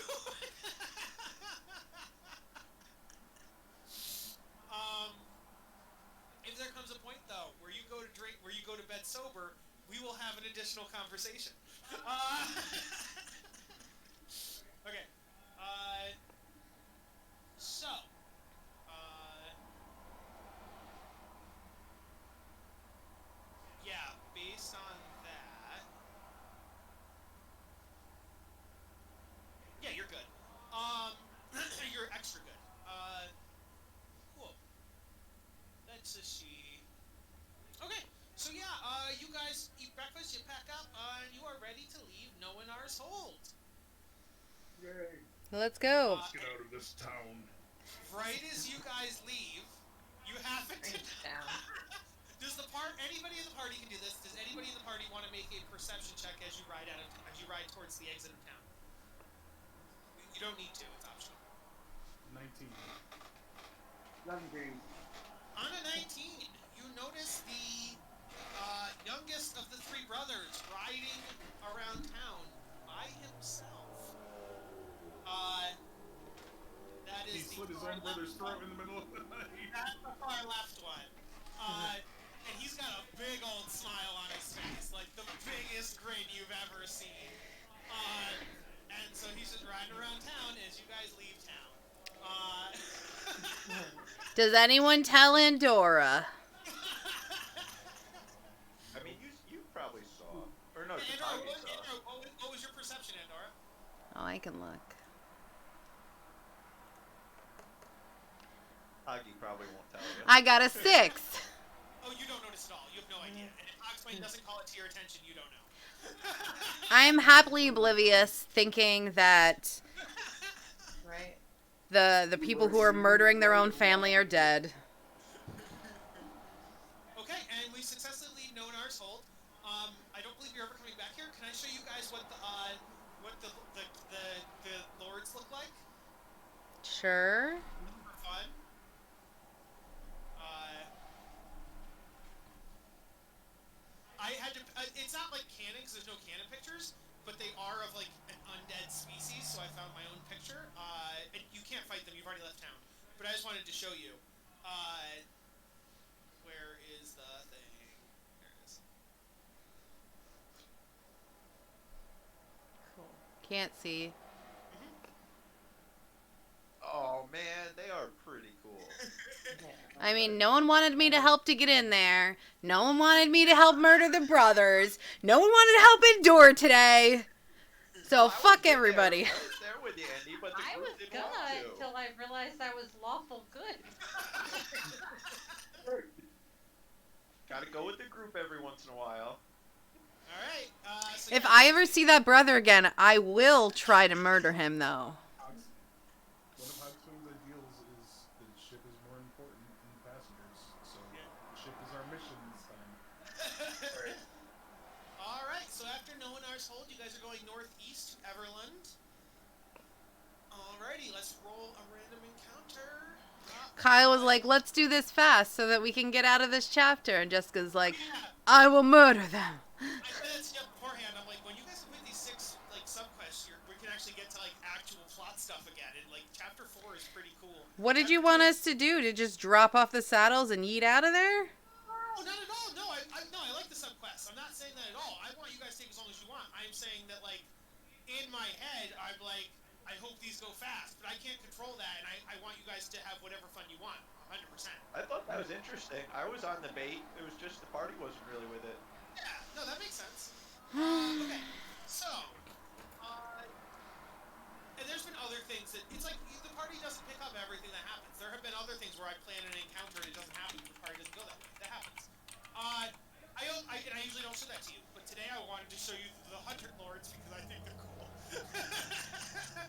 if there comes a point though where you go to bed sober, we will have an additional conversation. Okay. So yeah, based on that. Yeah, you're good. You're extra good. Cool. Let's just see. Okay, so yeah, you guys eat breakfast, you pack up, and you are ready to leave Noanar's hold. Yay. Let's go. Let's get out of this town. Right as you guys leave, you happen to Does anybody in the party can do this? Does anybody in the party want to make a perception check as you ride towards the exit of town? You don't need to. It's optional. 19. 17. On a 19, you notice the youngest of the three brothers riding around town by himself. That He is the slit his far own brother's left throat one. in the middle of the night. That's the far left one. And he's got a big old smile on his face, like the biggest grin you've ever seen. And so he's just riding around town as you guys leave town. Does anyone tell Andorra? I mean, you probably saw, or no, Andorra, Takagi saw. what was your perception, Andorra? Oh, I can look. Takagi probably won't tell you. I got a 6. Oh, you don't notice at all. You have no idea. And if Oxbane doesn't call it to your attention, you don't know. I am happily oblivious, thinking that Right. the people who are murdering their own family are dead. Okay, and we successfully leave Nonar's hold. I don't believe you're ever coming back here. Can I show you guys what the lords look like Sure. for fun? I had to. It's not like canon because there's no canon pictures, but they are of like an undead species. So I found my own picture. And you can't fight them. You've already left town. But I just wanted to show you. Where is the thing? There it is. Cool. Can't see. Oh man, they are pretty cool. I mean, no one wanted me to help to get in there. No one wanted me to help murder the brothers. No one wanted to help endure today. So I was fuck there. everybody. I was there with you, Andy, but the I group was didn't gonna want to. until I realized I was lawful good. Gotta go with the group every once in a while. All right. So If yeah, I ever see that brother again, I will try to murder him, though. One of Hogswing's ideals is the ship is more important than passengers. So ship is our mission this time. All right. So after Nonar's hold, you guys are going northeast to Everland. Alrighty, let's roll a random encounter. Kyle was like, let's do this fast so that we can get out of this chapter. And Jessica's like, Yeah. I will murder them. I said that to you beforehand. I'm like, when you guys complete these 6 like subquests, we can actually get to like actual plot stuff again. And like chapter 4 is pretty cool. What did you want us to do? To just drop off the saddles and yeet out of there? No, not at all. No, I like the subquests. I'm not saying that at all. I want you guys to take as long as you want. I'm saying that like in my head, I'm like, I hope these go fast, but I can't control that, and I want you guys to have whatever fun you want, 100%. I thought that was interesting. I was on the bait. It was just the party wasn't really with it. Yeah, no, that makes sense. Okay, so, and there's been other things that, it's like, the party doesn't pick up everything that happens. There have been other things where I plan an encounter and it doesn't happen, and the party doesn't go that way. That happens. I usually don't show that to you, but today I wanted to show you the 100 Lords because I think they're cool.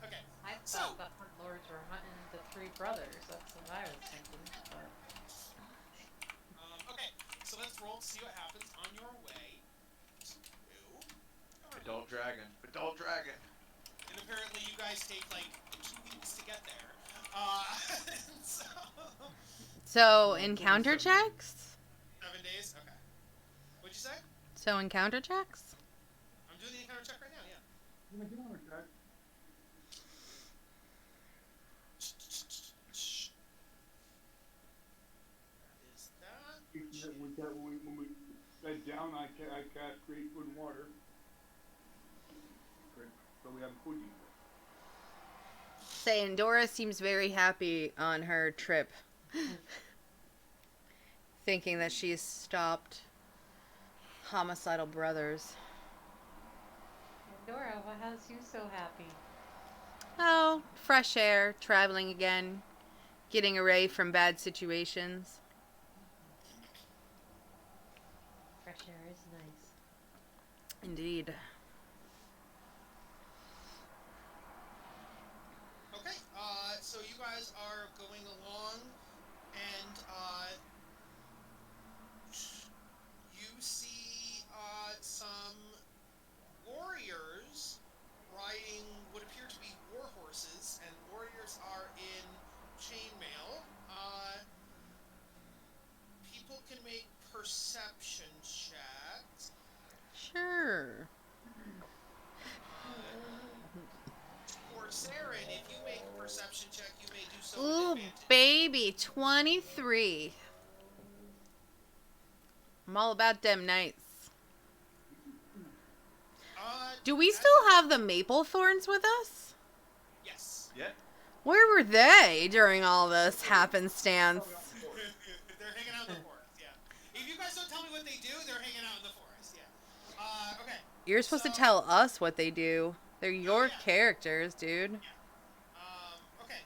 Okay, I thought the Hunt Lords were hunting the 3 brothers. That's what I was thinking. But okay, so let's roll to see what happens on your way to Adult dragon. Adult dragon. And apparently you guys take like 2 weeks to get there. So, encounter checks? 7 days? Okay. What'd you say? So, encounter checks? I'm doing the encounter check right now, yeah. That is that. When we bed down, I cast create food and water. Good. So we have food to eat. Say, Andorra seems very happy on her trip. Thinking that she's stopped homicidal brothers. Pandora, what has you so happy? Oh, fresh air, traveling again, getting away from bad situations. Fresh air is nice. Indeed. Okay, so you guys are going along, and perception checks. Sure. For Saren, if you make a perception check, you may do so Ooh, with advantage. baby, 23. I'm all about them nights. Do we still have the maple thorns with us? Yes. Yeah. Where were they during all this happenstance? They're hanging out in the forest, yeah. If you guys don't tell me what they do, they're hanging out in the forest, yeah. Okay. You're supposed to So- tell us what they do. They're your yeah. characters, dude. Okay.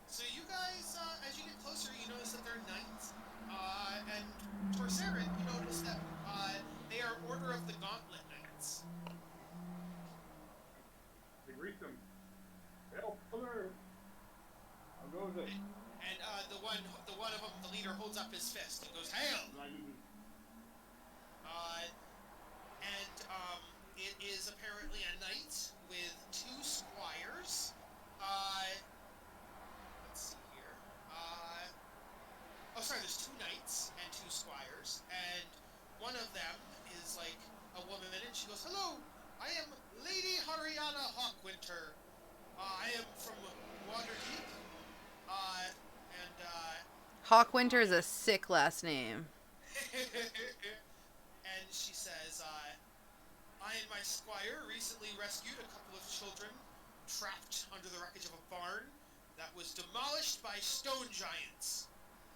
So you guys, as you get closer, you notice that they're knights. And for Saren, you notice that they are Order of the Gauntlet Knights. They greet them. Hail, brother. How goes it? And the one of them, the leader, holds up his fist and goes, "Hail!" It is apparently a knight with 2 squires. Let's see here. There's 2 knights and 2 squires, and one of them is like a woman, and she goes, "Hello, I am Lady Haryana Hawkwinter. I am from Waterdeep. Hawkwinter is a sick last name. And she says, I and my squire recently rescued a couple of children trapped under the wreckage of a barn that was demolished by stone giants.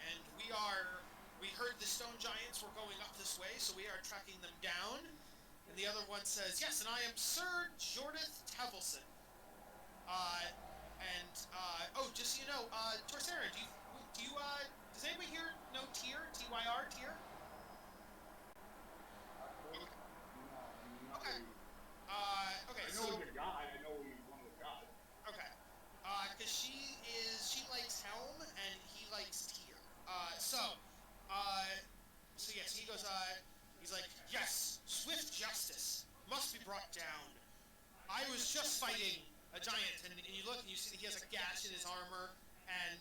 And we heard the stone giants were going up this way, so we are tracking them down." And the other one says, "Yes, and I am Sir Jordith Tevelson. Just so you know, Torsera, does anybody here know Tyr? Tyr? Tyr? Okay. Okay, I know he's a god. I know he's one of the gods. Okay. Because she likes Helm and he likes Tyr. Yes, he goes, he's like, "Yes, swift justice must be brought down. I was just fighting a giant," and you look and you see that he has a gash in his armor, and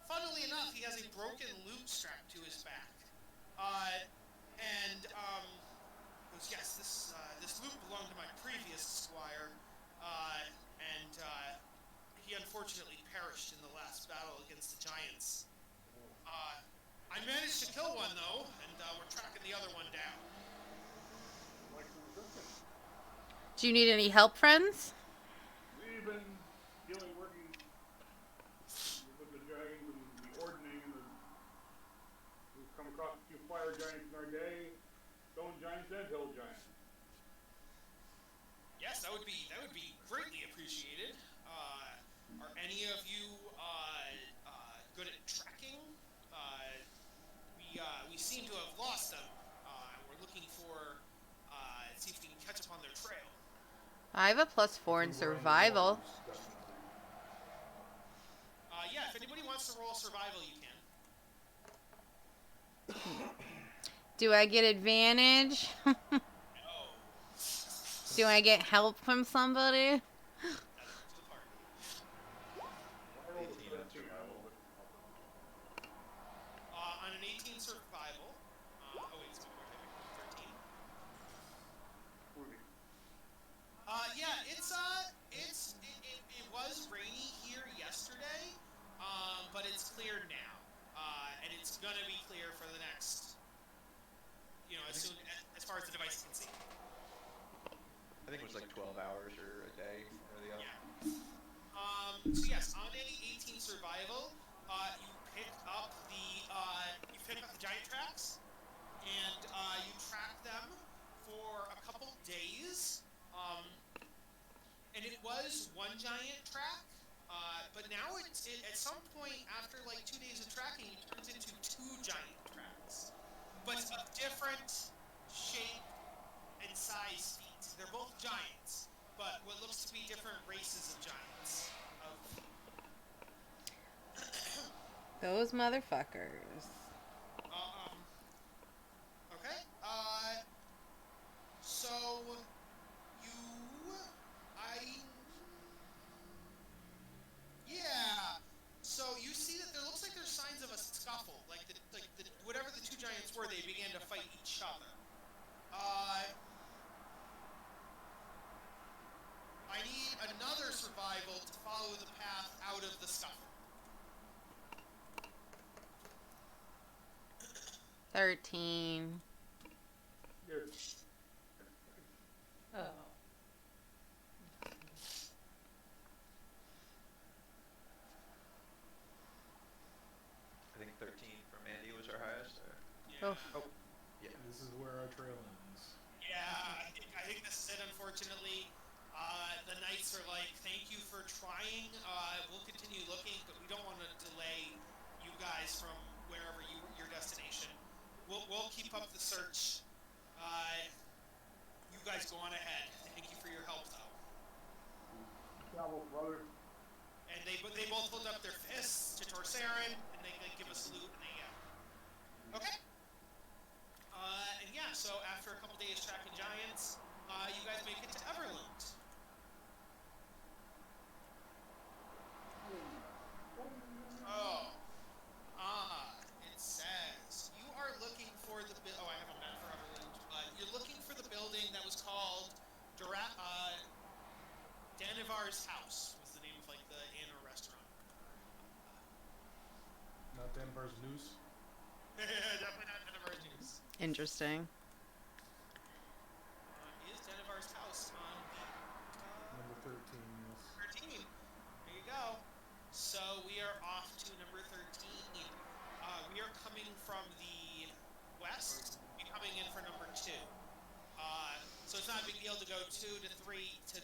funnily enough, he has a broken loot strapped to his back. Goes, "Yes, this loot belonged to my previous squire, and he unfortunately perished in the last battle against the giants. I managed to kill one though, and we're tracking the other one down." Do you need any help, friends? We've been working with the dragons and the ordning, and we've come across a few fire giants in our day, stone giants and hill giants. Yes, that would be greatly appreciated. Are any of you good at tracking? We seem to have lost them. We're looking for see if we can catch up on their trail. I have a +4 in survival. Yeah, if anybody wants to roll survival, you can. Do I get advantage? No. Do I get help from somebody? That's up to the party. 18 on survival. On an 18 survival. It's 13. Yeah, it was rainy here yesterday, but it's cleared now, and it's gonna be clear for the next, as far as the device can see. I think it was like 12 hours or a day or the other. Yeah. So yes, on any 18 survival, you pick up the giant tracks, and you track them for a couple days. And it was one giant track, but now at some point after like 2 days of tracking, it turns into 2 giant tracks, but of different shape and size feet. They're both giants, but what looks to be different races of giants. Those motherfuckers. Okay. So you see that there looks like there's signs of a scuffle. Like whatever the 2 giants were, they began to survival to follow the path out of the scuffle. 13. Yes. Oh. I think 13 for Mandy was our highest. Or? Yeah. Oh. Yeah. This is where our trail ends. Yeah, I think this is it, unfortunately. The knights are like, thank you for trying. We'll continue looking, but we don't want to delay you guys from wherever your destination. We'll keep up the search. You guys go on ahead. Thank you for your help, though. Travel, brother. And they both hold up their fists to Torsarin, and they give a salute, and they okay. And yeah, so after a couple days tracking giants, you guys make it to Everland. Oh. It says you are looking for the I have a map for Everland. You're looking for the building that was called Danivar's House was the name of like the inn or restaurant. Not Denver's News. Definitely not Danivar's House. Interesting. Is Danivar's House on Number 13, yes. 13? There you go. So we are off to number 13. We are coming from the west. We're coming in for number 2. So it's not a big deal to go 2 to 3 to 10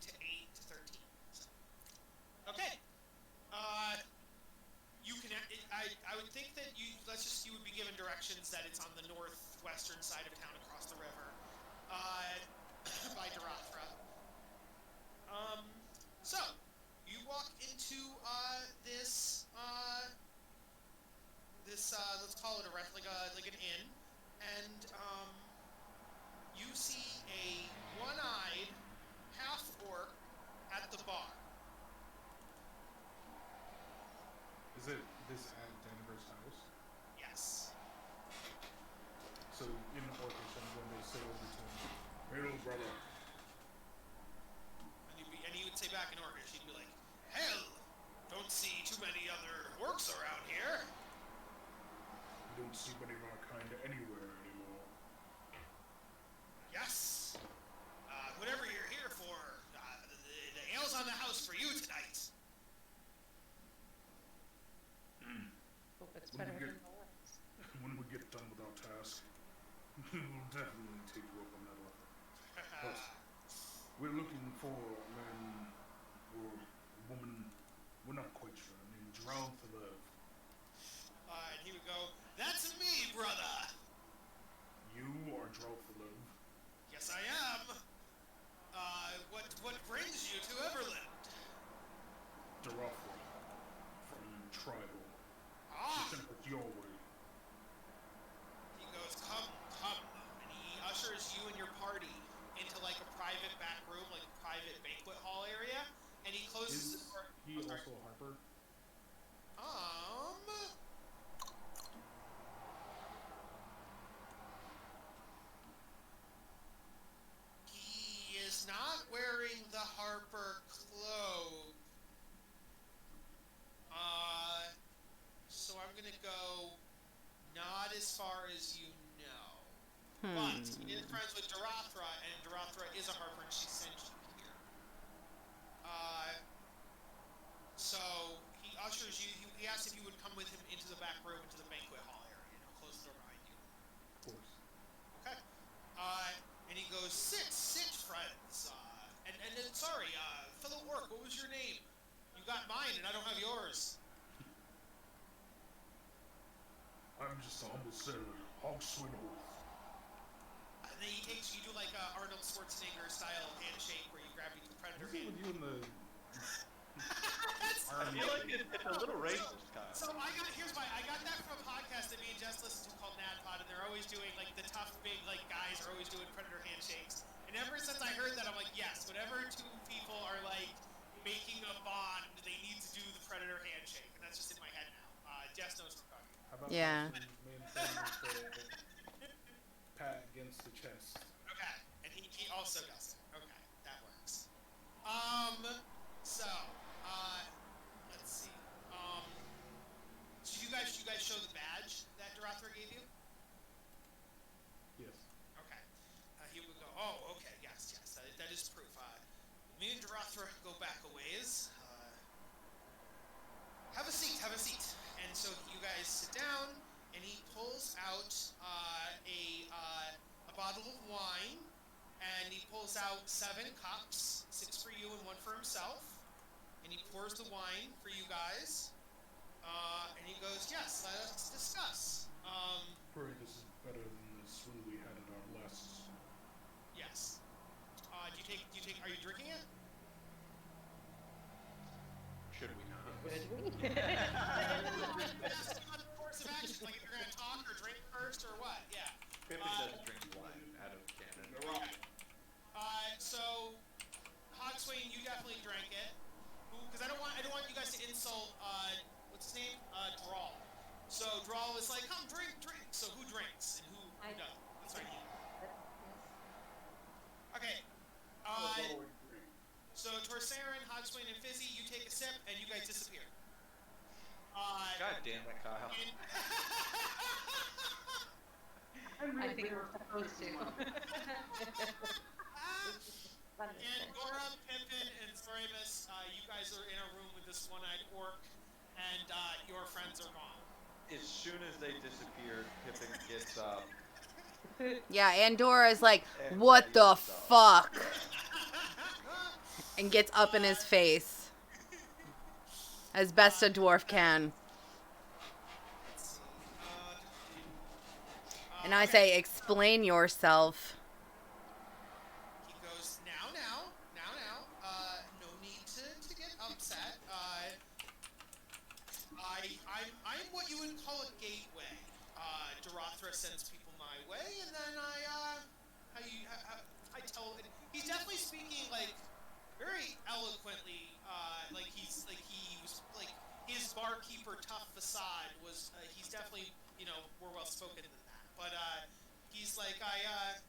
to 8 to 13. So. Okay. You can. I would think that you would be given directions that it's on the northwestern side of town across the river, by Darathra. So you walk into this let's call it like an inn, and you see a one-eyed half-orc at the bar. Is it this at Denver's house? Yes. So in Orcish, I'm going to say over to him, "Hello, brother." And he would say back in Orcish, he'd be like, "Hell, don't see too many other orcs around here." You don't see many of our kind anywhere anymore. Yes. Whatever you're here for, the ale's on the house for you tonight. Hope it's When better we than get- the last. When we get done with our task, we will definitely take you up on that offer. But we're looking for a man or woman, we're not quite sure, named Drouthilev. And he would go, "That's me, brother." You are Drouthilev. Yes, I am. What brings you to Everland? Darathra from Tribal. Ah. She sent us your way. He goes, come, and he ushers you and your party into like a private back room, like a private banquet hall area, and he closes the Is door. he Oh, sorry. also a harper? He is not wearing the Harper cloak. So I'm gonna go not as far as you know. But he is friends with Darathra, and Darathra is a Harper, and she sent you here. So he ushers you. He asks if you would come with him into the back room, into the banquet hall area, and he'll close the door behind you. Of course. Okay. And he goes, sit, friends. And then, sorry, fellow orc, what was your name? You got mine, and I don't have yours. I'm just a humble sailor, Hogswindle. And then he takes you do like a Arnold Schwarzenegger style handshake where you grab each predator What's it hand. with you in the I feel like it's a little racist, kind of. So I got that from a podcast that me and Jess listen to called NADPOD, and they're always doing like the tough big like guys are always doing predator handshakes. And ever since I heard that, I'm like, yes, whenever two people are like making a bond, they need to do the predator handshake, and that's just in my head now. Jess knows what I'm talking about. How about Yeah. main thing with the pat against the chest? Okay, and he also does it. Okay, that works. So 7 cups, 6 for you and 1 for himself, and he pours the wine for you guys. And he goes, yes, let us discuss. Probably this is better than the swing we had at our last. Yes. Are you drinking it? Should we not? Just on the course of action, like if you're gonna talk or drink first or what? Yeah. Pippin doesn't drink wine out of canon. Okay. So Hogswain, you definitely drank it. Because I don't want you guys to insult what's his name? Drawl. So Drawl is like, come drink. So who drinks and who doesn't? That's right. Okay. So Torsarin, Hogswain, and Fizzy, you take a sip and you guys disappear. God damn it, Kyle. I think we're supposed to. And Gora, Pippin, and Thoramus, you guys are in a room with this one-eyed orc, and your friends are gone. As soon as they disappear, Pippin gets up. Yeah, Andorra is like, And what ready the to stop. fuck? And gets up in his face. As best a dwarf can. And I say, explain yourself. He goes, now. No need to get upset. I'm what you would call a gateway. Darathra sends people my way, and then I tell. He's definitely speaking like very eloquently. His barkeeper tough facade was. He's definitely more well spoken than that. But he's like I'm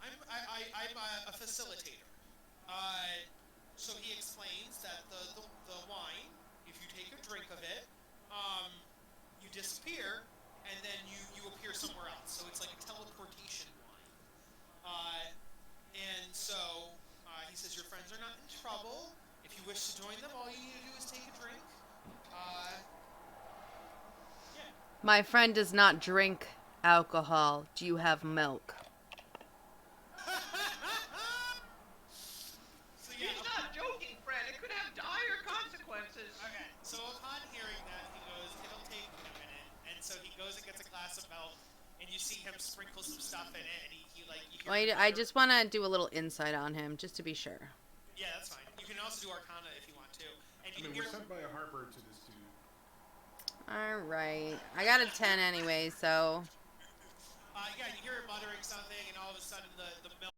a facilitator. So he explains that the wine, if you take a drink of it, you disappear, and then you appear somewhere else. So it's like a teleportation wine. And so he says your friends are not in trouble. If you wish to join them, all you need to do is take a drink. Yeah. My friend does not drink alcohol. Do you have milk? So yeah. He's not joking, Fred. It could have dire consequences. Okay. So upon hearing that, he goes, it'll take me a minute. And so he goes and gets a glass of milk, and you see him sprinkle some stuff in it, and he you hear him I just want to do a little insight on him, just to be sure. Yeah, that's fine. You can also do Arcana if you want to. And you We're hear sent by a harper to this dude. Alright. I got a 10 anyway, so... yeah, you hear him muttering something, and all of a sudden the milk